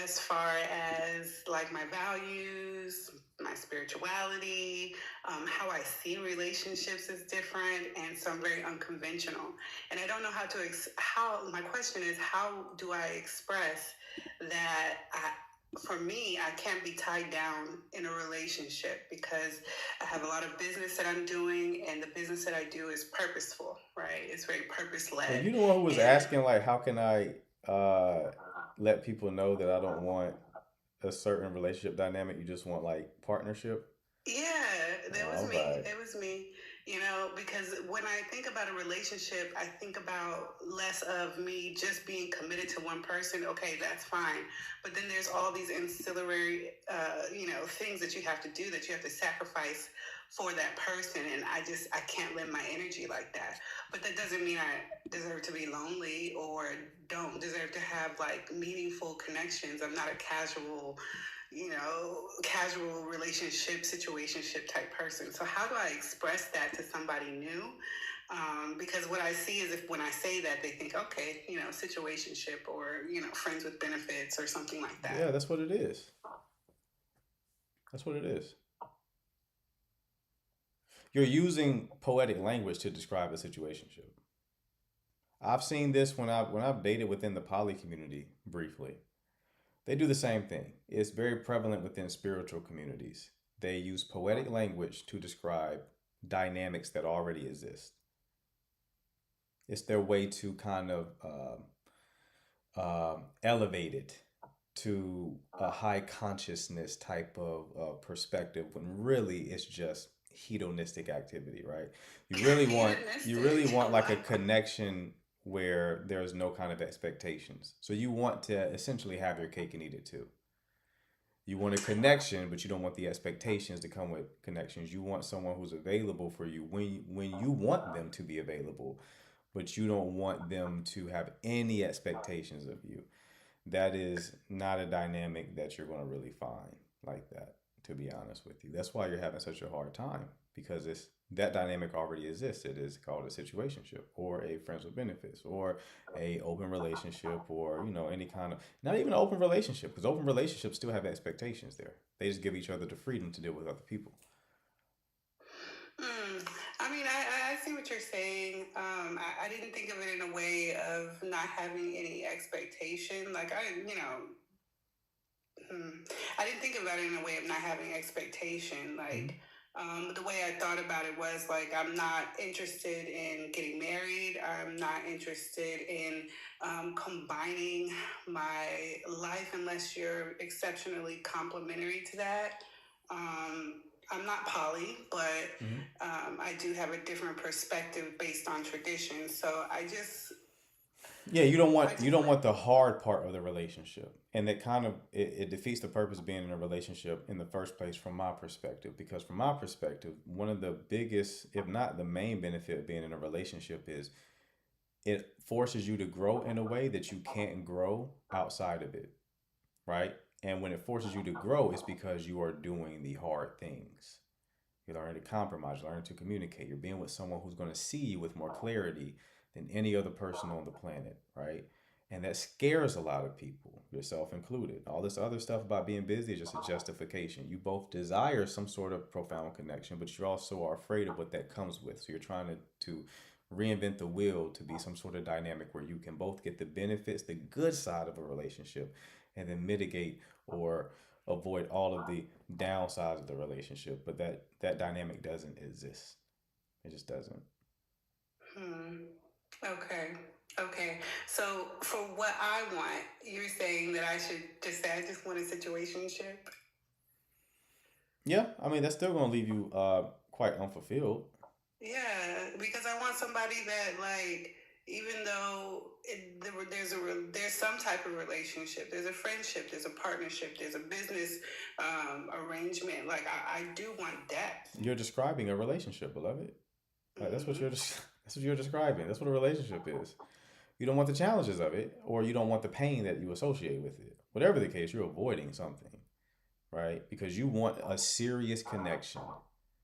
S6: As far as like my values, my spirituality, how I see relationships is different, and so I'm very unconventional. And I don't know how to my question is, how do I express that for me, I can't be tied down in a relationship, because I have a lot of business that I'm doing, and the business that I do is purposeful, right? It's very purpose-led.
S1: Well, you the one who was asking, like, how can I let people know that I don't want a certain relationship dynamic? You just want like partnership?
S6: Yeah, that was me. It was me. Because when I think about a relationship, I think about less of me just being committed to one person. Okay, that's fine. But then there's all these ancillary, things that you have to do, that you have to sacrifice for that person. And I can't lend my energy like that. But that doesn't mean I deserve to be lonely or don't deserve to have like meaningful connections. I'm not a casual relationship, situationship type person. So how do I express that to somebody new? Because what I see is, when I say that, they think, okay, situationship, or, friends with benefits or something like that.
S1: Yeah, that's what it is. That's what it is. You're using poetic language to describe a situationship. I've seen this when I've dated within the poly community briefly. They do the same thing. It's very prevalent within spiritual communities. They use poetic language to describe dynamics that already exist. It's their way to kind of elevate it to a high consciousness type of perspective, when really it's just hedonistic activity, right? You really want like a connection where there's no kind of expectations. So you want to essentially have your cake and eat it too. You want a connection, but you don't want the expectations to come with connections. You want someone who's available for you when you want them to be available, but you don't want them to have any expectations of you. That is not a dynamic that you're going to really find like that, to be honest with you. That's why you're having such a hard time, because that dynamic already exists. It is called a situationship, or a friends with benefits, or a open relationship, or any kind of, not even an open relationship, because open relationships still have expectations there. They just give each other the freedom to deal with other people.
S6: I mean, I see what you're saying. I didn't think of it in a way of not having any expectation. Like I didn't think about it in a way of not having expectation. Like, the way I thought about it was like, I'm not interested in getting married. I'm not interested in combining my life unless you're exceptionally complementary to that. I'm not poly, but I do have a different perspective based on tradition. So
S1: you don't want the hard part of the relationship, and that kind of it defeats the purpose of being in a relationship in the first place, from my perspective. Because from my perspective, one of the biggest, if not the main benefit of being in a relationship is it forces you to grow in a way that you can't grow outside of it, right? And when it forces you to grow, it's because you are doing the hard things. You're learning to compromise, you're learning to communicate. You're being with someone who's going to see you with more clarity than any other person on the planet, right? And that scares a lot of people, yourself included. All this other stuff about being busy is just a justification. You both desire some sort of profound connection, but you also are afraid of what that comes with. So you're trying to reinvent the wheel to be some sort of dynamic where you can both get the benefits, the good side of a relationship, and then mitigate or avoid all of the downsides of the relationship. But that dynamic doesn't exist. It just doesn't.
S6: Okay. So for what I want, you're saying that I should just say I just want a situationship?
S1: Yeah, I mean that's still gonna leave you quite unfulfilled.
S6: Yeah, because I want somebody that like, even though there's some type of relationship, there's a friendship, there's a partnership, there's a business arrangement. Like I do want depth.
S1: You're describing a relationship, beloved. Like that's what
S6: Hmm.
S1: that's what you're describing. That's what a relationship is. You don't want the challenges of it, or you don't want the pain that you associate with it. Whatever the case, you're avoiding something, right? Because you want a serious connection,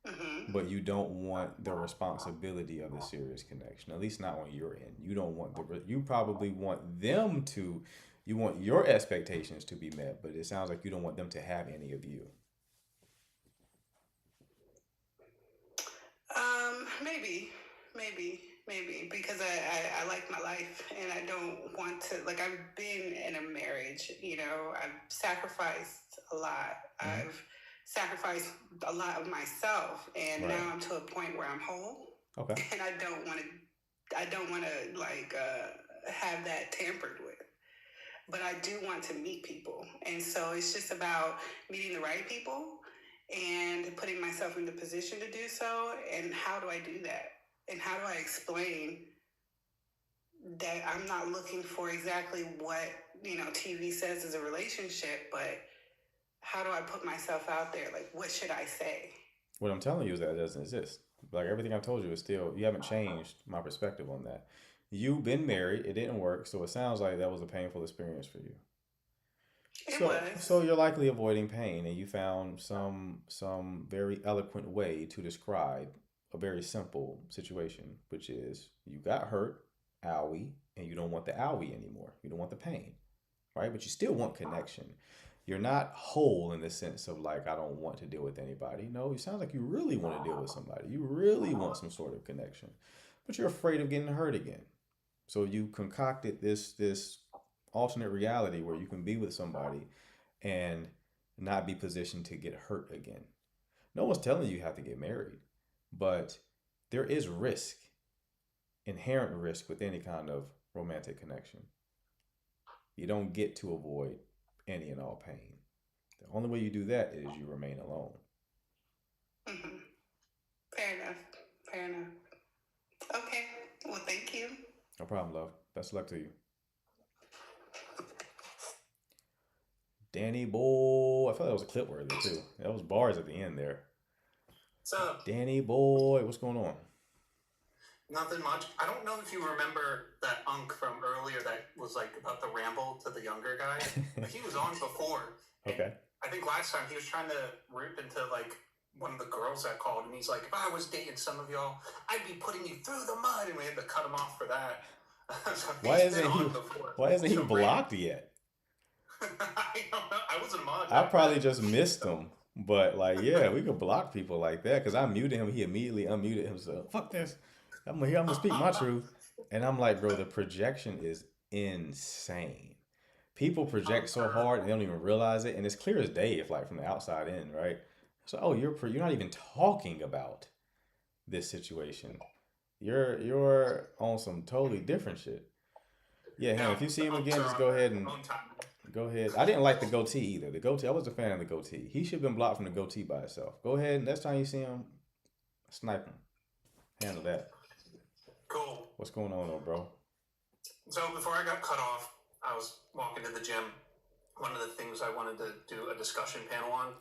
S6: Hmm.
S1: but you don't want the responsibility of the serious connection. At least not on your end. You don't want you probably want them to, you want your expectations to be met, but it sounds like you don't want them to have any of you.
S6: Maybe because I like my life and I don't want to, like, I've been in a marriage, I've sacrificed a lot.
S1: Mhm.
S6: I've sacrificed a lot of myself, and
S1: Right.
S6: now I'm to a point where I'm whole,
S1: Okay.
S6: and I don't want to like have that tampered with. But I do want to meet people, and so it's just about meeting the right people and putting myself in the position to do so. And how do I do that? And how do I explain that I'm not looking for exactly what TV says is a relationship, but how do I put myself out there? Like, what should I say?
S1: What I'm telling you is that it doesn't exist. Like everything I've told you is still, you haven't changed my perspective on that. You've been married, it didn't work, so it sounds like that was a painful experience for you.
S6: It
S1: So
S6: was.
S1: you're likely avoiding pain, and you found some very eloquent way to describe a very simple situation, which is you got hurt, owie, and you don't want the owie anymore. You don't want the pain, right? But you still want connection. You're not whole in the sense of like I don't want to deal with anybody. No, it sounds like you really want to deal with somebody. You really want some sort of connection, but you're afraid of getting hurt again. So you concocted this alternate reality where you can be with somebody and not be positioned to get hurt again. No one's telling you have to get married, but there is risk, inherent risk with any kind of romantic connection. You don't get to avoid any and all pain. The only way you do that is you remain alone.
S6: Hmm. Fair enough. Fair enough. Okay. Well, thank you.
S1: No problem, love. Best of luck to you. Danny boy. I felt that was a clip worthy too. That was bars at the end there.
S2: What's up?
S1: Danny boy, what's going on?
S2: Nothing much. I don't know if you remember that unk from earlier that was like about the ramble to the younger guy. He was on before.
S1: Okay.
S2: I think last time he was trying to rip into like one of the girls that called, and he's like, "If I was dating some of y'all, I'd be putting you through the mud," and we had to cut him off for that. So
S1: Why
S2: he's been
S1: isn't he
S2: on before.
S1: why isn't he
S2: So
S1: blocked yet?
S2: I don't know. I wasn't mod
S1: I
S2: back
S1: probably
S2: then.
S1: just missed him. But like, yeah, we could block people like that because I muted him. He immediately unmuted himself. Fuck this. I'm here. I'm gonna speak my truth. And I'm like, bro, the projection is insane. People project so hard and they don't even realize it, and it's clear as day if like from the outside in, right? So, oh, you're not even talking about this situation. You're on some totally different shit. Yeah, him.
S2: No,
S1: If you see
S2: the
S1: him
S2: unks
S1: again,
S2: are
S1: just
S2: on
S1: go
S2: their
S1: ahead and
S2: own time.
S1: go ahead. I didn't like the goatee either. The goatee, I was a fan of the goatee. He should have been blocked from the goatee by itself. Go ahead. Next time you see him, snipe him. Handle that.
S2: Cool.
S1: What's going on, though, bro?
S2: So before I got cut off, I was walking to the gym. One of the things I wanted to do a discussion panel on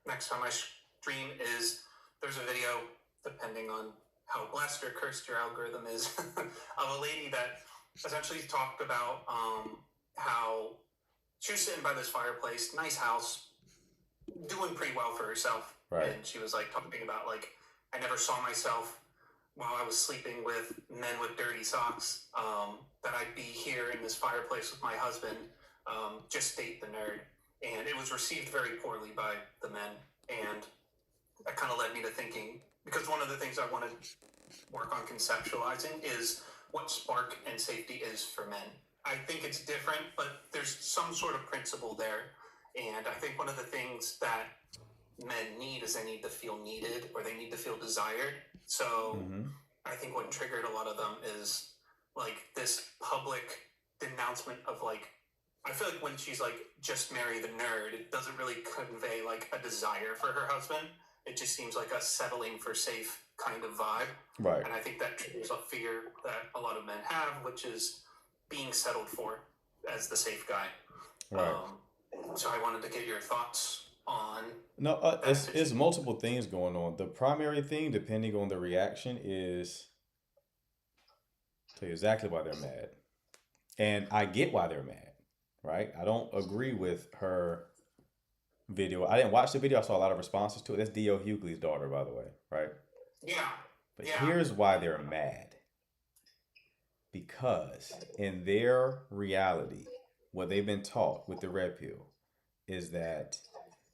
S2: next time I stream is there's a video, depending on how blessed or cursed your algorithm is, of a lady that essentially talked about how she was sitting by this fireplace, nice house, doing pretty well for herself.
S1: Right.
S2: And she was like talking about like, I never saw myself while I was sleeping with men with dirty socks, that I'd be here in this fireplace with my husband, just date the nerd. And it was received very poorly by the men. And that kind of led me to thinking, because one of the things I want to work on conceptualizing is what spark and safety is for men. I think it's different, but there's some sort of principle there. And I think one of the things that men need is they need to feel needed or they need to feel desired. So I think what triggered a lot of them is like this public denouncement of like, I feel like when she's like just marry the nerd, it doesn't really convey like a desire for her husband. It just seems like a settling for safe kind of vibe.
S1: Right.
S2: And I think that triggers a fear that a lot of men have, which is being settled for as the safe guy.
S1: Right.
S2: So I wanted to get your thoughts on.
S1: No, it's multiple things going on. The primary thing, depending on the reaction, is tell you exactly why they're mad. And I get why they're mad, right? I don't agree with her video. I didn't watch the video. I saw a lot of responses to it. That's D.L. Hughley's daughter, by the way, right?
S2: Yeah.
S1: But here's why they're mad. Because in their reality, what they've been taught with the red pill is that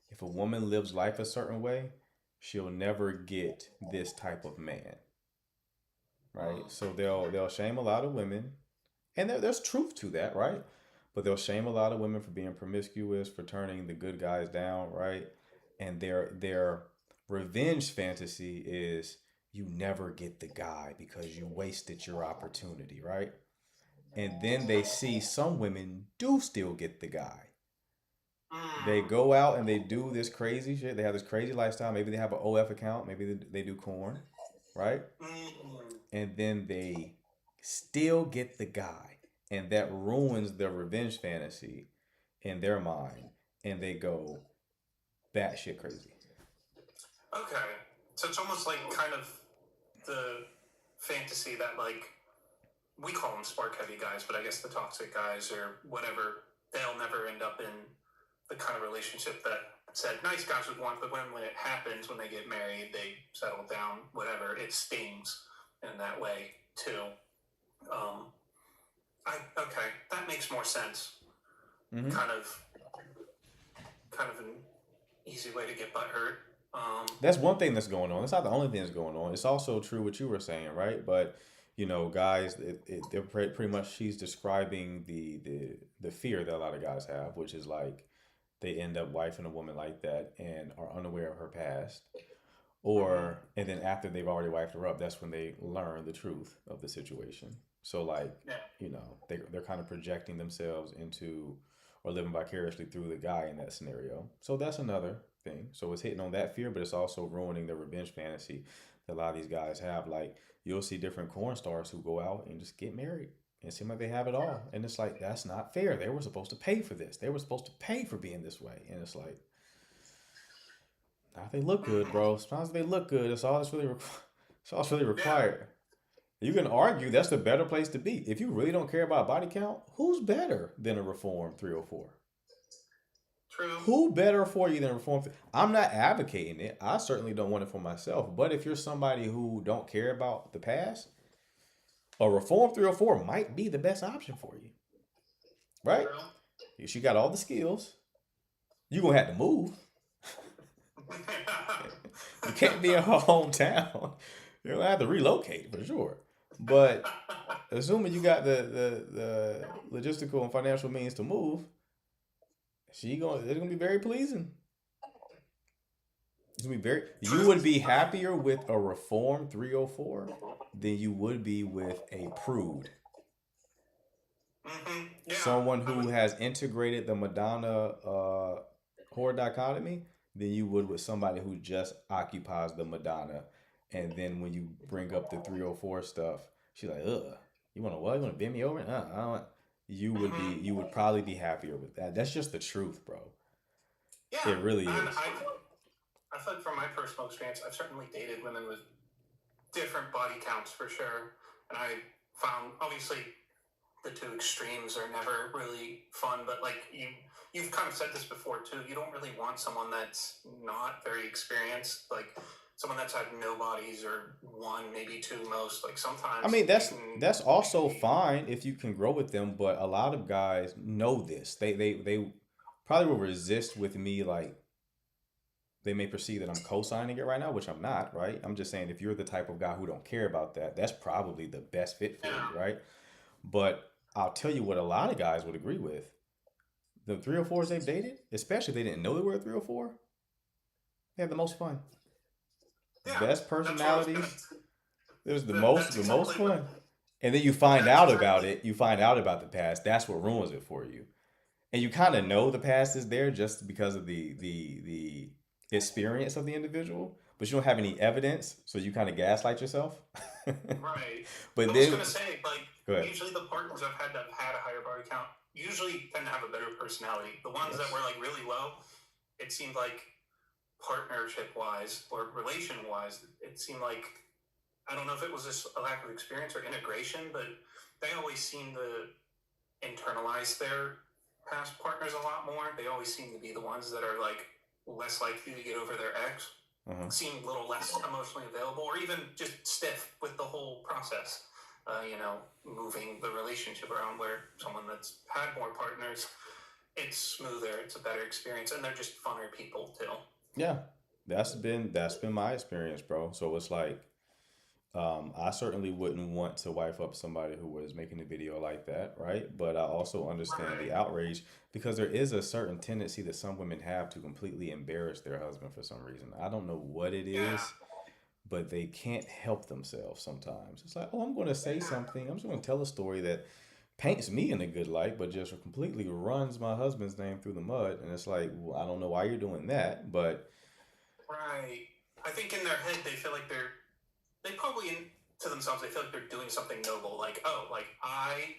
S1: if a woman lives life a certain way, she'll never get this type of man, right? So they'll shame a lot of women, and there's truth to that, right? But they'll shame a lot of women for being promiscuous, for turning the good guys down, right? And their revenge fantasy is you never get the guy because you wasted your opportunity, right? And then they see some women do still get the guy. They go out and they do this crazy shit. They have this crazy lifestyle. Maybe they have an OF account. Maybe they do corn, right? And then they still get the guy. And that ruins their revenge fantasy in their mind. And they go batshit crazy.
S2: Okay. So it's almost like kind of the fantasy that, like, we call them spark heavy guys, but I guess the toxic guys or whatever, they'll never end up in the kind of relationship that said nice guys would want, but when it happens, when they get married, they settle down, whatever, it stings in that way too. Okay, that makes more sense.
S1: Mm-hmm.
S2: Kind of an easy way to get butthurt.
S1: That's one thing that's going on. That's not the only thing that's going on. It's also true what you were saying, right? But you know, guys, they're pretty much, she's describing the fear that a lot of guys have, which is like they end up wifing a woman like that and are unaware of her past, and then after they've already wifed her up, that's when they learn the truth of the situation. So like, you know, they're kind of projecting themselves into or living vicariously through the guy in that scenario. So that's another thing. So it's hitting on that fear, but it's also ruining the revenge fantasy that a lot of these guys have. Like, you'll see different corn stars who go out and just get married and seem like they have it all. And it's like, that's not fair. They were supposed to pay for this. They were supposed to pay for being this way. And it's like, not if they look good, bro. As long as they look good, that's all that's really required. You can argue that's the better place to be. If you really don't care about body count, who's better than a Reform 304?
S2: True.
S1: Who better for you than Reform? I'm not advocating it. I certainly don't want it for myself. But if you're somebody who don't care about the past, a Reform 304 might be the best option for you. Right? She got all the skills. You're going to have to move. You can't be in her hometown. You're going to have to relocate for sure. But assuming you got the logistical and financial means to move, it's gonna be very pleasing. It's gonna be very. You would be happier with a Reform 304 than you would be with a prude.
S2: Mm-hmm. Yeah.
S1: Someone who has integrated the Madonna whore dichotomy than you would with somebody who just occupies the Madonna. And then when you bring up the 304 stuff, she's like, ugh, you want to what? You want to bend me over? I don't. You would probably be happier with that. That's just the truth, bro.
S2: Yeah,
S1: it really is.
S2: I feel like from my personal experience, I've certainly dated women with different body counts for sure, and I found obviously the two extremes are never really fun. But like you've kind of said this before too. You don't really want someone that's not very experienced, like someone that's had no bodies or one, maybe two most. Like sometimes.
S1: I mean, that's also fine if you can grow with them, but a lot of guys know this. They probably will resist with me, like they may perceive that I'm co-signing it right now, which I'm not, right? I'm just saying if you're the type of guy who don't care about that, that's probably the best fit for you, right? But I'll tell you what a lot of guys would agree with. The 304s they've dated, especially if they didn't know they were a 304, they have the most fun.
S2: Yeah,
S1: best personalities. There's the most fun. And then you find out about it. You find out about the past. That's what ruins it for you. and you kind of know the past is there just because of the experience of the individual, but you don't have any evidence, so you kind of gaslight yourself.
S2: Right.
S1: But
S2: I was
S1: then,
S2: gonna say, like,
S1: go ahead.
S2: usually the partners I've had that have had a higher body count usually tend to have a better personality. The ones that
S1: Yes.
S2: were like really low, it seemed like partnership wise or relation wise, it seemed like I don't know if it was just a lack of experience or integration, but they always seem to internalize their past partners a lot more. They always seem to be the ones that are like less likely to get over their ex,
S1: Uh-huh.
S2: seem a little less emotionally available, or even just stiff with the whole process. Moving the relationship around, where someone that's had more partners, it's smoother, it's a better experience, and they're just funner people too.
S1: Yeah, that's been my experience, bro. So it's like, I certainly wouldn't want to wife up somebody who was making a video like that, right? But I also understand the outrage because there is a certain tendency that some women have to completely embarrass their husband for some reason. I don't know what it is, but they can't help themselves sometimes. It's like, oh, I'm going to say something. I'm just going to tell a story that paints me in a good light, but just completely runs my husband's name through the mud. And it's like, well, I don't know why you're doing that, but
S2: Right. I think in their head they probably to themselves they feel like they're doing something noble. Like, oh, like I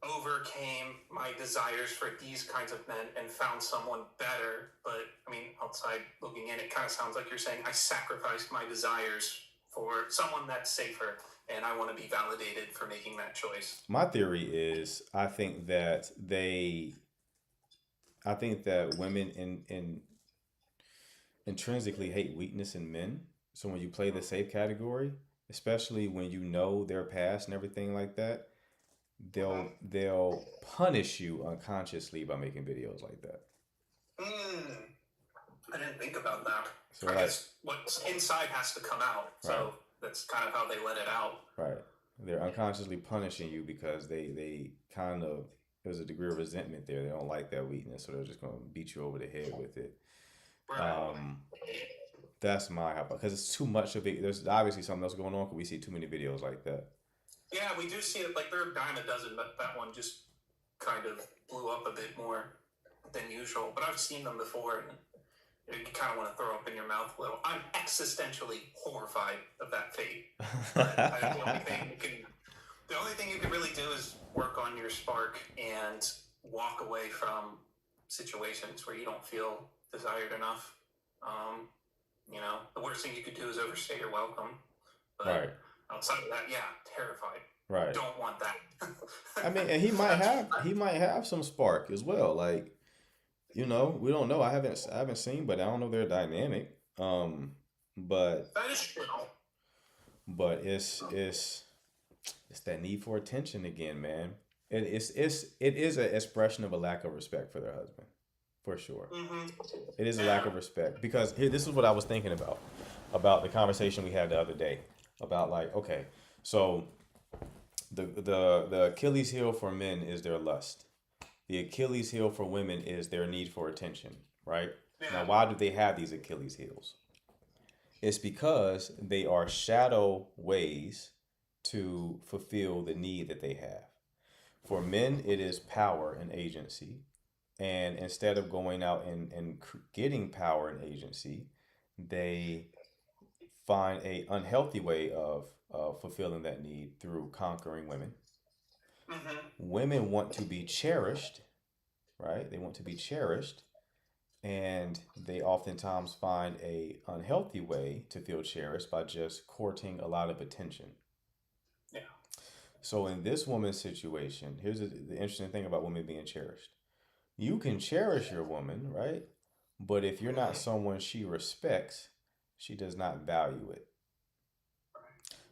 S2: overcame my desires for these kinds of men and found someone better. But I mean, outside looking in, it kind of sounds like you're saying I sacrificed my desires for someone that's safer, and I want to be validated for making that choice.
S1: my theory is I think that women in intrinsically hate weakness in men. So when you play the safe category, especially when you know their past and everything like that, they'll punish you unconsciously by making videos like that.
S2: I didn't think about that.
S1: So
S2: I
S1: like,
S2: guess what's inside has to come out.
S1: right,
S2: So that's kind of how they let it out.
S1: right. They're unconsciously punishing you because they kind of there's a degree of resentment there. They don't like that weakness, so they're just gonna beat you over the head with it. Um, that's my hypothesis because it's too much of it. There's obviously something else going on because we see too many videos like that.
S2: Yeah, we do see it. Like there are a dime a dozen, but that one just kind of blew up a bit more than usual. But I've seen them before, and you kind of want to throw up in your mouth a little. I'm existentially horrified of that fate. But the only thing you can really do is work on your spark and walk away from situations where you don't feel desired enough. The worst thing you could do is overstay your welcome. But
S1: Right,
S2: outside of that, yeah, terrified.
S1: right.
S2: Don't want that.
S1: I mean, and he might have some spark as well. Like, we don't know. I haven't seen, but I don't know their dynamic. But
S2: That is true.
S1: it's that need for attention again, man. It is an expression of a lack of respect for their husband, for sure.
S2: Mm-hmm.
S1: It is a lack of respect because here, this is what I was thinking about the conversation we had the other day about like, okay, so the Achilles heel for men is their lust. The Achilles heel for women is their need for attention, right? Now, why do they have these Achilles heels? It's because they are shadow ways to fulfill the need that they have. For men, it is power and agency. And instead of going out and getting power and agency, they find a unhealthy way of fulfilling that need through conquering women.
S2: Mm-hmm.
S1: Women want to be cherished, right? They want to be cherished, and they oftentimes find a unhealthy way to feel cherished by just courting a lot of attention.
S2: Yeah.
S1: So in this woman's situation, here's the interesting thing about women being cherished. You can cherish your woman, right? But if you're not someone she respects, she does not value it.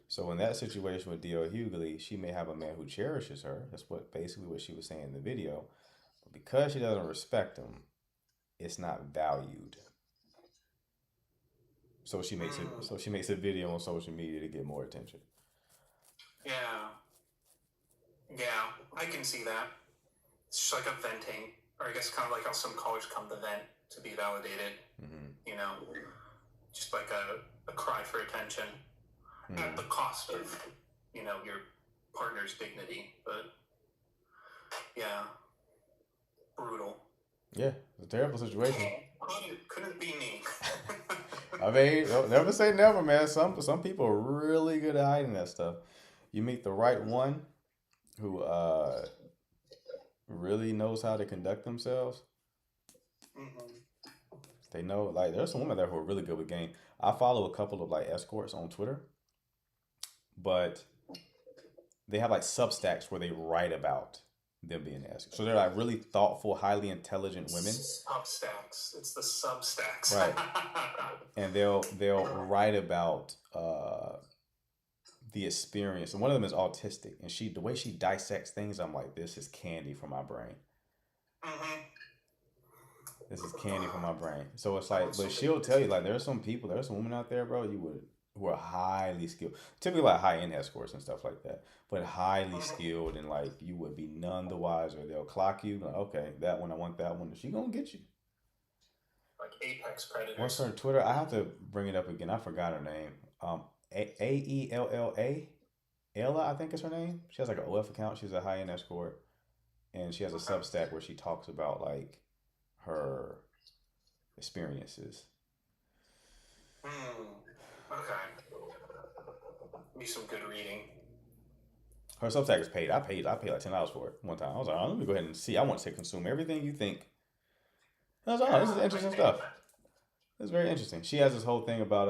S1: So in that situation with D.L. Hughley, she may have a man who cherishes her. That's basically what she was saying in the video. But because she doesn't respect him, it's not valued. So she makes it. So she makes a video on social media to get more attention.
S2: Yeah, I can see that. It's just like a venting, or I guess kind of like how some callers come to vent to be validated.
S1: Mm-hmm.
S2: Just like a cry for attention at the cost of your partner's dignity. But yeah, brutal.
S1: Yeah, it's a terrible situation.
S2: Couldn't be me.
S1: I mean, never say never, man. Some people are really good at hiding that stuff. You meet the right one who really knows how to conduct themselves.
S2: Mm-hmm.
S1: They know, like, there's some women there who are really good with game. I follow a couple of like escorts on Twitter, but they have like Substacks where they write about them being an escort. So they're like really thoughtful, highly intelligent women.
S2: Substacks. It's the Substacks.
S1: Right. And they'll write about the experience. And one of them is autistic, and the way she dissects things, I'm like, this is candy for my brain.
S2: Mm-hmm.
S1: This is candy for my brain. So it's like, but she'll tell you, like, there's some women out there, bro, who are highly skilled, typically like high-end escorts and stuff like that, but highly skilled, and like you would be none the wiser. They'll clock you, like, okay, that one, I want that one. She gonna get you.
S2: Like apex predators.
S1: What's her Twitter? I have to bring it up again. I forgot her name. Aella, Ella, I think is her name. She has like an OF account. She's a high-end escort, and she has a Substack where she talks about like her experiences.
S2: Okay. Be some good reading.
S1: Her Substack is paid. I paid like $10 for it one time. I was like, oh, let me go ahead and see. I want to consume everything you think. And I was like, oh, this is interesting stuff. It's very interesting. She has this whole thing about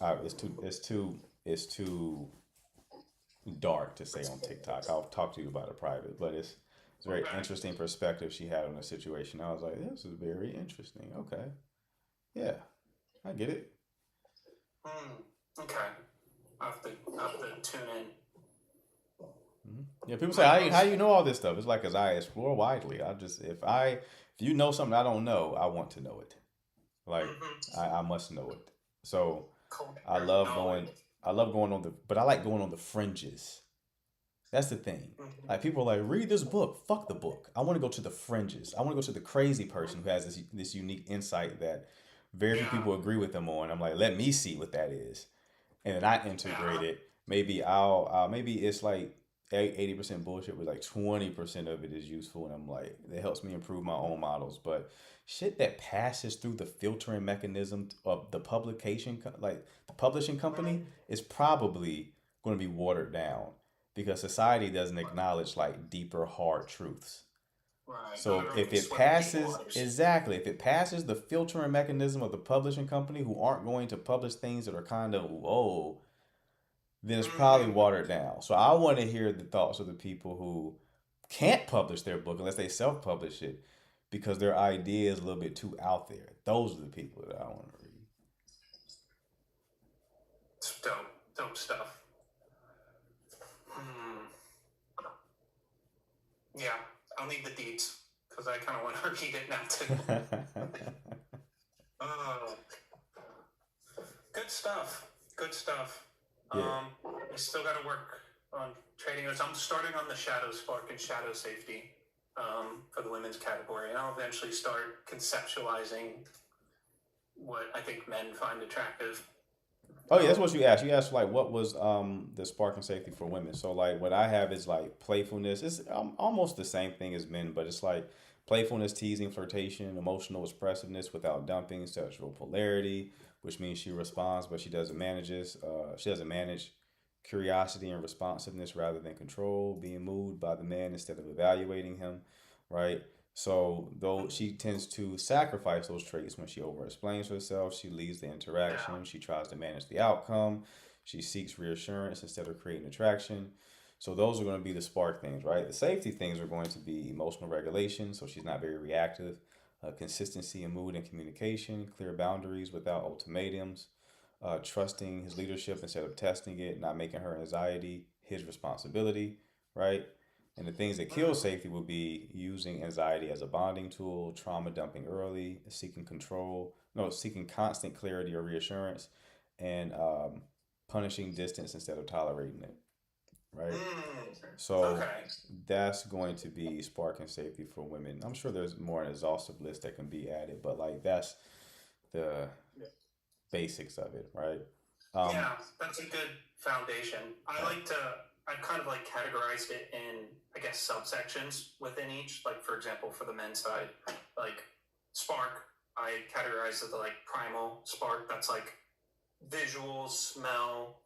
S1: it's too dark to say on TikTok. I'll talk to you about it private, but it's a very interesting perspective she had on the situation. I was like, this is very interesting. Okay. Yeah, I get it.
S2: Okay. I'll have to tune in.
S1: Mm-hmm. Yeah, people say, how you know all this stuff? It's like, because I explore widely. If you know something I don't know, I want to know it. Like, I must know it. So I love going but I like going on the fringes. That's the thing. Like, people are like, read this book. Fuck the book. I want to go to the fringes. I want to go to the crazy person who has this unique insight that very few people agree with them on. I'm like, let me see what that is. And then I integrate it. Maybe maybe it's like 80% bullshit, but like 20% of it is useful. And I'm like, it helps me improve my own models. But shit that passes through the filtering mechanism of the publishing company is probably going to be watered down, because society doesn't acknowledge like deeper, hard truths.
S2: Right.
S1: So if it passes the filtering mechanism of the publishing company, who aren't going to publish things that are kind of whoa, then it's probably watered down. So I want to hear the thoughts of the people who can't publish their book unless they self-publish it because their idea is a little bit too out there. Those are the people that I want to read.
S2: It's dope stuff. Yeah, I'll need the deeds because I kind of want to read it now too. Good stuff. Good stuff.
S1: Yeah.
S2: I still got to work on trading those. I'm starting on the Shadow Spark and Shadow Safety for the women's category, and I'll eventually start conceptualizing what I think men find attractive.
S1: Oh yeah, that's what you asked. You asked like what was the spark and safety for women. So like what I have is like playfulness. It's almost the same thing as men, but it's like playfulness, teasing, flirtation, emotional expressiveness without dumping, sexual polarity, which means she responds, but she doesn't manage curiosity and responsiveness rather than control, being moved by the man instead of evaluating him, right? So though she tends to sacrifice those traits when she over-explains herself, she leaves the interaction, she tries to manage the outcome, she seeks reassurance instead of creating attraction. So those are going to be the spark things, right? The safety things are going to be emotional regulation, so she's not very reactive, consistency in mood and communication, clear boundaries without ultimatums, trusting his leadership instead of testing it, not making her anxiety his responsibility, right? And the things that kill safety will be using anxiety as a bonding tool, trauma dumping early, seeking constant clarity or reassurance, and punishing distance instead of tolerating it, right? So that's going to be spark and safety for women. I'm sure there's more an exhaustive list that can be added, but like that's the basics of it, right?
S2: Yeah, that's a good foundation. I I've kind of like categorized it in, I guess, subsections within each. Like, for example, for the men's side, like spark, I categorize it like primal spark. That's like visual, smell,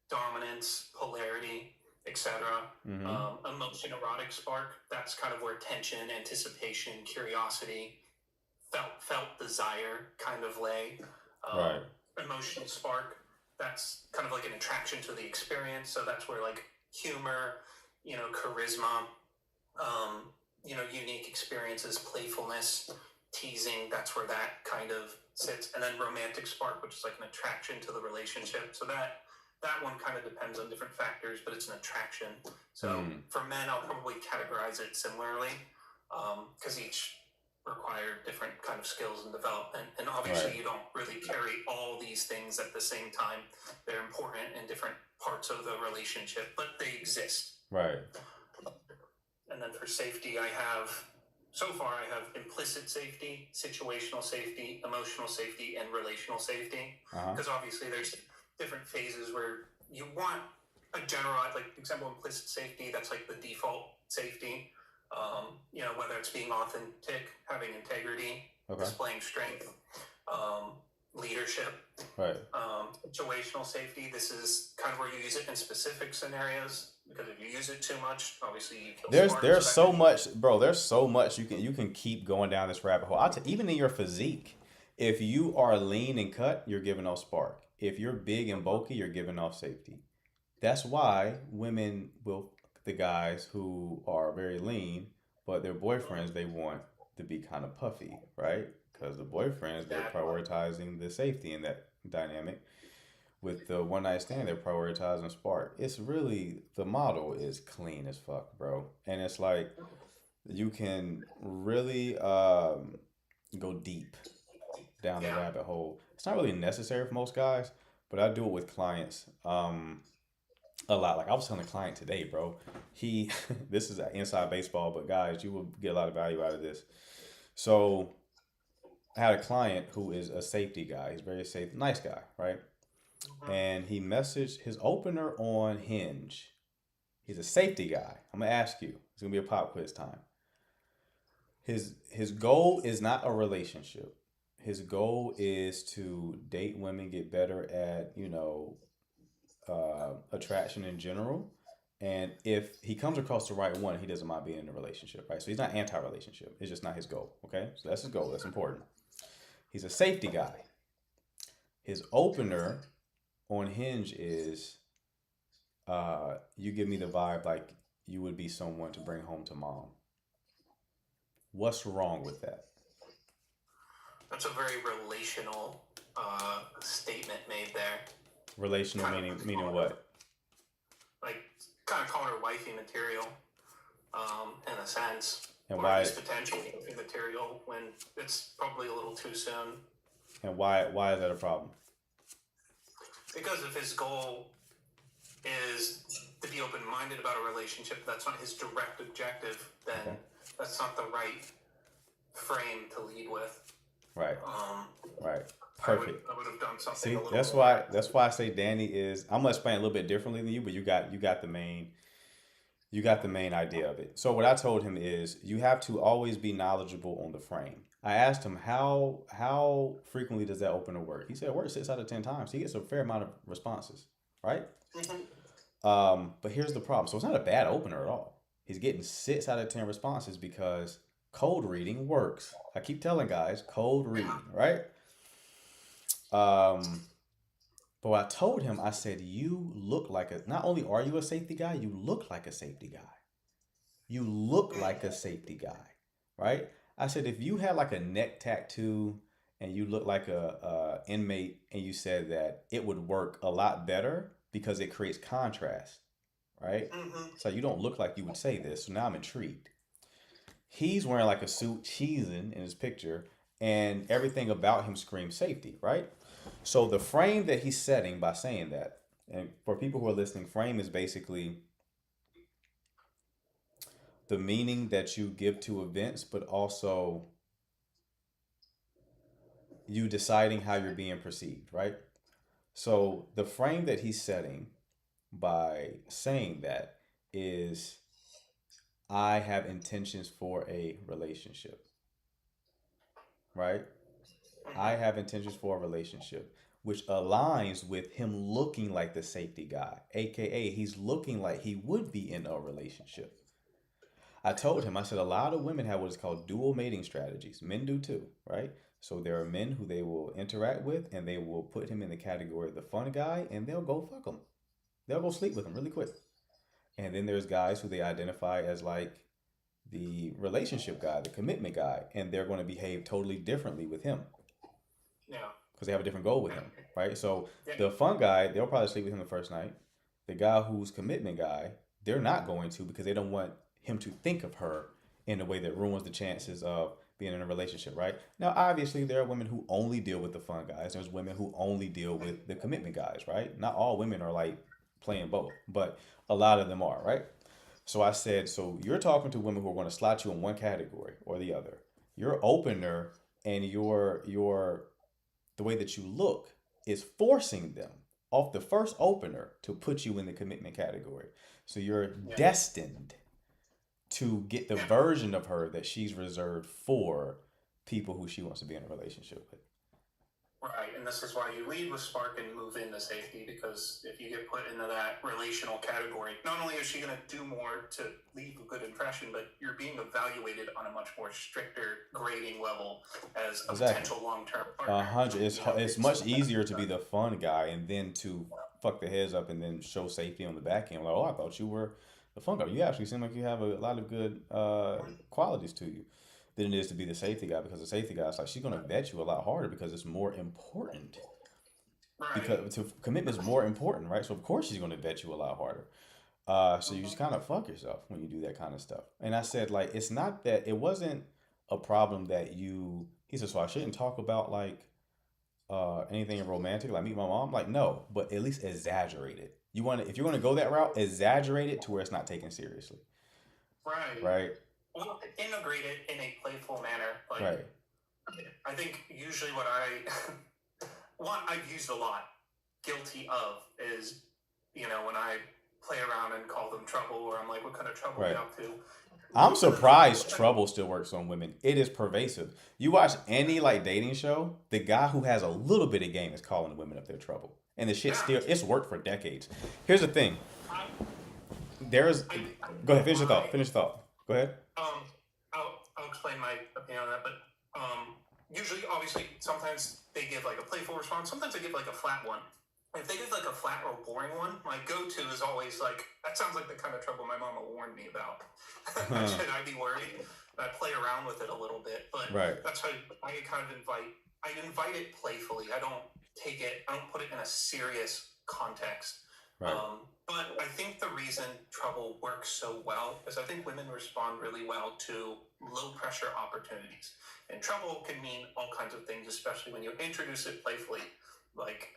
S2: dominance, polarity, etc. Emotion, erotic spark. That's kind of where tension, anticipation, curiosity, felt desire kind of lay.
S1: Right.
S2: Emotional spark. That's kind of like an attraction to the experience. So that's where like humor, charisma, unique experiences, playfulness, teasing. That's where that kind of sits. And then romantic spark, which is like an attraction to the relationship. So that one kind of depends on different factors, but it's an attraction. So for men, I'll probably categorize it similarly, because each require different kind of skills and development. And obviously you don't really carry all these things at the same time. They're important in different parts of the relationship, but they exist.
S1: Right.
S2: And then for safety, I have implicit safety, situational safety, emotional safety, and relational safety. Because obviously there's different phases where you want a general, like example, implicit safety, that's like the default safety. Whether it's being authentic, having integrity, displaying strength, leadership.
S1: Right.
S2: Situational safety, this is kind of where you use it in specific scenarios, because if you use it too much, obviously you kill
S1: there's so much, bro. There's so much you can keep going down this rabbit hole. Even in your physique, if you are lean and cut, you're giving off spark. If you're big and bulky, you're giving off safety. That's why women will, the guys who are very lean, but their boyfriends, they want to be kind of puffy, right? Because the boyfriends, they're prioritizing the safety in that dynamic. With the one night stand, they're prioritizing spark. It's really, the model is clean as fuck, bro. And it's like, you can really go deep down the rabbit hole. It's not really necessary for most guys, but I do it with clients a lot. Like I was telling a client today, bro, this is inside baseball, but guys, you will get a lot of value out of this. So I had a client who is a safety guy. He's very safe, nice guy, right? And he messaged his opener on Hinge. He's a safety guy. I'm gonna ask you. It's gonna be a pop quiz time. His goal is not a relationship. His goal is to date women, get better at, attraction in general. And if he comes across the right one, he doesn't mind being in a relationship, right? So he's not anti-relationship. It's just not his goal, okay? So that's his goal. That's important. He's a safety guy. His opener on Hinge is, you give me the vibe like you would be someone to bring home to mom. What's wrong with that?
S2: That's a very relational statement made there.
S1: Relational meaning what?
S2: Like, kind of calling her wifey material, in a sense.
S1: And
S2: or
S1: why?
S2: at least potential wifey material when it's probably a little too soon.
S1: And why is that a problem?
S2: Because if his goal is to be open-minded about a relationship, that's not his direct objective, then that's not the right frame to lead with.
S1: Right. Right. Perfect.
S2: I would have done something.
S1: See,
S2: a little
S1: that's
S2: more.
S1: why I say Danny is. I'm gonna explain a little bit differently than you, but you got the main idea of it. So what I told him is you have to always be knowledgeable on the frame. I asked him how frequently does that opener work. He said it works 6 out of 10 times. He gets a fair amount of responses, right? But here's the problem. So it's not a bad opener at all. He's getting 6 out of 10 responses because cold reading works. I keep telling guys, cold reading, right? But what I told him, I said, you look like not only are you a safety guy, you look like a safety guy. You look like a safety guy, right? I said, if you had like a neck tattoo and you look like a inmate and you said that it would work a lot better because it creates contrast, right? So you don't look like you would say this. So now I'm intrigued. He's wearing like a suit, cheesing in his picture, and everything about him screams safety, right? So the frame that he's setting by saying that, and for people who are listening, frame is basically the meaning that you give to events, but also you deciding how you're being perceived, right? So the frame that he's setting by saying that is I have intentions for a relationship, right? I have intentions for a relationship, which aligns with him looking like the safety guy, aka he's looking like he would be in a relationship. I told him, I said, a lot of women have what is called dual mating strategies. Men do too, right? So there are men who they will interact with and they will put him in the category of the fun guy and they'll go fuck him. They'll go sleep with him really quick. And then there's guys who they identify as like the relationship guy, the commitment guy, and they're going to behave totally differently with him
S9: Yeah.
S1: because they have a different goal with him, right? So
S9: Yeah.
S1: the fun guy, they'll probably sleep with him the first night. The guy who's commitment guy, they're not going to because they don't want him to think of her in a way that ruins the chances of being in a relationship, right? Now, obviously, there are women who only deal with the fun guys. There's women who only deal with the commitment guys, right? Not all women are like playing both, but a lot of them are, right? So I said, so you're talking to women who are going to slot you in one category or the other. Your opener and your the way that you look is forcing them off the first opener to put you in the commitment category. So you're destined to get the version of her that she's reserved for people who she wants to be in a relationship with.
S2: Right, and this is why you lead with spark and move into safety, because if you get put into that relational category, not only is she going to do more to leave a good impression, but you're being evaluated on a much more stricter grading level as a potential long-term partner.
S1: 100. It's much easier to be the fun guy and then to fuck the heads up and then show safety on the back end. Like, oh, I thought you were the fun guy. You actually seem like you have a lot of good qualities to you. Than it is to be the safety guy, because the safety guy is like, she's going to vet you a lot harder because it's more important.
S2: Right.
S1: Because commitment is more important, right? So of course she's going to vet you a lot harder. So you just kind of fuck yourself when you do that kind of stuff. And I said, like, it's not that it wasn't a problem that you. He said, so I shouldn't talk about like anything romantic, like meet my mom. Like, no, but at least exaggerate it. You want to, if you're going to go that route, exaggerate it to where it's not taken seriously.
S2: Right.
S1: Right.
S2: Well, integrate it in a playful manner. Like,
S1: Right.
S2: I think usually what one I've used a lot, guilty of, is, when I play around and call them trouble, or I'm like, what kind of trouble are you up to?
S1: I'm surprised trouble still works on women. It is pervasive. You watch any like dating show, the guy who has a little bit of game is calling women up their trouble. And the shit still, it's worked for decades. Here's the thing. Go ahead, finish your thought. Go ahead.
S2: I'll explain my opinion on that, but usually, obviously, sometimes they give like a playful response. Sometimes they give like a flat one. If they give like a flat or boring one, my go-to is always like, that sounds like the kind of trouble my mama warned me about. Should I be worried? I play around with it a little bit, but that's how I kind of invite it playfully. I don't put it in a serious context.
S1: Right.
S2: But I think the reason trouble works so well is I think women respond really well to low pressure opportunities. And trouble can mean all kinds of things, especially when you introduce it playfully. Like,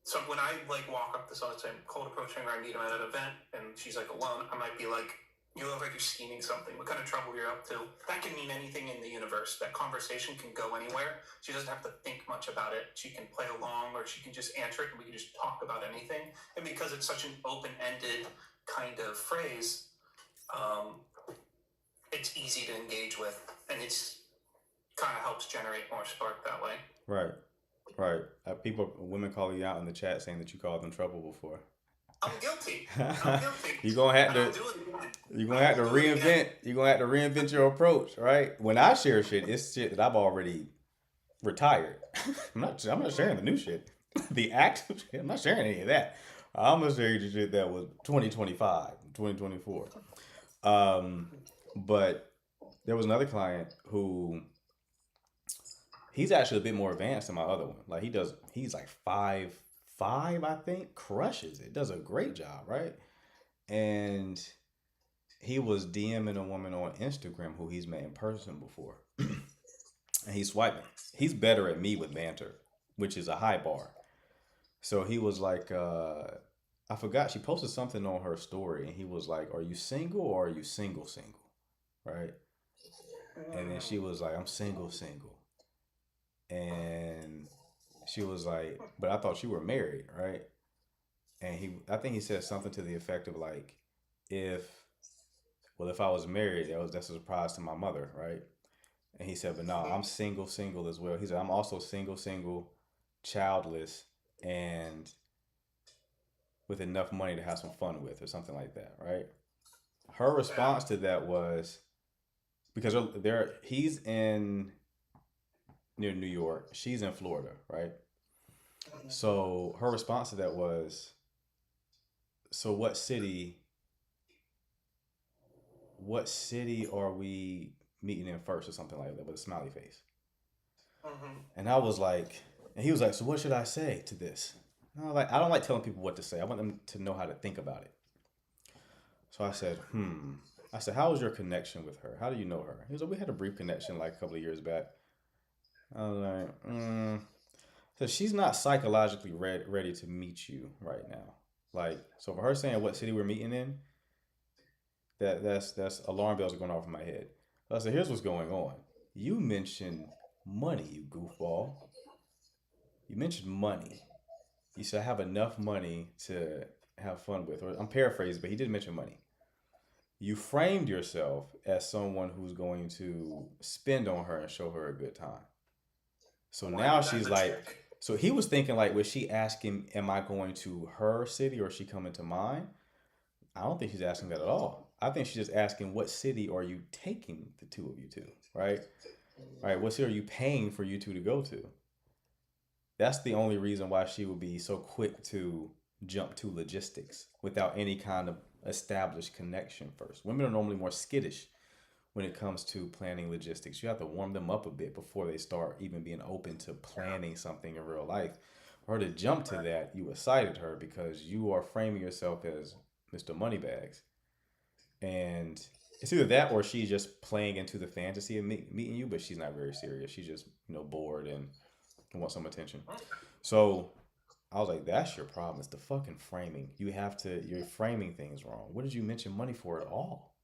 S2: so when I like walk up to someone saying cold approaching, or I meet them at an event and she's like alone, I might be like, you look like you're scheming something. What kind of trouble you're up to? That can mean anything in the universe. That conversation can go anywhere. She doesn't have to think much about it. She can play along, or she can just answer it, and we can just talk about anything. And because it's such an open-ended kind of phrase, it's easy to engage with, and it's kind of helps generate more spark that way.
S1: Right. Women call you out in the chat saying that you called them trouble before.
S2: I'm guilty.
S1: You're gonna have to reinvent your approach, right? When I share shit, it's shit that I've already retired. I'm not sharing the new shit. The active shit, I'm not sharing any of that. I'm gonna share the shit that was 2025, 2024. But there was another client who he's actually a bit more advanced than my other one. Like he's like 5'5", I think, crushes it, does a great job, right? And he was DMing a woman on Instagram who he's met in person before. And he's swiping. He's better at me with banter, which is a high bar. So he was like, I forgot, she posted something on her story and he was like, are you single or are you single? Right? And then she was like, I'm single. And she was like, but I thought you were married, right? and I think he said something to the effect of like, if I was married, that's a surprise to my mother, right? And he said, but no, I'm single as well. He said, I'm also single, childless, and with enough money to have some fun with, or something like that, right? Her response to that was, because he's in near New York, she's in Florida, right? So her response to that was, so what city are we meeting in first, or something like that, with a smiley face. And I was like, and he was like, so what should I say to this? And I was like, I don't like telling people what to say. I want them to know how to think about it. So I said, I said, how was your connection with her? How do you know her? He was like, we had a brief connection like a couple of years back. I was like, so she's not psychologically ready to meet you right now. Like, so for her saying what city we're meeting in, that's alarm bells are going off in my head. So I said, here's what's going on. You mentioned money, you goofball. You mentioned money. You said I have enough money to have fun with. Or I'm paraphrasing, but he did mention money. You framed yourself as someone who's going to spend on her and show her a good time. So now she's like, so he was thinking like, was she asking, am I going to her city or is she coming to mine? I don't think she's asking that at all. I think she's just asking, what city are you taking the two of you to, right? Right. What city are you paying for you two to go to? That's the only reason why she would be so quick to jump to logistics without any kind of established connection first. Women are normally more skittish when it comes to planning logistics. You have to warm them up a bit before they start even being open to planning something in real life. For her to jump to that, you excited her because you are framing yourself as Mr. Moneybags. And it's either that or she's just playing into the fantasy of meeting you, but she's not very serious. She's just, bored and wants some attention. So I was like, that's your problem. It's the fucking framing. You're framing things wrong. What did you mention money for at all?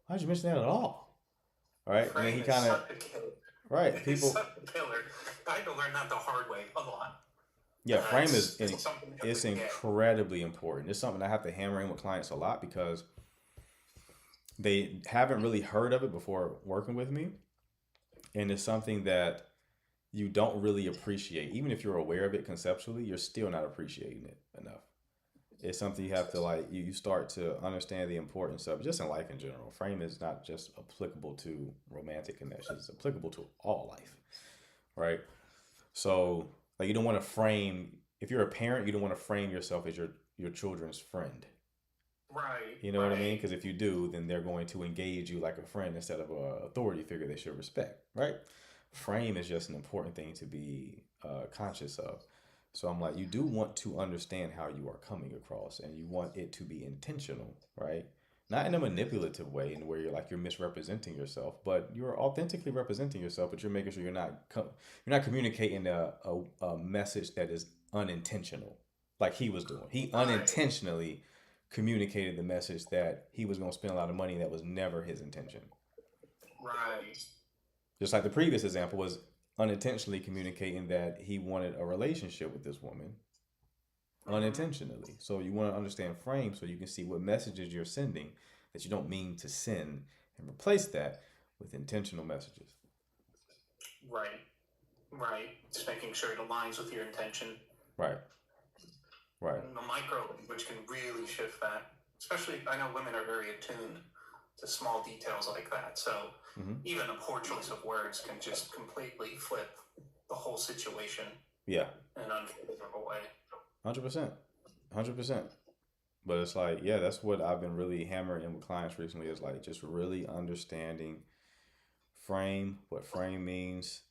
S1: Why did you mention that at all? All right. And then he kind of, right. People,
S2: It's killer. I had to learn that the hard way a lot.
S1: Yeah, frame it's incredibly important. It's something I have to hammer in with clients a lot because they haven't really heard of it before working with me. And it's something that you don't really appreciate. Even if you're aware of it conceptually, you're still not appreciating it enough. It's something you have to you start to understand the importance of, just in life in general. Frame is not just applicable to romantic connections. It's applicable to all life, right? So you don't want to frame, if you're a parent, you don't want to frame yourself as your children's friend.
S2: Right.
S1: You know what I mean? Because if you do, then they're going to engage you like a friend instead of an authority figure they should respect, right? Frame is just an important thing to be conscious of. So I'm like, you do want to understand how you are coming across, and you want it to be intentional, right? Not in a manipulative way, in where you're misrepresenting yourself, but you're authentically representing yourself. But you're making sure you're not communicating a message that is unintentional, like he was doing. He unintentionally communicated the message that he was going to spend a lot of money, and that was never his intention.
S2: Right.
S1: Just like the previous example was unintentionally communicating that he wanted a relationship with this woman unintentionally. So you want to understand frame so you can see what messages you're sending that you don't mean to send, and replace that with intentional messages.
S2: Right. Just making sure it aligns with your intention.
S1: Right.
S2: And the micro language can really shift that. Especially, I know women are very attuned to small details like that. So even a poor choice of words can just completely flip the whole situation.
S1: Yeah.
S2: In an unfavorable way.
S1: 100%. But it's that's what I've been really hammering in with clients recently, is just really understanding frame, what frame means,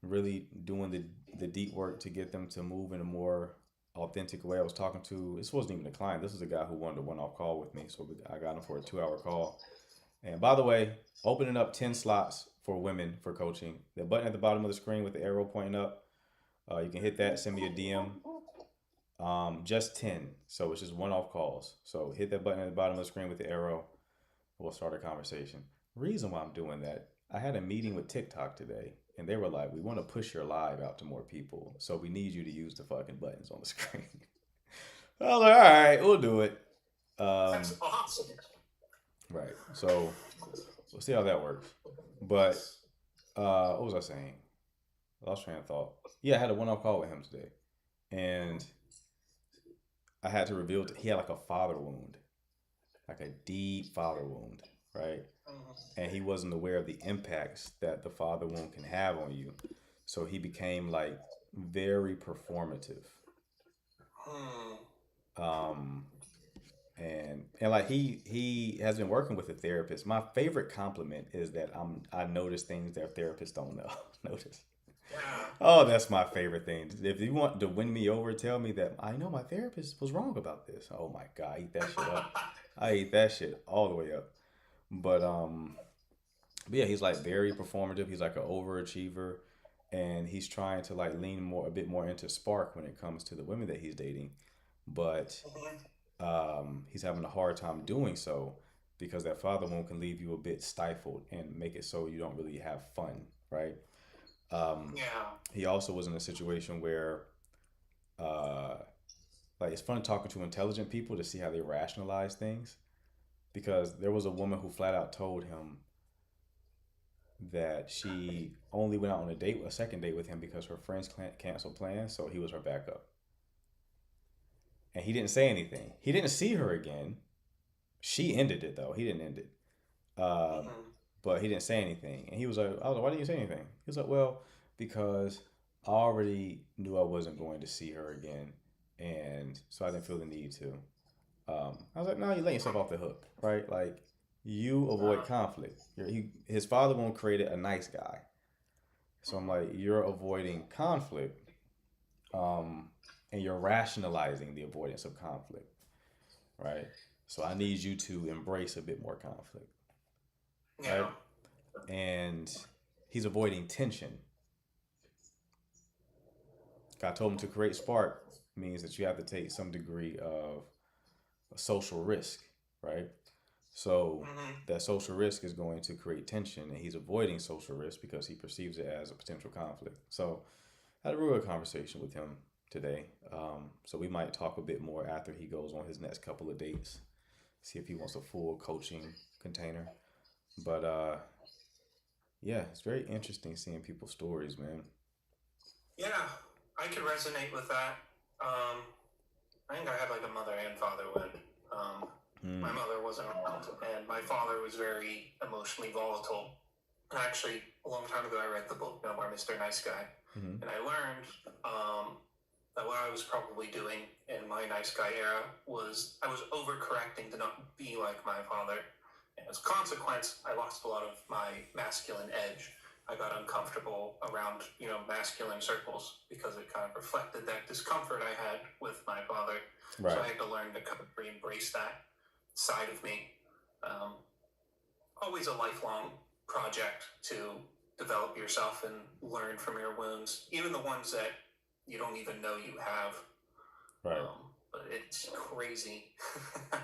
S1: really doing the deep work to get them to move in a more authentic way. I was talking to, this wasn't even a client, this is a guy who wanted a one-off call with me, so I got him for a 2-hour call. And by the way, opening up 10 slots for women for coaching. The button at the bottom of the screen with the arrow pointing up, you can hit that, send me a DM. Just 10, so it's just one-off calls. So hit that button at the bottom of the screen with the arrow. We'll start a conversation. Reason why I'm doing that, I had a meeting with TikTok today, and they were like, we want to push your live out to more people, so we need you to use the fucking buttons on the screen. I was like, all right, we'll do it.
S9: That's awesome.
S1: Right. So we'll see how that works. But what was I saying? I lost train of thought. Yeah, I had a one-off call with him today, and I had to reveal he had like a father wound, like a deep father wound, right? And he wasn't aware of the impacts that the father wound can have on you. So he became like very performative. And like he has been working with a therapist. My favorite compliment is that I notice things that therapists don't know. Notice. Oh, that's my favorite thing. If you want to win me over, tell me that I know my therapist was wrong about this. Oh my God, I eat that shit up. I eat that shit all the way up. But yeah, he's like very performative. He's like an overachiever, and he's trying to like lean a bit more into spark when it comes to the women that he's dating. But he's having a hard time doing so because that father wound can leave you a bit stifled and make it so you don't really have fun, right? He also was in a situation where, like, it's fun talking to intelligent people to see how they rationalize things. Because there was a woman who flat out told him that she only went out on a second date with him because her friends canceled plans, so he was her backup. And he didn't say anything. He didn't see her again. She ended it though. He didn't end it. But he didn't say anything. And I was like, why didn't you say anything? He was like, well, because I already knew I wasn't going to see her again. And so I didn't feel the need to. I was like, no, you let yourself off the hook, right? Like, you avoid conflict. His father won't create a nice guy. So I'm like, you're avoiding conflict. And you're rationalizing the avoidance of conflict, right? So I need you to embrace a bit more conflict. Right? And he's avoiding tension. God told him to create spark means that you have to take some degree of social risk, right? So that social risk is going to create tension, and he's avoiding social risk because he perceives it as a potential conflict. So I had a real good conversation with him today. So we might talk a bit more after he goes on his next couple of dates, see if he wants a full coaching container. But yeah, it's very interesting seeing people's stories, man.
S2: Yeah, I could resonate with that. I think I had like a mother and father wound. My mother wasn't around, and my father was very emotionally volatile. And actually, a long time ago, I read the book Memoir, Mr. Nice Guy, and I learned that what I was probably doing in my nice guy era was I was overcorrecting to not be like my father. And as a consequence, I lost a lot of my masculine edge. I got uncomfortable around, masculine circles because it kind of reflected that discomfort I had with my father. Right. So I had to learn to kind of re-embrace that side of me. Always a lifelong project to develop yourself and learn from your wounds, even the ones that you don't even know you have.
S1: Right.
S2: But it's crazy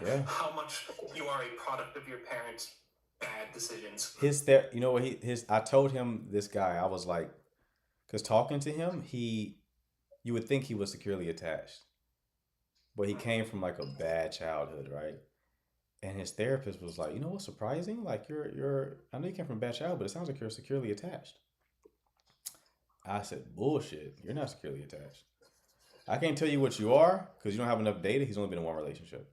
S1: Yeah.
S2: how much you are a product of your parents' bad decisions.
S1: I told him, this guy, I was like, because talking to him, you would think he was securely attached, but he came from like a bad childhood, right? And his therapist was like, what's surprising? Like I know you came from a bad childhood, but it sounds like you're securely attached. I said, bullshit. You're not securely attached. I can't tell you what you are because you don't have enough data. He's only been in one relationship.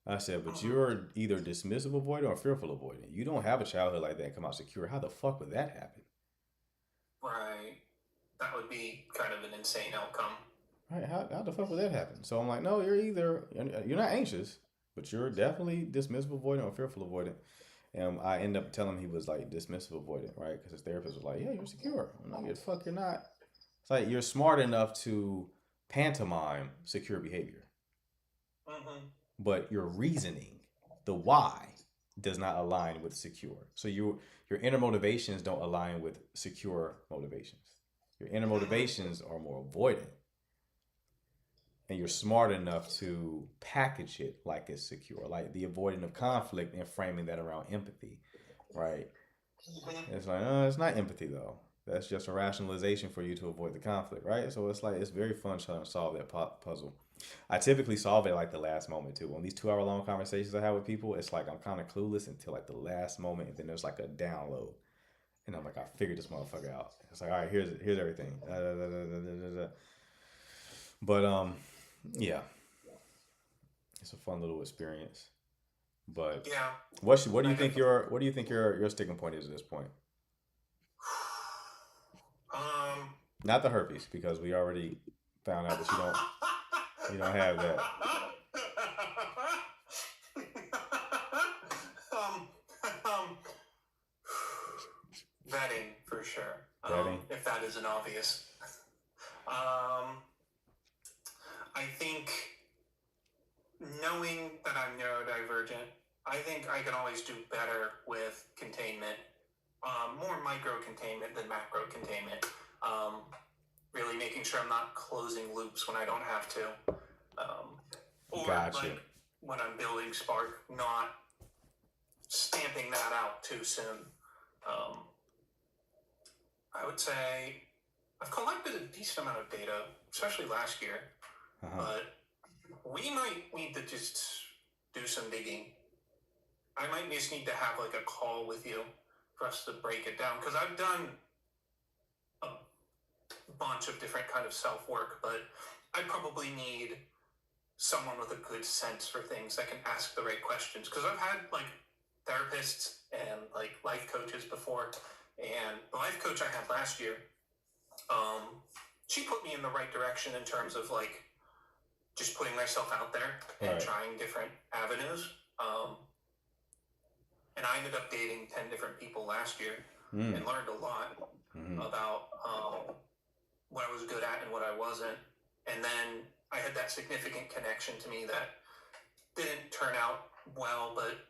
S1: I said, but you're either dismissive avoidant or fearful avoidant. You don't have a childhood like that and come out secure. How the fuck would that happen?
S2: Right. That would be kind of an insane outcome.
S1: Right. How the fuck would that happen? So I'm like, no, you're not anxious, but you're definitely dismissive avoidant or fearful avoidant. And I end up telling him he was like dismissive avoidant, right? Because his therapist was like, yeah, you're secure. I'm like, fuck, you're not. It's like you're smart enough to pantomime secure behavior. But your reasoning, the why, does not align with secure. So your inner motivations don't align with secure motivations. Your inner motivations are more avoidant. And you're smart enough to package it like it's secure, like the avoiding of conflict and framing that around empathy, right? It's like, it's not empathy though. That's just a rationalization for you to avoid the conflict, right? So it's like it's very fun trying to solve that puzzle. I typically solve it like the last moment too. On these 2 hour long conversations I have with people, it's like I'm kind of clueless until like the last moment, and then there's like a download, and I'm like, I figured this motherfucker out. It's like, all right, here's everything. But yeah, it's a fun little experience. But
S2: Yeah.
S1: what do you think your sticking point is at this point? Not the herpes, because we already found out that you don't have that.
S2: Vetting for sure.
S1: Vetting.
S2: If that isn't obvious. I think knowing that I'm neurodivergent, I think I can always do better with containment. More micro containment than macro containment. Really making sure I'm not closing loops when I don't have to. Or
S1: Gotcha.
S2: like when I'm building Spark, not stamping that out too soon. I would say I've collected a decent amount of data, especially last year, but we might need to just do some digging. I might just need to have like a call with you for us to break it down, because I've done a bunch of different kind of self-work, but I probably need someone with a good sense for things that can ask the right questions, because I've had like therapists and like life coaches before, and the life coach I had last year, she put me in the right direction in terms of like just putting myself out there and
S1: Right.
S2: trying different avenues. And I ended up dating 10 different people last year and learned a lot about what I was good at and what I wasn't. And then I had that significant connection to me that didn't turn out well, but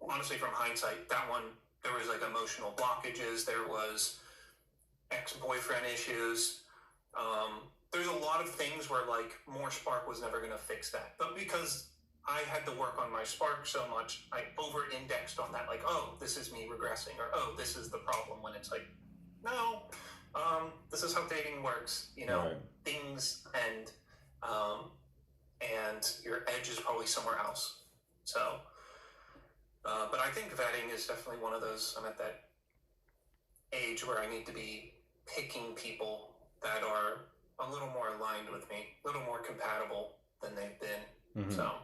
S2: honestly, from hindsight, that one, there was like emotional blockages, there was ex-boyfriend issues. There's a lot of things where like more Spark was never going to fix that. But because I had to work on my Spark so much, I over-indexed on that. Like, oh, this is me regressing, or oh, this is the problem, when it's like, no, this is how dating works. You know,
S1: Right.
S2: things and your edge is probably somewhere else. So, but I think vetting is definitely one of those. I'm at that age where I need to be picking people that are a little more aligned with me, a little more compatible than they've been. So.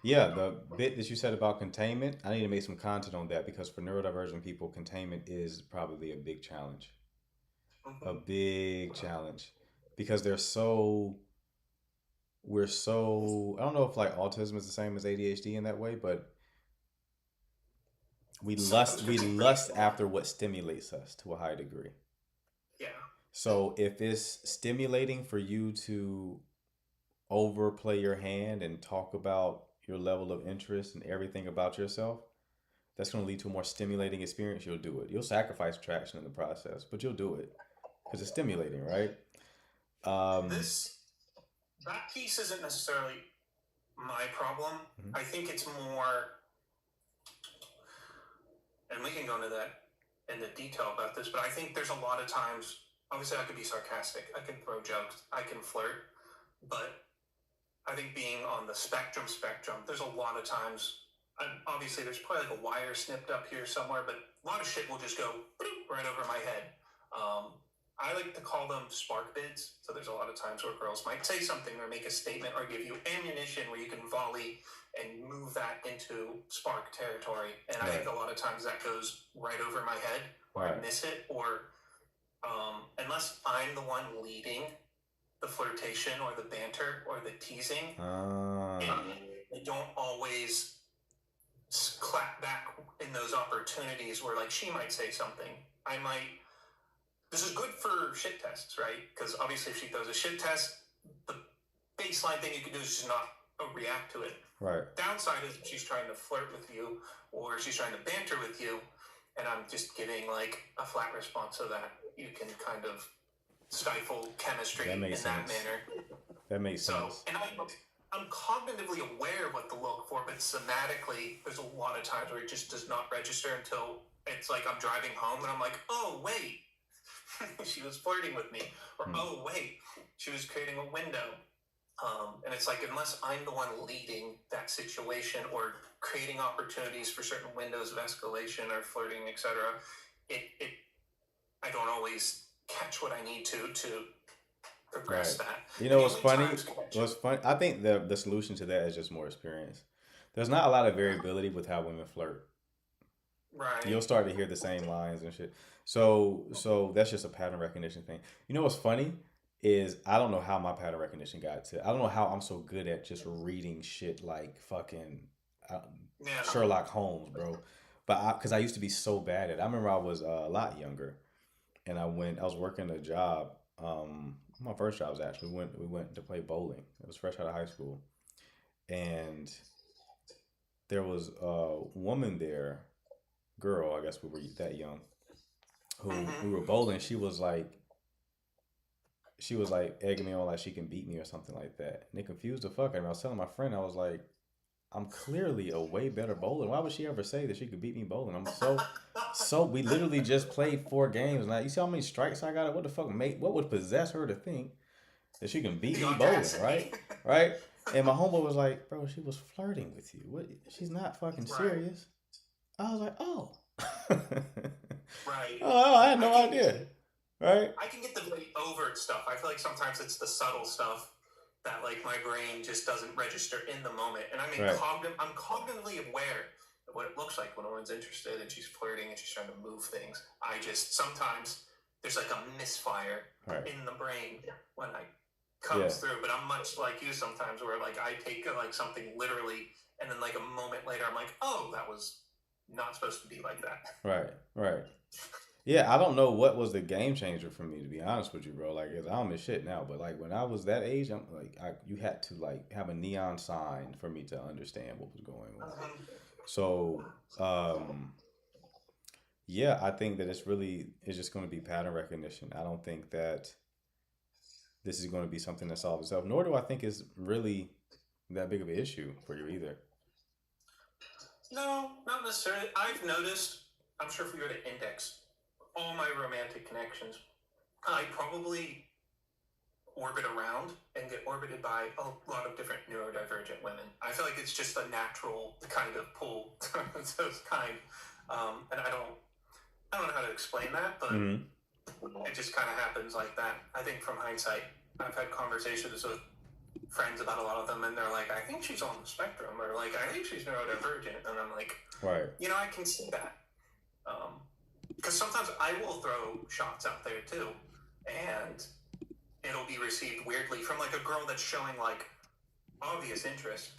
S1: Yeah, the bit that you said about containment, I need to make some content on that, because for neurodivergent people, containment is probably a big challenge. A big challenge, because we're so, I don't know if like autism is the same as ADHD in that way, but we lust after what stimulates us to a high degree.
S2: Yeah.
S1: So if it's stimulating for you to overplay your hand and talk about your level of interest and everything about yourself, that's going to lead to a more stimulating experience. You'll do it. You'll sacrifice traction in the process, but you'll do it because it's stimulating, right?
S2: That piece isn't necessarily my problem. I think it's more, and we can go into that into detail about this, but I think there's a lot of times, obviously I could be sarcastic, I can throw jokes, I can flirt, but I think being on the spectrum, there's a lot of times, obviously there's probably like a wire snipped up here somewhere, but a lot of shit will just go right over my head. I like to call them spark bids. So there's a lot of times where girls might say something or make a statement or give you ammunition where you can volley and move that into spark territory. And I think a lot of times that goes right over my head, or I miss it, or unless I'm the one leading the flirtation or the banter or the teasing, I don't always clap back in those opportunities where like she might say something. This is good for shit tests, right? Because obviously if she throws a shit test, the baseline thing you can do is just not react to it.
S1: Right.
S2: Downside is if she's trying to flirt with you or she's trying to banter with you, and I'm just giving like a flat response so that you can kind of stifle chemistry in that manner.
S1: That makes sense.
S2: And I'm cognitively aware of what to look for, but somatically, there's a lot of times where it just does not register until it's like I'm driving home and I'm like, oh, wait, she was flirting with me. Or, oh, wait, she was creating a window. And it's like, unless I'm the one leading that situation or creating opportunities for certain windows of escalation or flirting, etc., I don't always catch what I need to progress that.
S1: You know what's funny? What's funny? I think the solution to that is just more experience. There's not a lot of variability with how women flirt.
S2: Right.
S1: You'll start to hear the same lines and shit. So that's just a pattern recognition thing. You know what's funny is I don't know how my pattern recognition got to. I don't know how I'm so good at just reading shit like fucking Sherlock Holmes, bro. But because I used to be so bad at it. I remember I was a lot younger, and I was working a job. My first job was actually we went to play bowling. It was fresh out of high school, and there was a woman there, girl. I guess we were that young. Who we were bowling. She was like egging me on like she can beat me or something like that. And it confused the fuck out of me. I was telling my friend, I was like, I'm clearly a way better bowler. Why would she ever say that she could beat me bowling? I'm so we literally just played 4 games. Now you see how many strikes I got? What the fuck, mate? What would possess her to think that she can beat me bowling, right? Right? And my homeboy was like, bro, she was flirting with you. What? She's not fucking serious. I was like, oh.
S2: Right.
S1: Oh, I had no idea. Right?
S2: I can get the really overt stuff. I feel like sometimes it's the subtle stuff that like my brain just doesn't register in the moment. And I mean, I'm cognitively aware of what it looks like when a woman's interested and she's flirting and she's trying to move things. I just, sometimes there's like a misfire in the brain when I comes through. But I'm much like you sometimes where like I take like something literally and then like a moment later I'm like, oh, that was not supposed to be like that.
S1: Right. Yeah, I don't know what was the game changer for me, to be honest with you, bro. Like, 'cause I don't miss shit now, but like when I was that age, I'm like, you had to like have a neon sign for me to understand what was going on. So, yeah, I think that it's just going to be pattern recognition. I don't think that this is going to be something that solves itself, nor do I think it's really that big of an issue for you either.
S2: No, not necessarily. I've noticed, I'm sure if we go to index all my romantic connections, I probably orbit around and get orbited by a lot of different neurodivergent women. I feel like it's just a natural kind of pull to those kind. And I don't know how to explain that, but it just kind of happens like that. I think from hindsight, I've had conversations with friends about a lot of them, and they're like, I think she's on the spectrum, or like, I think she's neurodivergent. And I'm like, you know, I can see that. Because sometimes I will throw shots out there too, and it'll be received weirdly from like a girl that's showing like obvious interest.